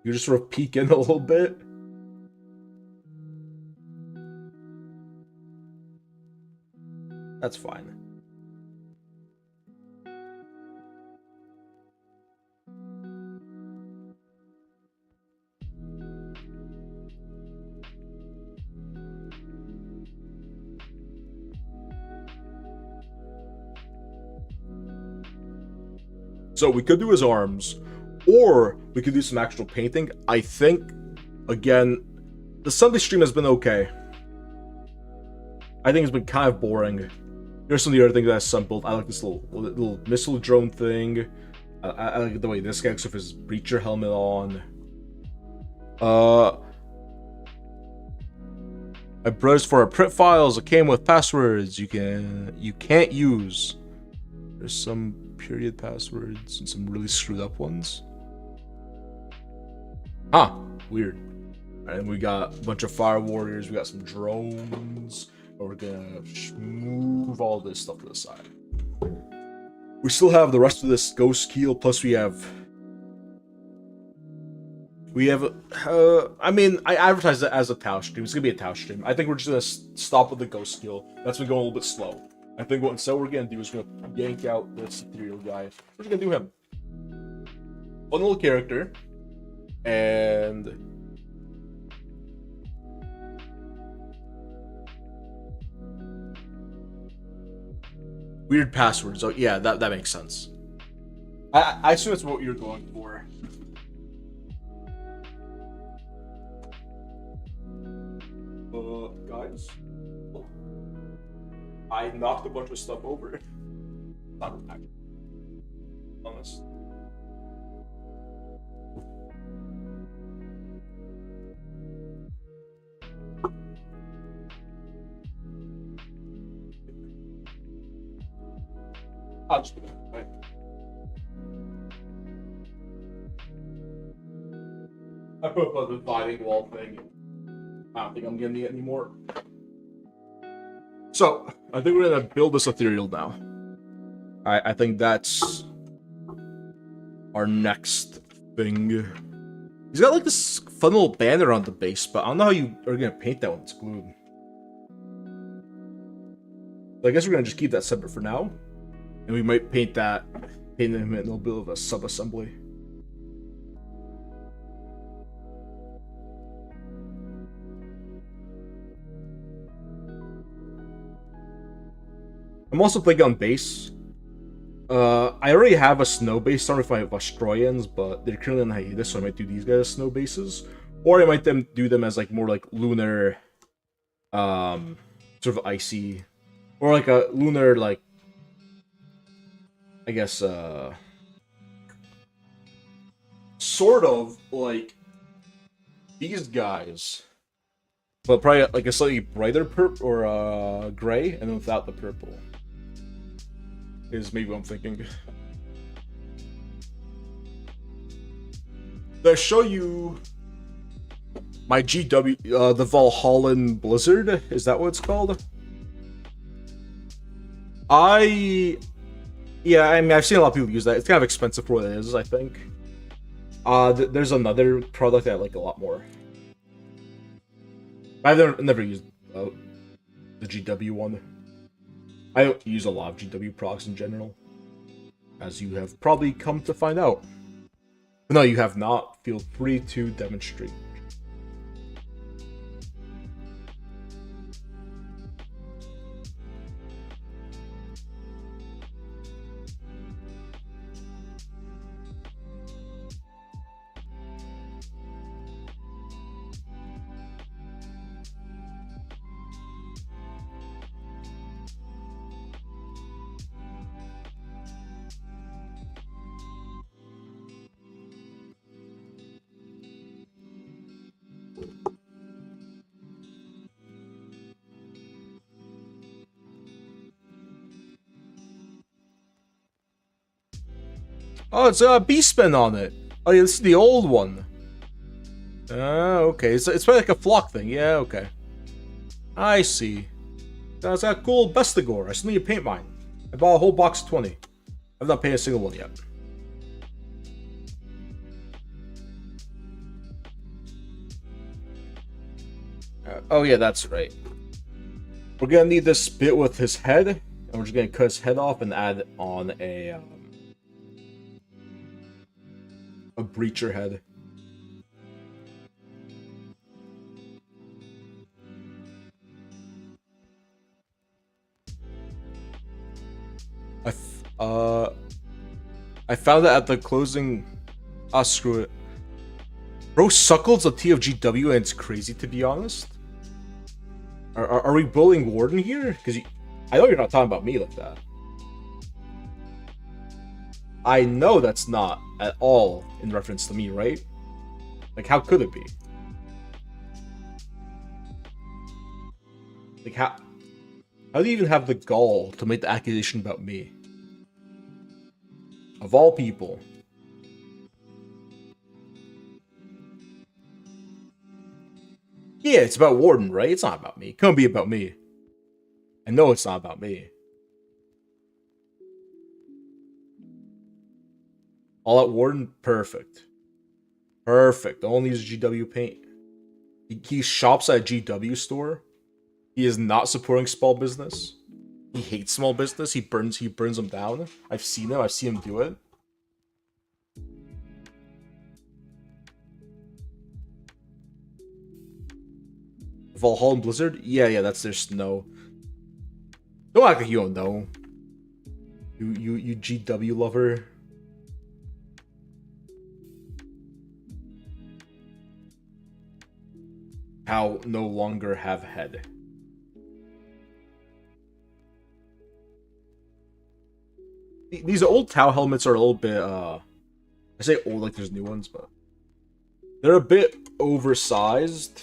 You just sort of peek in a little bit. That's fine. So we could do his arms, or we could do some actual painting. I think, again, the Sunday stream has been okay. I think it's been kind of boring. Here's some of the other things that I assembled. I like this little missile drone thing. I like the way this guy looks with his breacher helmet on. My browsed for our print files. It came with passwords you can't use. There's some period passwords and some really screwed up ones. Huh, weird. And we got a bunch of fire warriors, we got some drones, but we're gonna move all this stuff to the side. We still have the rest of this ghost keel, plus we have I mean, I advertised it as a Tau stream. It's gonna be a Tau stream. I think we're just gonna stop with the ghost skill. That's been going a little bit slow. I think what instead we're gonna do is we're gonna yank out this ethereal guy. We're just gonna do him. One little character. And weird passwords. Oh yeah, that makes sense. I assume that's what you're going for. Guys, I knocked a bunch of stuff over. Not honest. I'll just do it, right? I put up the dividing wall thing. I don't think I'm getting it anymore. So, I think we're gonna build this ethereal now. I think that's our next thing. He's got like this fun little banner on the base, but I don't know how you are gonna paint that when it's glued. So I guess we're gonna just keep that separate for now. And we might paint him in a little bit of a sub-assembly. I'm also thinking on base. I already have a snow base starting with my Australians, but they're currently on hiatus, so I might do these guys as snow bases. Or I might do them as like more like lunar, sort of icy, or like a lunar, like, I guess, sort of like these guys, but probably like a slightly brighter purple or gray, and then without the purple. Is maybe what I'm thinking. Did I show you my GW, the Valhallan Blizzard? Is that what it's called? Yeah, I mean, I've seen a lot of people use that. It's kind of expensive for what it is, I think. There's another product that I like a lot more. I've never used the GW one. I don't use a lot of GW products in general, as you have probably come to find out. But no, you have not. Feel free to demonstrate. Oh, it's a B-spin on it. Oh yeah, this is the old one. Okay. It's probably like a flock thing. Yeah, okay. I see. That's a cool Bestigor. I still need to paint mine. I bought a whole box of 20. I've not painted a single one yet. Oh yeah, that's right. We're gonna need this bit with his head, and we're just gonna cut his head off and add on a breacher head. I found it at the closing. Ah, screw it. Bro, Suckled's a TFGW, and it's crazy, to be honest. Are we bullying Warden here? Because I know you're not talking about me like that. I know that's not at all in reference to me, right? Like, how could it be? Like, how do you even have the gall to make the accusation about me? Of all people. Yeah, it's about Warden, right? It's not about me. It couldn't be about me. I know it's not about me. All out Warden? Perfect. Perfect. Only use GW paint. He shops at a GW store. He is not supporting small business. He hates small business. He burns them down. I've seen him do it. Valhalla Blizzard? Yeah, that's their snow. Don't act like you don't know. You GW lover. How no longer have head. These old Tau helmets are a little bit, I say old like there's new ones, but they're a bit oversized.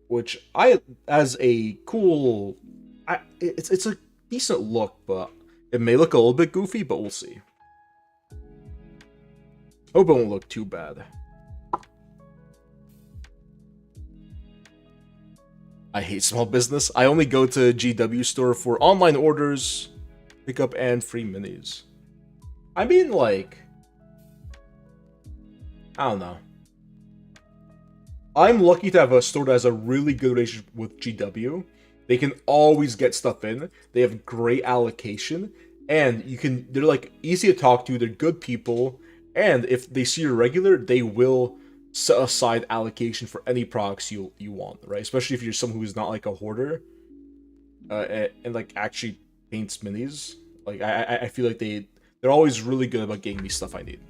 Which as a cool, it's a decent look, but it may look a little bit goofy, but we'll see. Hope it won't look too bad. I hate small business. I only go to GW store for online orders, pickup, and free minis. I mean, like, I don't know. I'm lucky to have a store that has a really good relationship with GW. They can always get stuff in. They have great allocation, and they're like easy to talk to. They're good people, and if they see you're regular, they will set aside allocation for any products you want, right? Especially if you're someone who's not like a hoarder. and like actually paints minis. Like I feel like they're always really good about getting me stuff I need.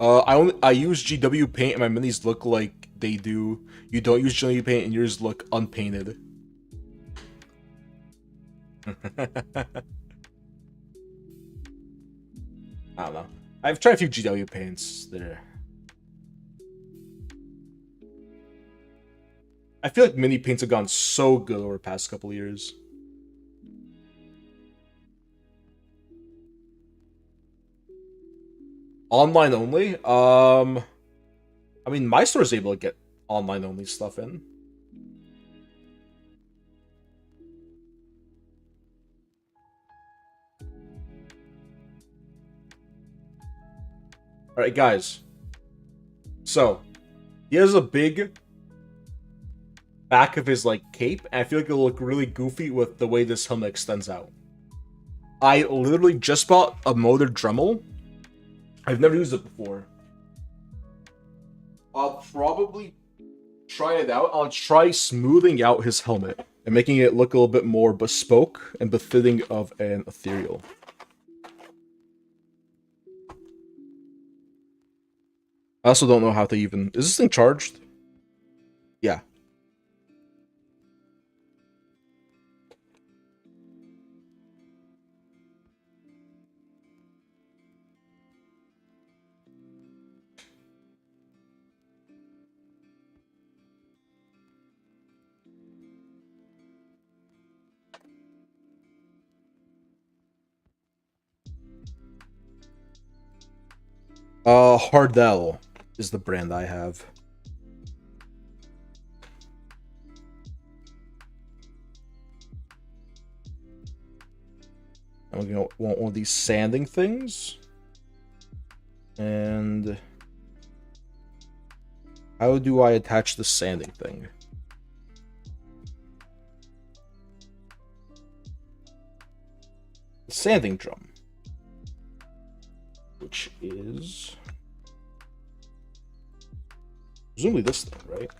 I use GW paint and my minis look like they do. You don't use GW paint and yours look unpainted. I don't know. I've tried a few GW paints. I feel like mini paints have gone so good over the past couple of years. Online only? I mean, my store is able to get online only stuff in. Alright, guys. So, he has a big back of his, like, cape, and I feel like it'll look really goofy with the way this helmet extends out. I literally just bought a motor Dremel. I've never used it before. I'll probably try it out. I'll try smoothing out his helmet and making it look a little bit more bespoke and befitting of an ethereal. I also don't know how to even... Is this thing charged? Yeah. Hardell is the brand I have. I'm gonna want one of these sanding things. And how do I attach the sanding thing? The sanding drum, which is presumably this thing, right?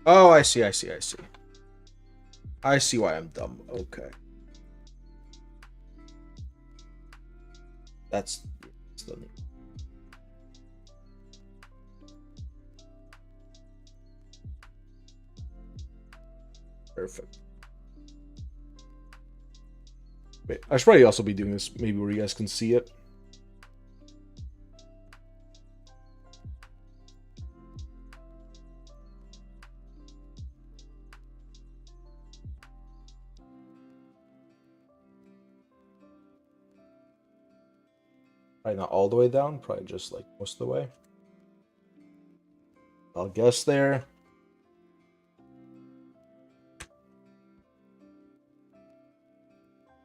Oh, I see. I see why I'm dumb. Okay. That's the name. Perfect. Wait, I should probably also be doing this maybe where you guys can see it. Probably not all the way down, probably just like most of the way. I'll guess there.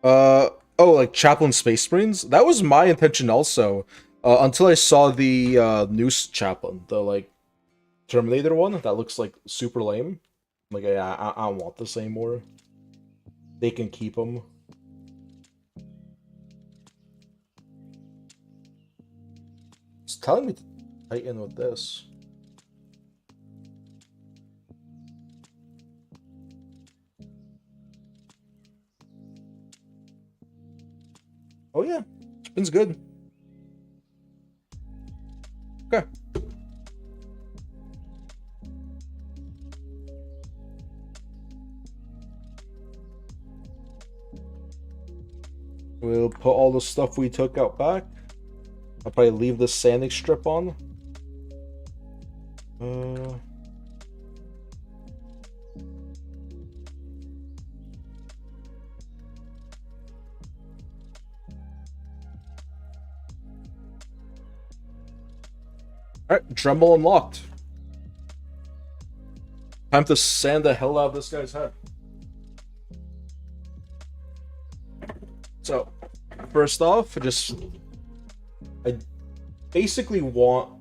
Oh, like Chaplain Space Marines? That was my intention also. Until I saw the Noose Chaplain, the like Terminator one that looks like super lame. Like, I don't want this anymore. They can keep them. It's telling me to tighten with this. Oh yeah, spins good. Okay. We'll put all the stuff we took out back. I'll probably leave this sanding strip on. Uh... Alright, Dremel unlocked. Time to sand the hell out of this guy's head. So, first off, I basically want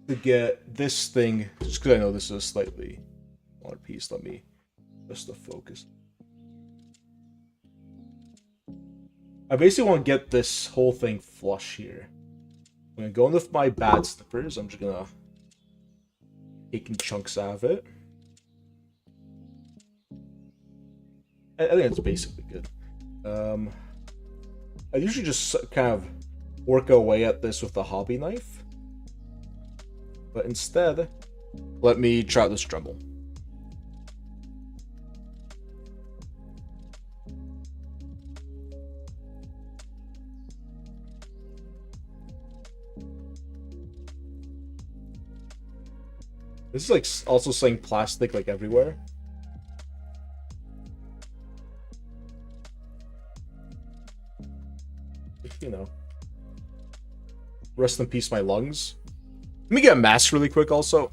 to get this thing, just because I know this is a slightly smaller piece. Let me just to focus. I basically want to get this whole thing flush here. I'm gonna go in with my bad snippers. I'm just gonna taking chunks out of it. I think it's basically good. I usually just kind of work away at this with the hobby knife. But instead, let me try out this Dremel. This is like also saying plastic like everywhere. You know. Rest in peace, my lungs. Let me get a mask really quick also.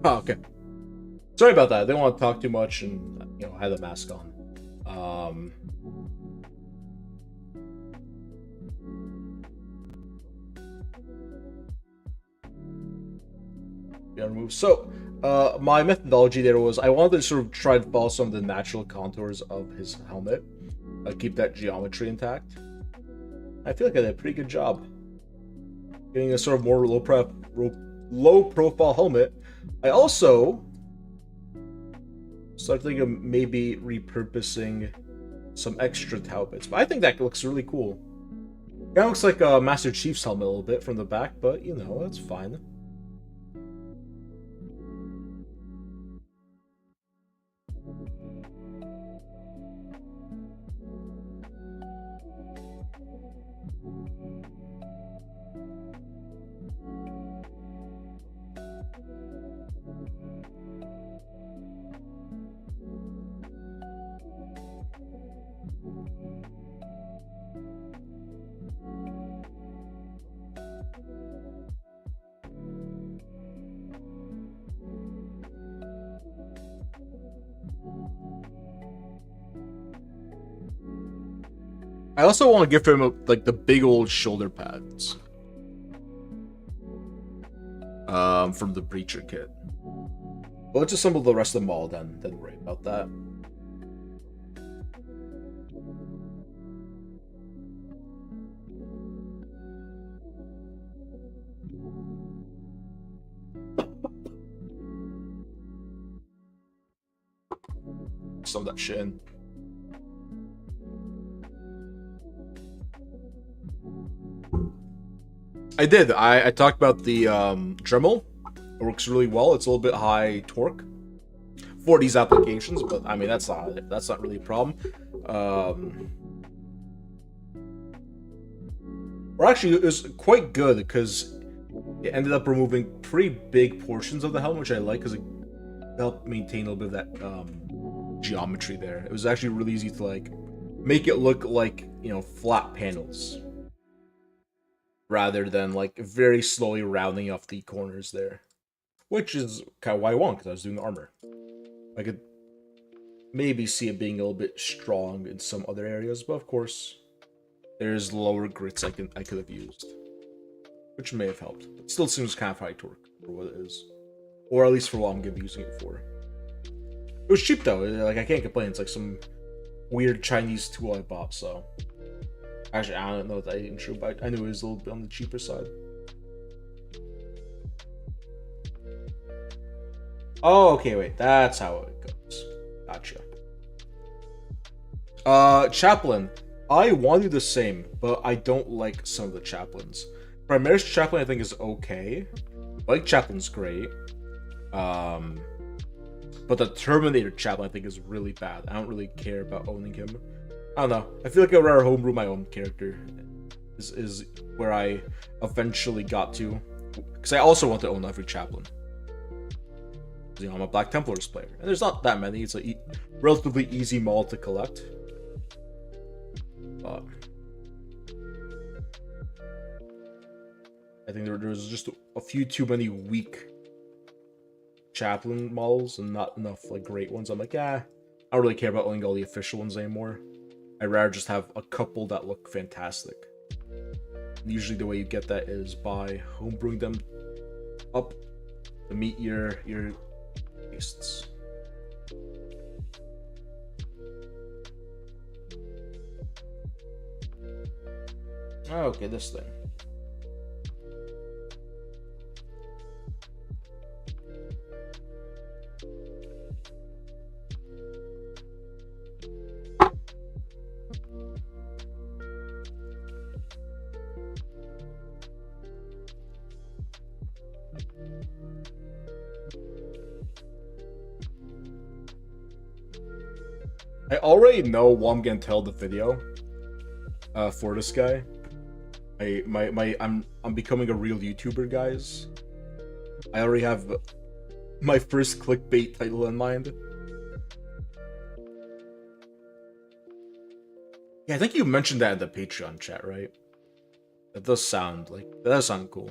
Oh, okay. Sorry about that. I didn't want to talk too much and, you know, have the mask on. Yeah, remove. So, my methodology there was I wanted to sort of try to follow some of the natural contours of his helmet, keep that geometry intact. I feel like I did a pretty good job getting a sort of more low profile helmet. I also started thinking of maybe repurposing some extra tailbits, but I think that looks really cool. Kind of looks like a Master Chief's helmet a little bit from the back, but you know, that's fine. I also want to give him like the big old shoulder pads from the Breacher kit. But let's assemble the rest of them all then worry about that. Some of that shit in. I did. I talked about the Dremel. It works really well. It's a little bit high torque for these applications, but I mean that's not really a problem. Or actually, it was quite good because it ended up removing pretty big portions of the helmet, which I like because it helped maintain a little bit of that geometry there. It was actually really easy to like make it look like, you know, flat panels rather than like very slowly rounding off the corners there, which is kind of why I want, because I was doing the armor. I could maybe see it being a little bit strong in some other areas, but of course there's lower grits I could have used, which may have helped. It still seems kind of high torque for what it is, or at least for what I'm gonna be using it for. It was cheap though. Like, I can't complain. It's like some weird Chinese tool I bought. So actually, I don't know if that ain't true, but I knew it was a little bit on the cheaper side. Oh, okay, wait. That's how it goes. Gotcha. Chaplain. I want to do the same, but I don't like some of the chaplains. Primaris Chaplain I think is okay. Like Chaplin's great. But the Terminator Chaplain I think is really bad. I don't really care about owning him. I don't know. I feel like I'd rather homebrew my own character. Is where I eventually got to. Because I also want to own every Chaplain. You know, I'm a Black Templars player. And there's not that many. It's a relatively easy mall to collect. But I think there was just a few too many weak Chaplain models and not enough like great ones. I'm like, I don't really care about owning all the official ones anymore. I'd rather just have a couple that look fantastic. Usually the way you get that is by homebrewing them up to meet your tastes. Okay, this thing. I already know what I'm gonna tell the video for this guy. I'm becoming a real YouTuber, guys. I already have my first clickbait title in mind. Yeah, I think you mentioned that in the Patreon chat, right? That does sound cool.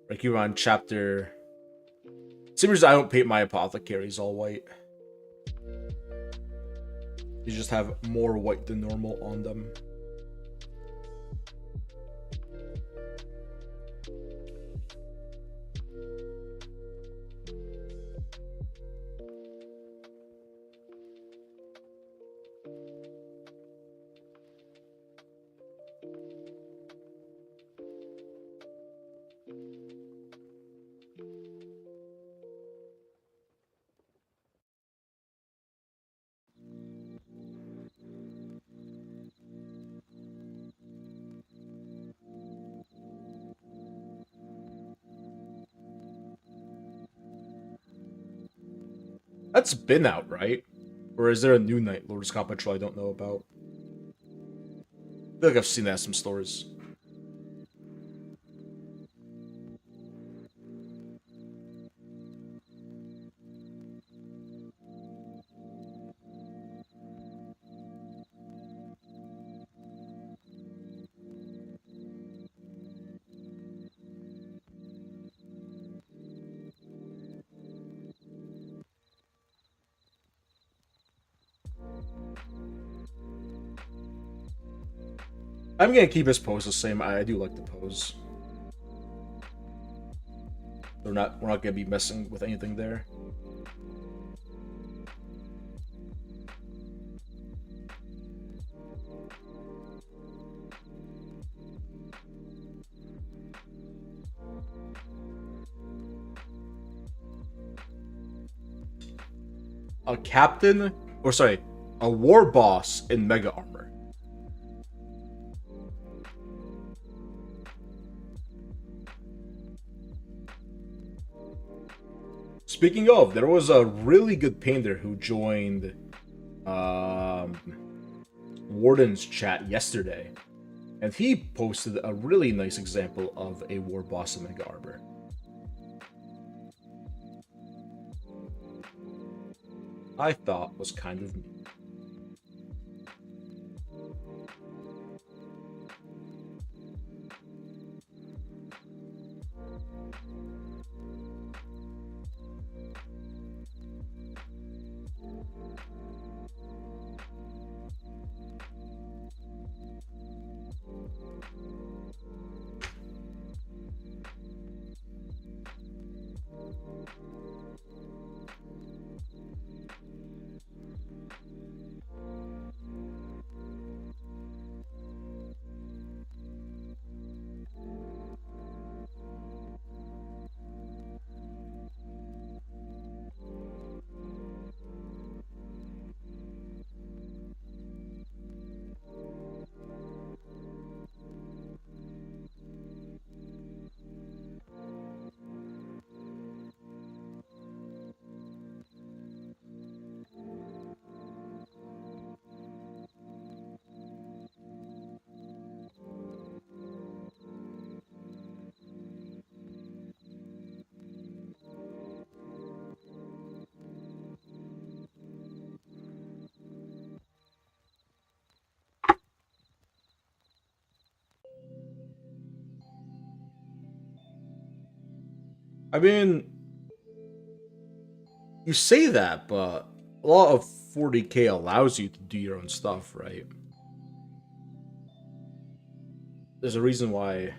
Like you're on chapter. Same reason I don't paint my apothecaries all white. You just have more white than normal on them. That's been out, right? Or is there a new Night Lord's Cop Patrol I don't know about? I feel like I've seen that in some stores. I'm gonna keep his pose the same. I do like the pose. We're not gonna be messing with anything there. A captain, or sorry, a war boss in Mega Armor. Speaking of, there was a really good painter who joined Warden's chat yesterday, and he posted a really nice example of a War Boss in Mega Armor. I thought was kind of neat. I mean, you say that, but a lot of 40k allows you to do your own stuff, right? There's a reason why.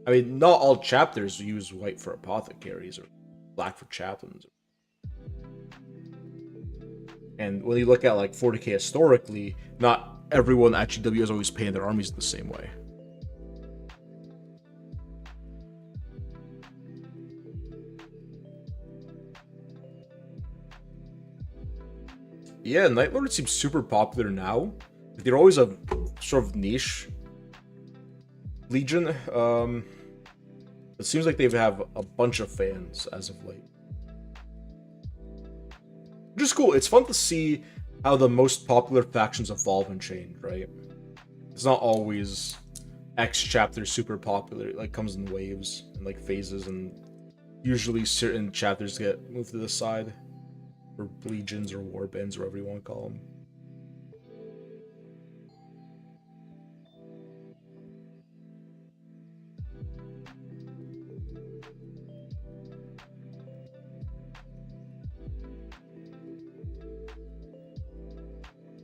I mean, not all chapters use white for apothecaries or black for chaplains. And when you look at like 40k historically, not everyone at GW has always painted their armies the same way. Yeah, Night Lord seems super popular now. They're always a sort of niche Legion. It seems like they have a bunch of fans as of late. Which is cool. It's fun to see how the most popular factions evolve and change, right? It's not always X chapter super popular. It like comes in waves and like phases, and usually certain chapters get moved to the side. Or legions or warbands, or whatever you want to call them.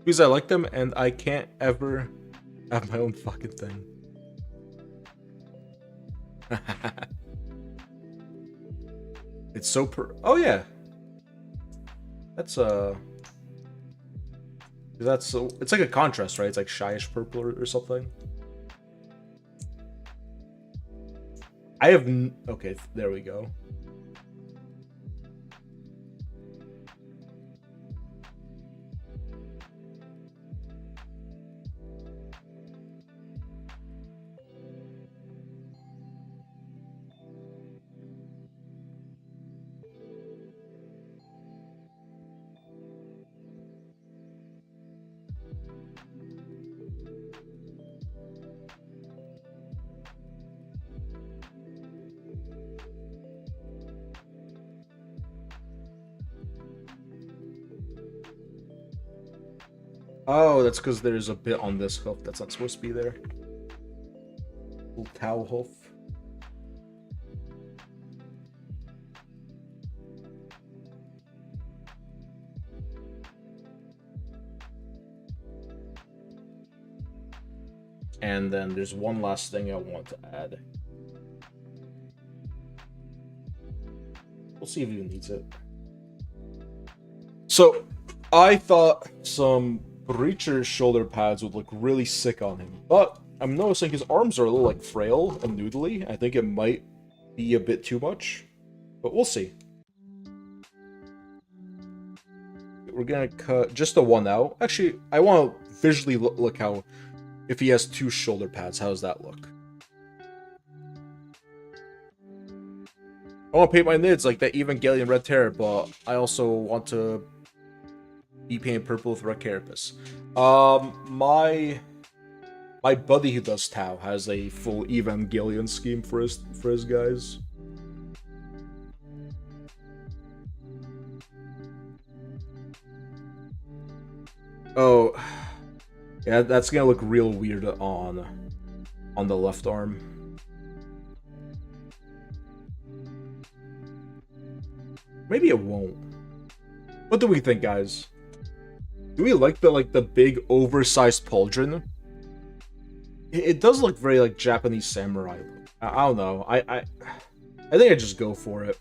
Because I like them and I can't ever have my own fucking thing. It's so oh yeah. That's it's like a contrast, right? It's like shyish purple or something. I have okay, there we go. Oh, that's because there's a bit on this hoof that's not supposed to be there. Little cow hoof. And then there's one last thing I want to add. We'll see if he needs it. So, I thought some Breacher shoulder pads would look really sick on him, but I'm noticing his arms are a little like frail and noodly. I think it might be a bit too much, but we'll see. We're gonna cut just the one out. Actually, I want to visually look how, if he has two shoulder pads, how does that look? I want to paint my nids like that Evangelion red terror, but I also want to be painted purple with red carapace. My buddy who does Tau has a full Evangelion scheme for his guys. Oh, yeah, that's gonna look real weird on the left arm. Maybe it won't. What do we think, guys? Do we like the big oversized pauldron? It does look very like Japanese samurai. I don't know. I think I just go for it.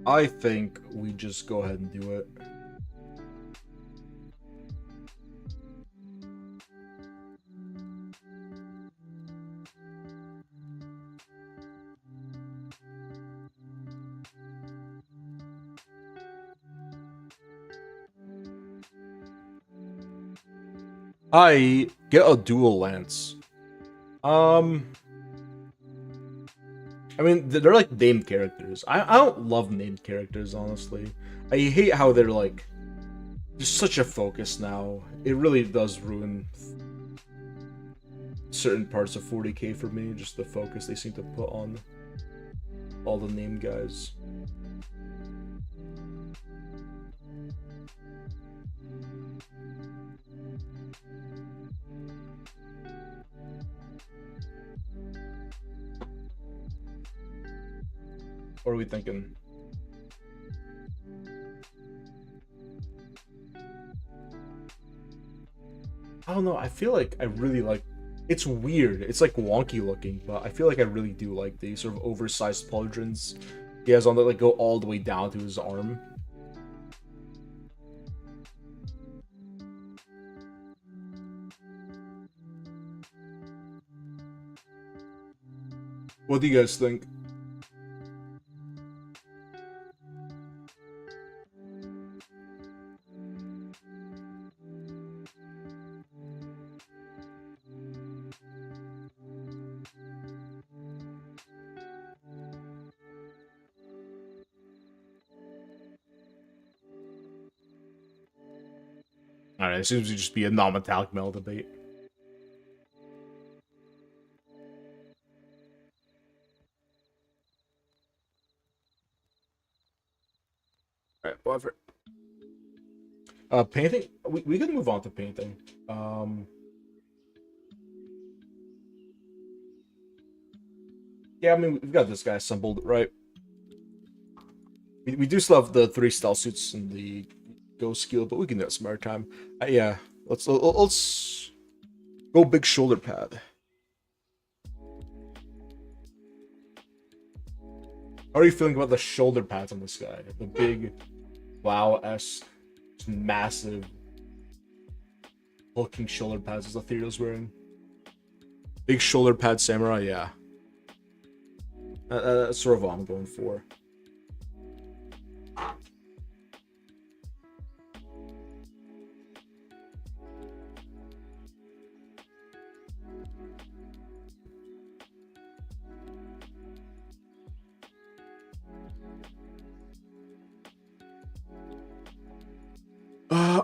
I think we just go ahead and do it. I get a dual lance. I mean, they're like named characters. I don't love named characters, honestly. I hate how they're like just such a focus now. It really does ruin certain parts of 40k for me, just the focus they seem to put on all the named guys. What are we thinking? I don't know. I feel like I really like. It's weird. It's like wonky looking, but I feel like I really do like these sort of oversized pauldrons. He has on that like go all the way down to his arm. What do you guys think? Alright, it seems to just be a non-metallic metal debate. Alright, whatever. Painting? We can move on to painting. Yeah, I mean, we've got this guy assembled, right? We do still have the 3 stealth suits and the ghost skill, but we can do that some other time. Yeah, let's go big shoulder pad. How are you feeling about the shoulder pads on this guy? The big WoW-esque, massive hulking shoulder pads as Ethereal's wearing. Big shoulder pad samurai, yeah. That's sort of what I'm going for.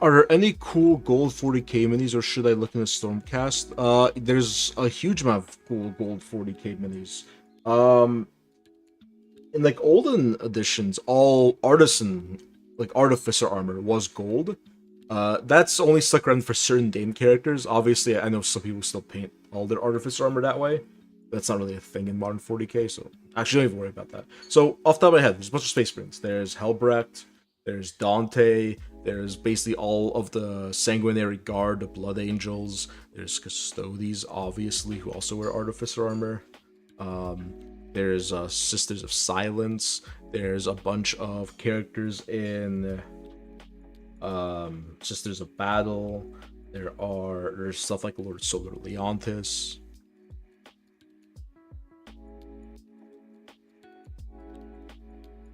Are there any cool gold 40k minis, or should I look in the Stormcast? There's a huge amount of cool gold 40k minis. In like olden editions, all artisan, like artificer armor was gold. That's only stuck around for certain Dame characters. Obviously, I know some people still paint all their artificer armor that way. That's not really a thing in modern 40k, so actually don't even worry about that. So off the top of my head, there's a bunch of Space Marines. There's Helbrecht, there's Dante, there's basically all of the Sanguinary Guard, the Blood Angels. There's Custodes, obviously, who also wear artificer armor. There's Sisters of Silence. There's a bunch of characters in Sisters of Battle. There's stuff like Lord Solar Leontis.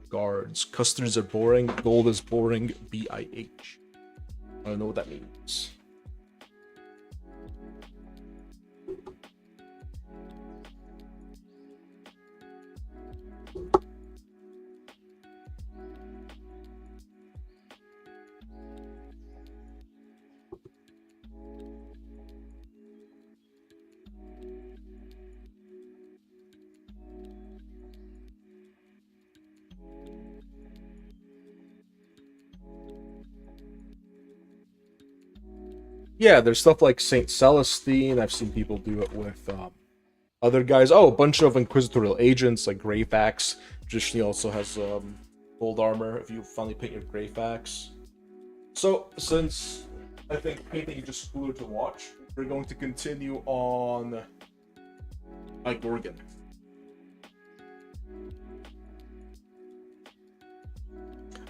Guards. Custards are boring. Gold is boring. BIH. I don't know what that means. Yeah, there's stuff like Saint Celestine. I've seen people do it with other guys. Oh, a bunch of inquisitorial agents like Greyfax. Traditionally also has gold armor if you finally paint your Greyfax. So since I think painting is just cooler to watch, we're going to continue on my Gorgon.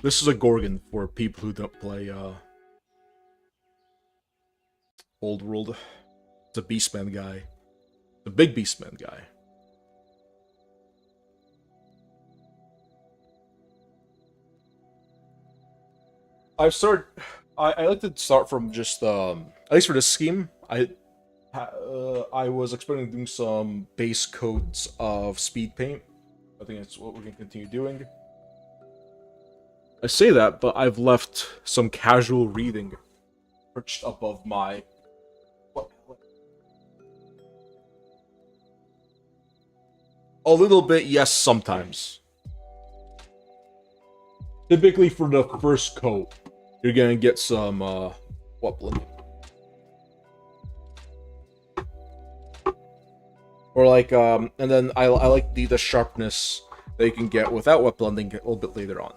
This is a Gorgon for people who don't play Old World. It's a Beastman guy. The big Beastman guy. I've started. I like to start from just at least for this scheme. I was expecting to do some base coats of speed paint. I think that's what we're gonna continue doing. I say that, but I've left some casual reading perched above my. What? A little bit, yes, sometimes. Typically for the first coat, you're gonna get some what blending? Or like and then I like the sharpness that you can get without wet blending a little bit later on.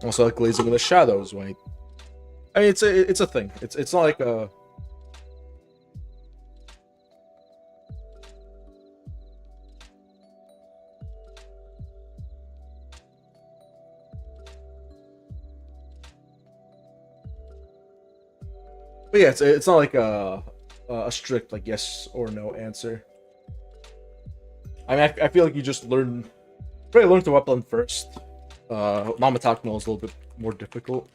Also like glazing in the shadows, right? I mean it's a thing. It's not like a. But yeah, it's not like a strict like yes or no answer. I mean, I feel like you just probably learn to wet blend first. Non-metallic mill is a little bit more difficult.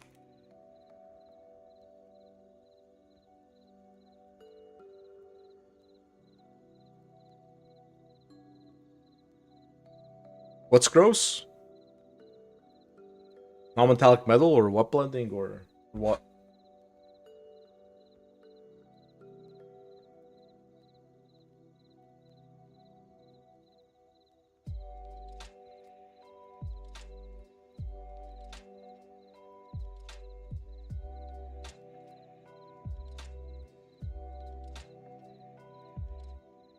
What's gross? Non-metallic metal or wet blending or what?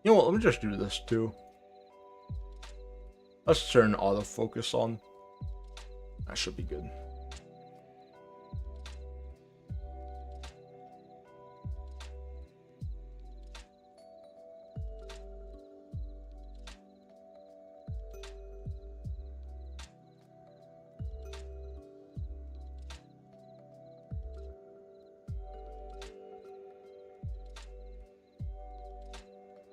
You know what? Let me just do this too. Let's turn autofocus on. That should be good.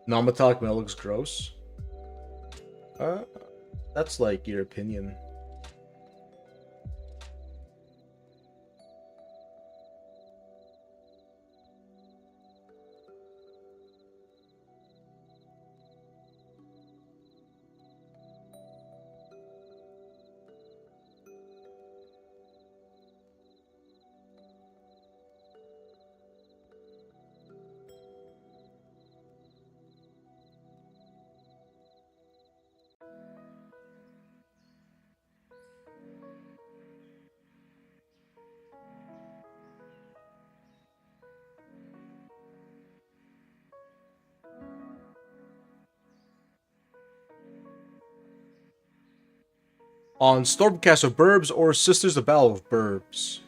Non-metallic metal looks gross. Uh, that's like your opinion. On Stormcast of Burbs or Sisters of Battle of Burbs?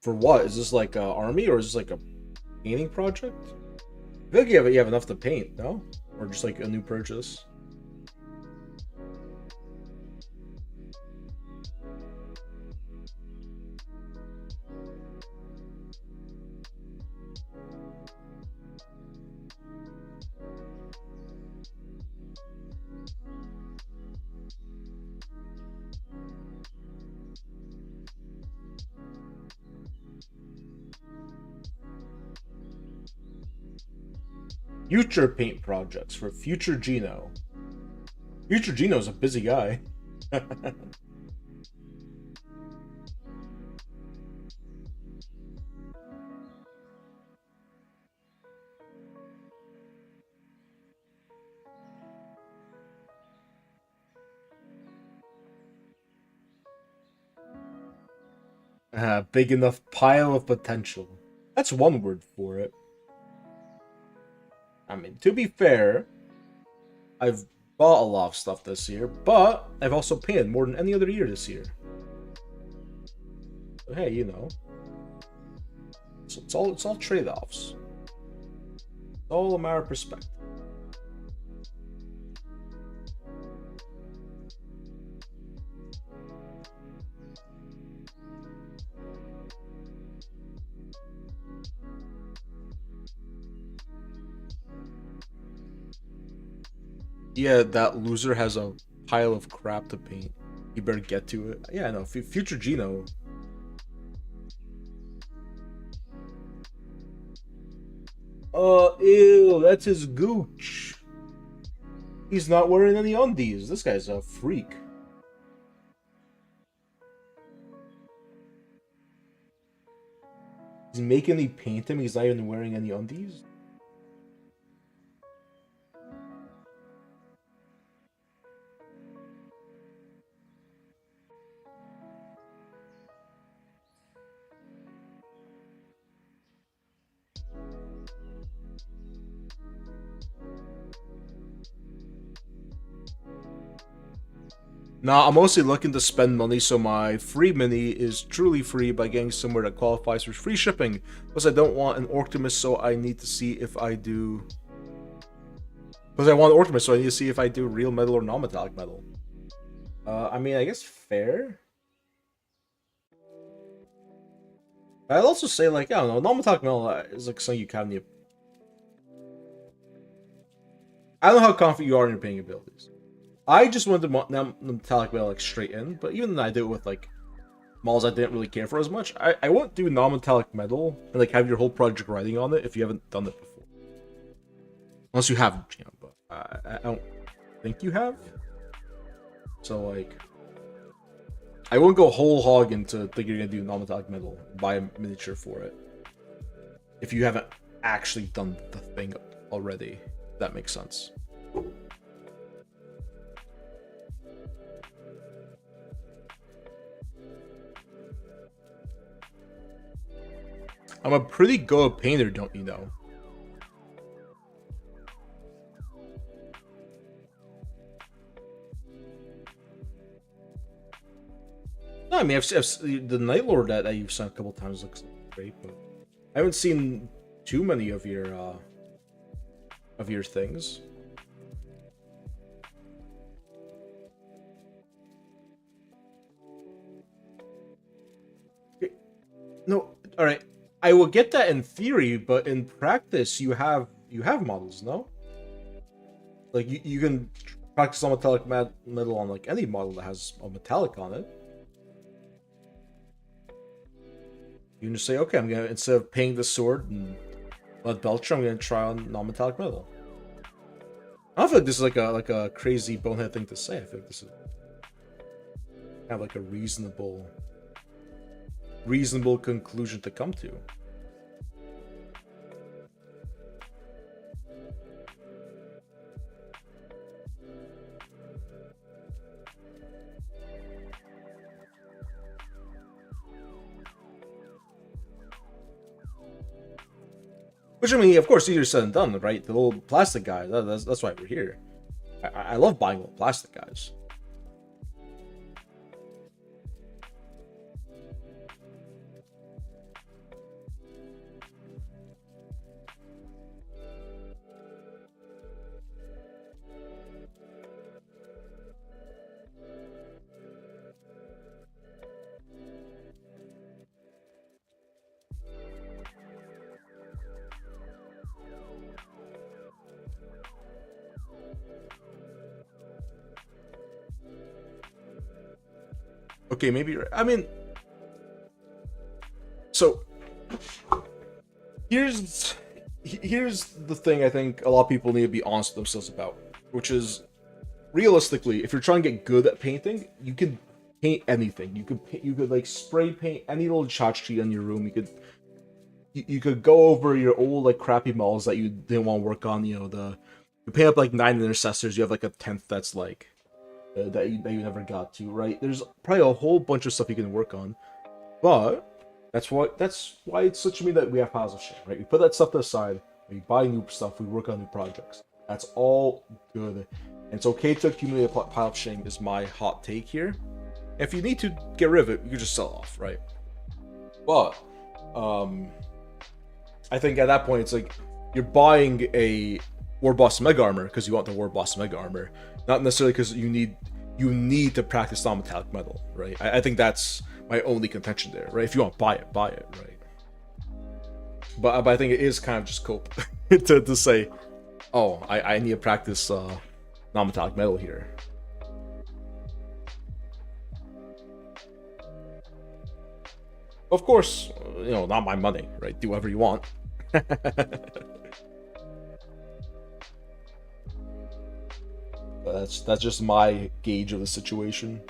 For what? Is this like a army or is this like a painting project? I feel like you have enough to paint, no? Or just like a new purchase? Future paint projects for Future Gino. Future Gino's a busy guy. Big enough pile of potential. That's one word for it. I mean, to be fair, I've bought a lot of stuff this year, but I've also painted more than any other year this year. So, hey, you know, it's all trade-offs. It's all a matter of perspective. Yeah, that loser has a pile of crap to paint. You better get to it. Yeah, no, Future Gino. Ew, that's his gooch. He's not wearing any undies. This guy's a freak. He's making me paint him. He's not even wearing any undies. Nah, I'm mostly looking to spend money so my free mini is truly free by getting somewhere that qualifies for free shipping. Plus, I don't want an Orctimus, so I need to see if I do... Because I want Orctimus, so I need to see if I do real metal or non-metallic metal. I mean, I guess fair? I'd also say, like, I don't know, non-metallic metal is like something you kind of need. I don't know how confident you are in your painting abilities. I just wanted the metallic metal like straight in, but even then I did it with like models I didn't really care for as much. I won't do non-metallic metal and like have your whole project riding on it if you haven't done it before. Unless you haven't, you know, but I don't think you have. So like, I won't go whole hog into thinking you're gonna do non-metallic metal, buy a miniature for it, if you haven't actually done the thing already. If that makes sense. I'm a pretty good painter, don't you know? No, I mean, I've the Night Lord that you've sent a couple times looks great, but I haven't seen too many of your things. No, all right. I will get that in theory, but in practice, you have models, no? Like you can practice on metallic metal on like any model that has a metallic on it. You can just say, okay, I'm gonna, instead of painting the sword and Blood Belcher, I'm gonna try on non-metallic metal. I don't feel like this is like a crazy bonehead thing to say. I feel like this is kind of like a reasonable conclusion to come to. Which, I mean, of course, easier said than done, right? The little plastic guy, that's why we're here. I love buying little plastic guys. Okay, maybe, I mean, so here's here's the thing I think a lot of people need to be honest with themselves about, which is realistically, if you're trying to get good at painting, you can paint anything. You could like spray paint any little tchotchke in your room. You could go over your old like crappy models that you didn't want to work on. You know, you paint up like 9 intercessors. You have like a 10th that's like that you never got to. Right? There's probably a whole bunch of stuff you can work on, but that's why it's such a me that we have piles of shit. Right? We put that stuff to the side. We buy new stuff. We work on new projects. That's all good. And it's okay to accumulate a pile of shame is my hot take here. If you need to get rid of it, you can just sell off, right? But I think at that point it's like you're buying a War Boss Mega Armor because you want the War Boss Mega Armor, not necessarily because you need to practice non-metallic metal, right? I think that's my only contention there, right? If you want to buy it, right? But I think it is kind of just cope to say, oh, I need to practice non-metallic metal here. Of course, you know, not my money, right? Do whatever you want. But that's just my gauge of the situation.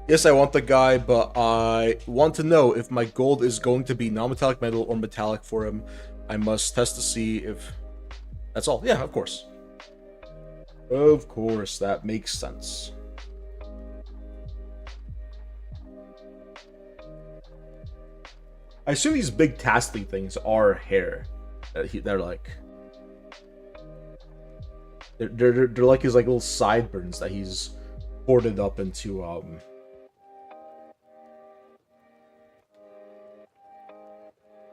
Yes, I want the guy, but I want to know if my gold is going to be non-metallic metal or metallic for him. I must test to see if... That's all. Yeah, of course. Of course, that makes sense. I assume these big tasty things are hair. They're like... They're like his like little sideburns that he's hoarded up into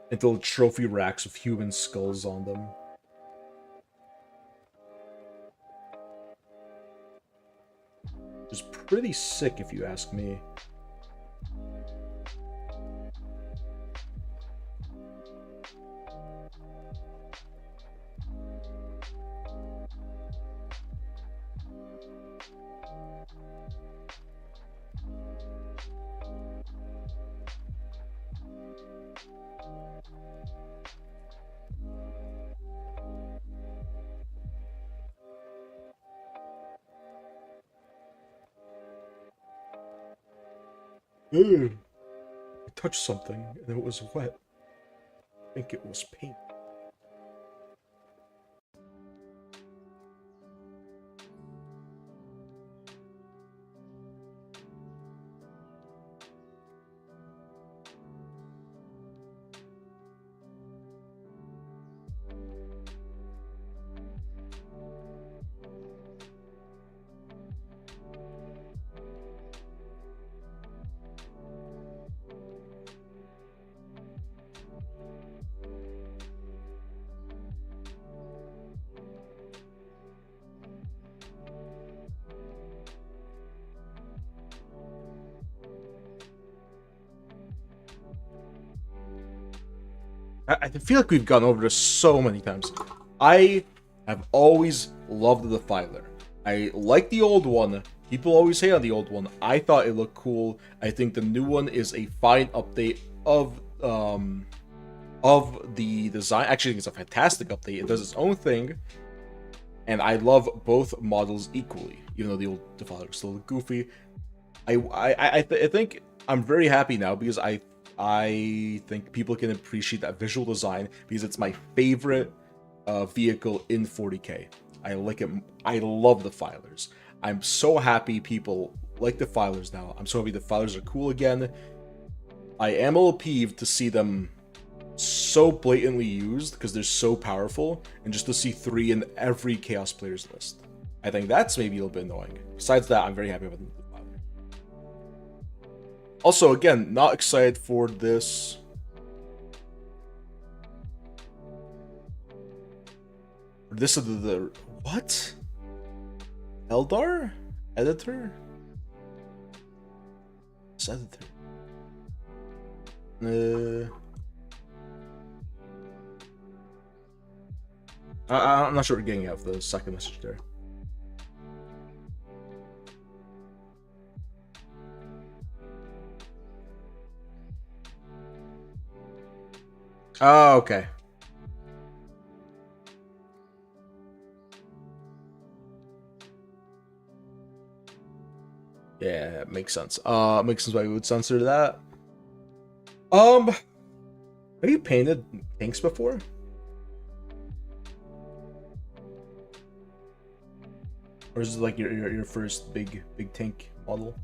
little trophy racks with human skulls on them. It's pretty sick if you ask me. I touched something and it was wet. I think it was paint. I feel like we've gone over this so many times. I have always loved the Defiler. I like the old one. People always hate on the old one. I thought it looked cool. I think the new one is a fine update of the design. Actually, I think it's a fantastic update. It does its own thing, and I love both models equally. Even though the old Defiler was still goofy, I think I'm very happy now because I think people can appreciate that visual design because it's my favorite vehicle in 40k. I like it. I love the Defilers. I'm so happy people like the Defilers now. I'm so happy the Defilers are cool again. I am a little peeved to see them so blatantly used because they're so powerful, and just to see 3 in every Chaos player's list, I think that's maybe a little bit annoying. Besides that, I'm very happy with them. Also, again, not excited for this. This is the what? Eldar? Editor? It's editor. I'm not sure what we're getting out of the second message there. Oh, okay. Yeah, it makes sense. Makes sense why we would censor that. Have you painted tanks before? Or is it like your first big tank model?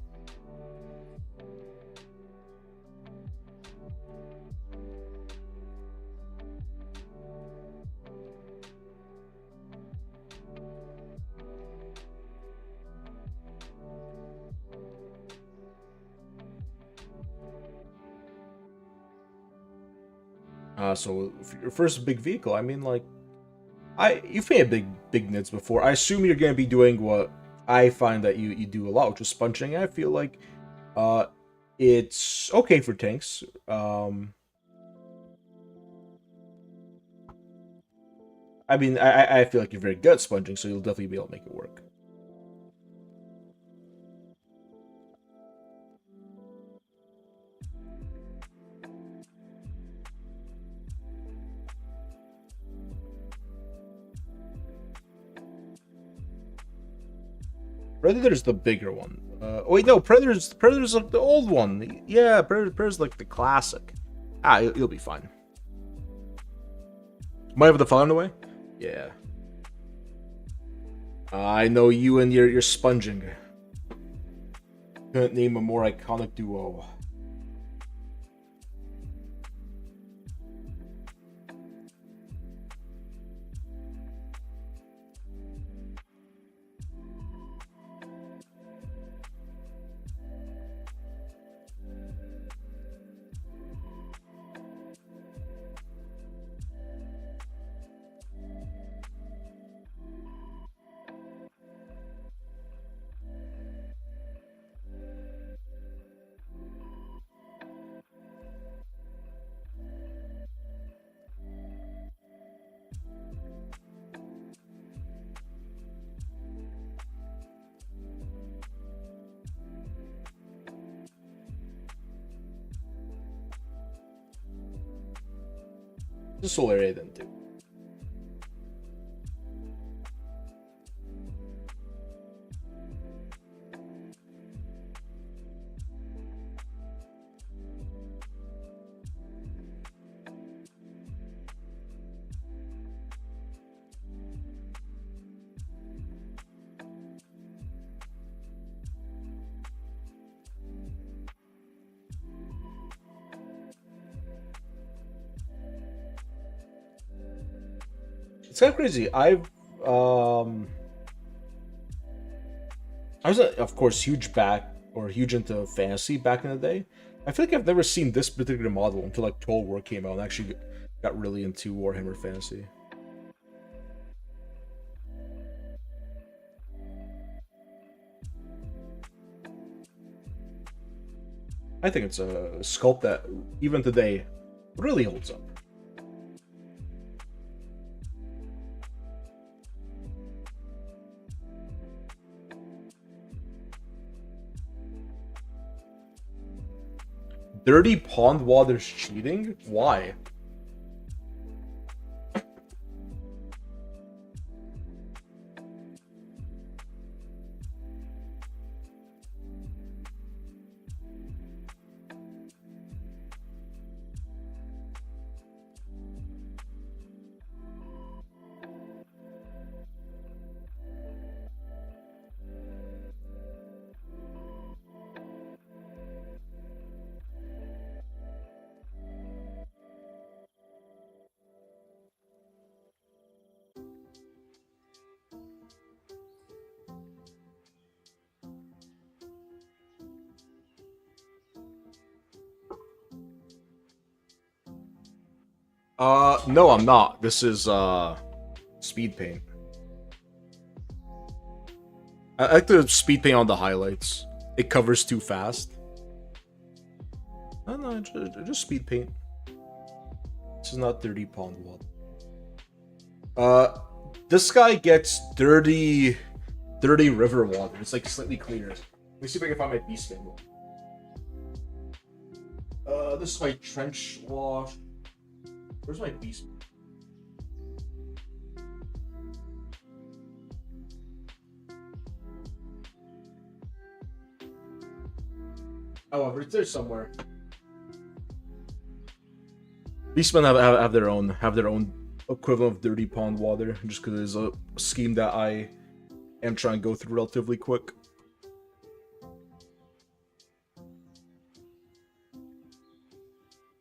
So your first big vehicle, I mean, like, you've painted big nids before. I assume you're gonna be doing what I find that you do a lot, which is sponging. I feel like, it's okay for tanks. I mean, I feel like you're very good at sponging, so you'll definitely be able to make it work. Predator's the bigger one. Oh wait, no, Predator's like the old one. Yeah, Predator's like the classic. You'll be fine. Might have the file on the way. Yeah. I know you and your sponging. Couldn't name a more iconic duo. The solar area then too. It's kind of crazy. I was of course huge into fantasy back in the day. I feel like I've never seen this particular model until like Total War came out and actually got really into Warhammer Fantasy. I think it's a sculpt that even today really holds up. Dirty pond water's cheating? Why? No, I'm not. This is, speed paint. I like the speed paint on the highlights. It covers too fast. No, just speed paint. This is not dirty pond water. This guy gets dirty river water. It's like slightly cleaner. Let me see if I can find my beast manual. This is my trench wash. Where's my beast? Oh, it's there somewhere. Beastmen have their own equivalent of dirty pond water, just because it's a scheme that I am trying to go through relatively quick.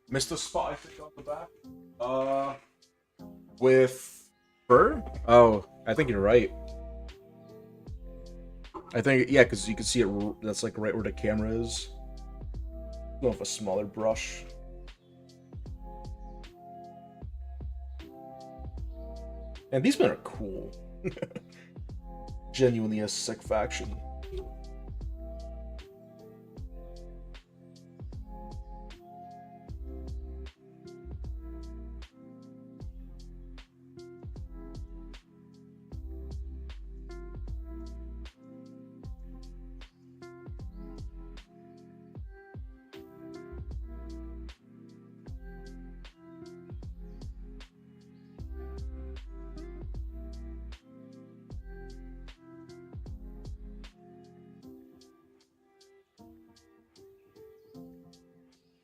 Missed a spot I think on the back. With fur? Oh, I think you're right. I think, yeah, because you can see it, that's like right where the camera is. Go with a smaller brush. And these men are cool. Genuinely a sick faction.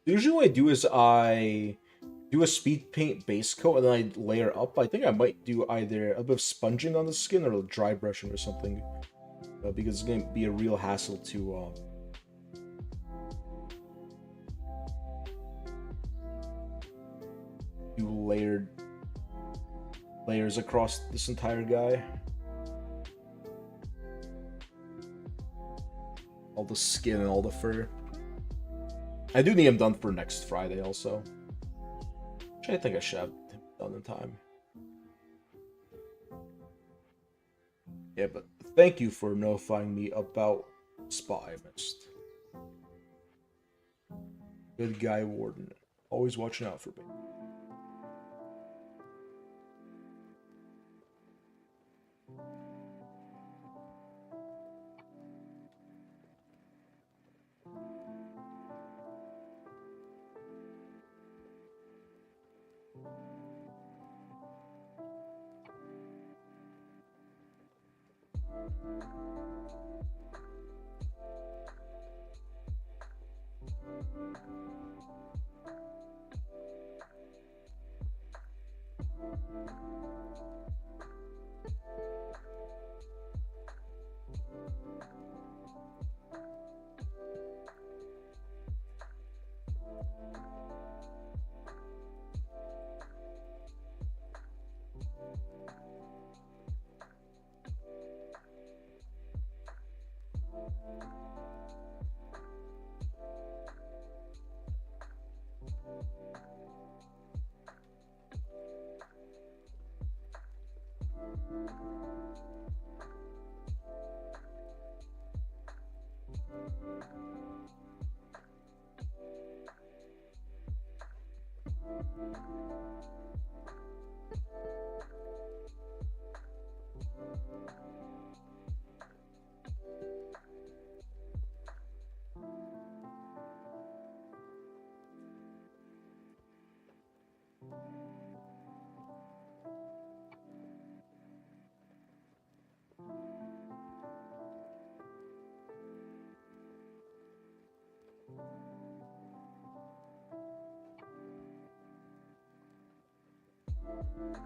Usually what I do is I do a speed paint base coat and then I layer up. I think I might do either a bit of sponging on the skin or dry brushing or something. Because it's going to be a real hassle to do layers across this entire guy. All the skin and all the fur. I do need him done for next Friday also. Which I think I should have him done in time. Yeah, but thank you for notifying me about spot I missed. Good guy, Warden. Always watching out for me.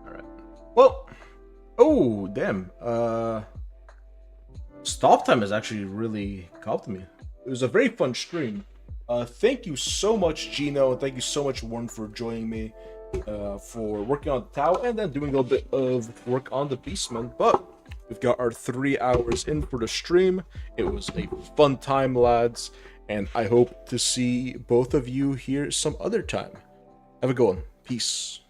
Alright. Well, oh, damn. Stop time has actually really helped me. It was a very fun stream. Thank you so much, Gino, and thank you so much, Warren, for joining me, for working on the Tau, and then doing a little bit of work on the Beastman. But we've got our 3 hours in for the stream. It was a fun time, lads, and I hope to see both of you here some other time. Have a good one. Peace.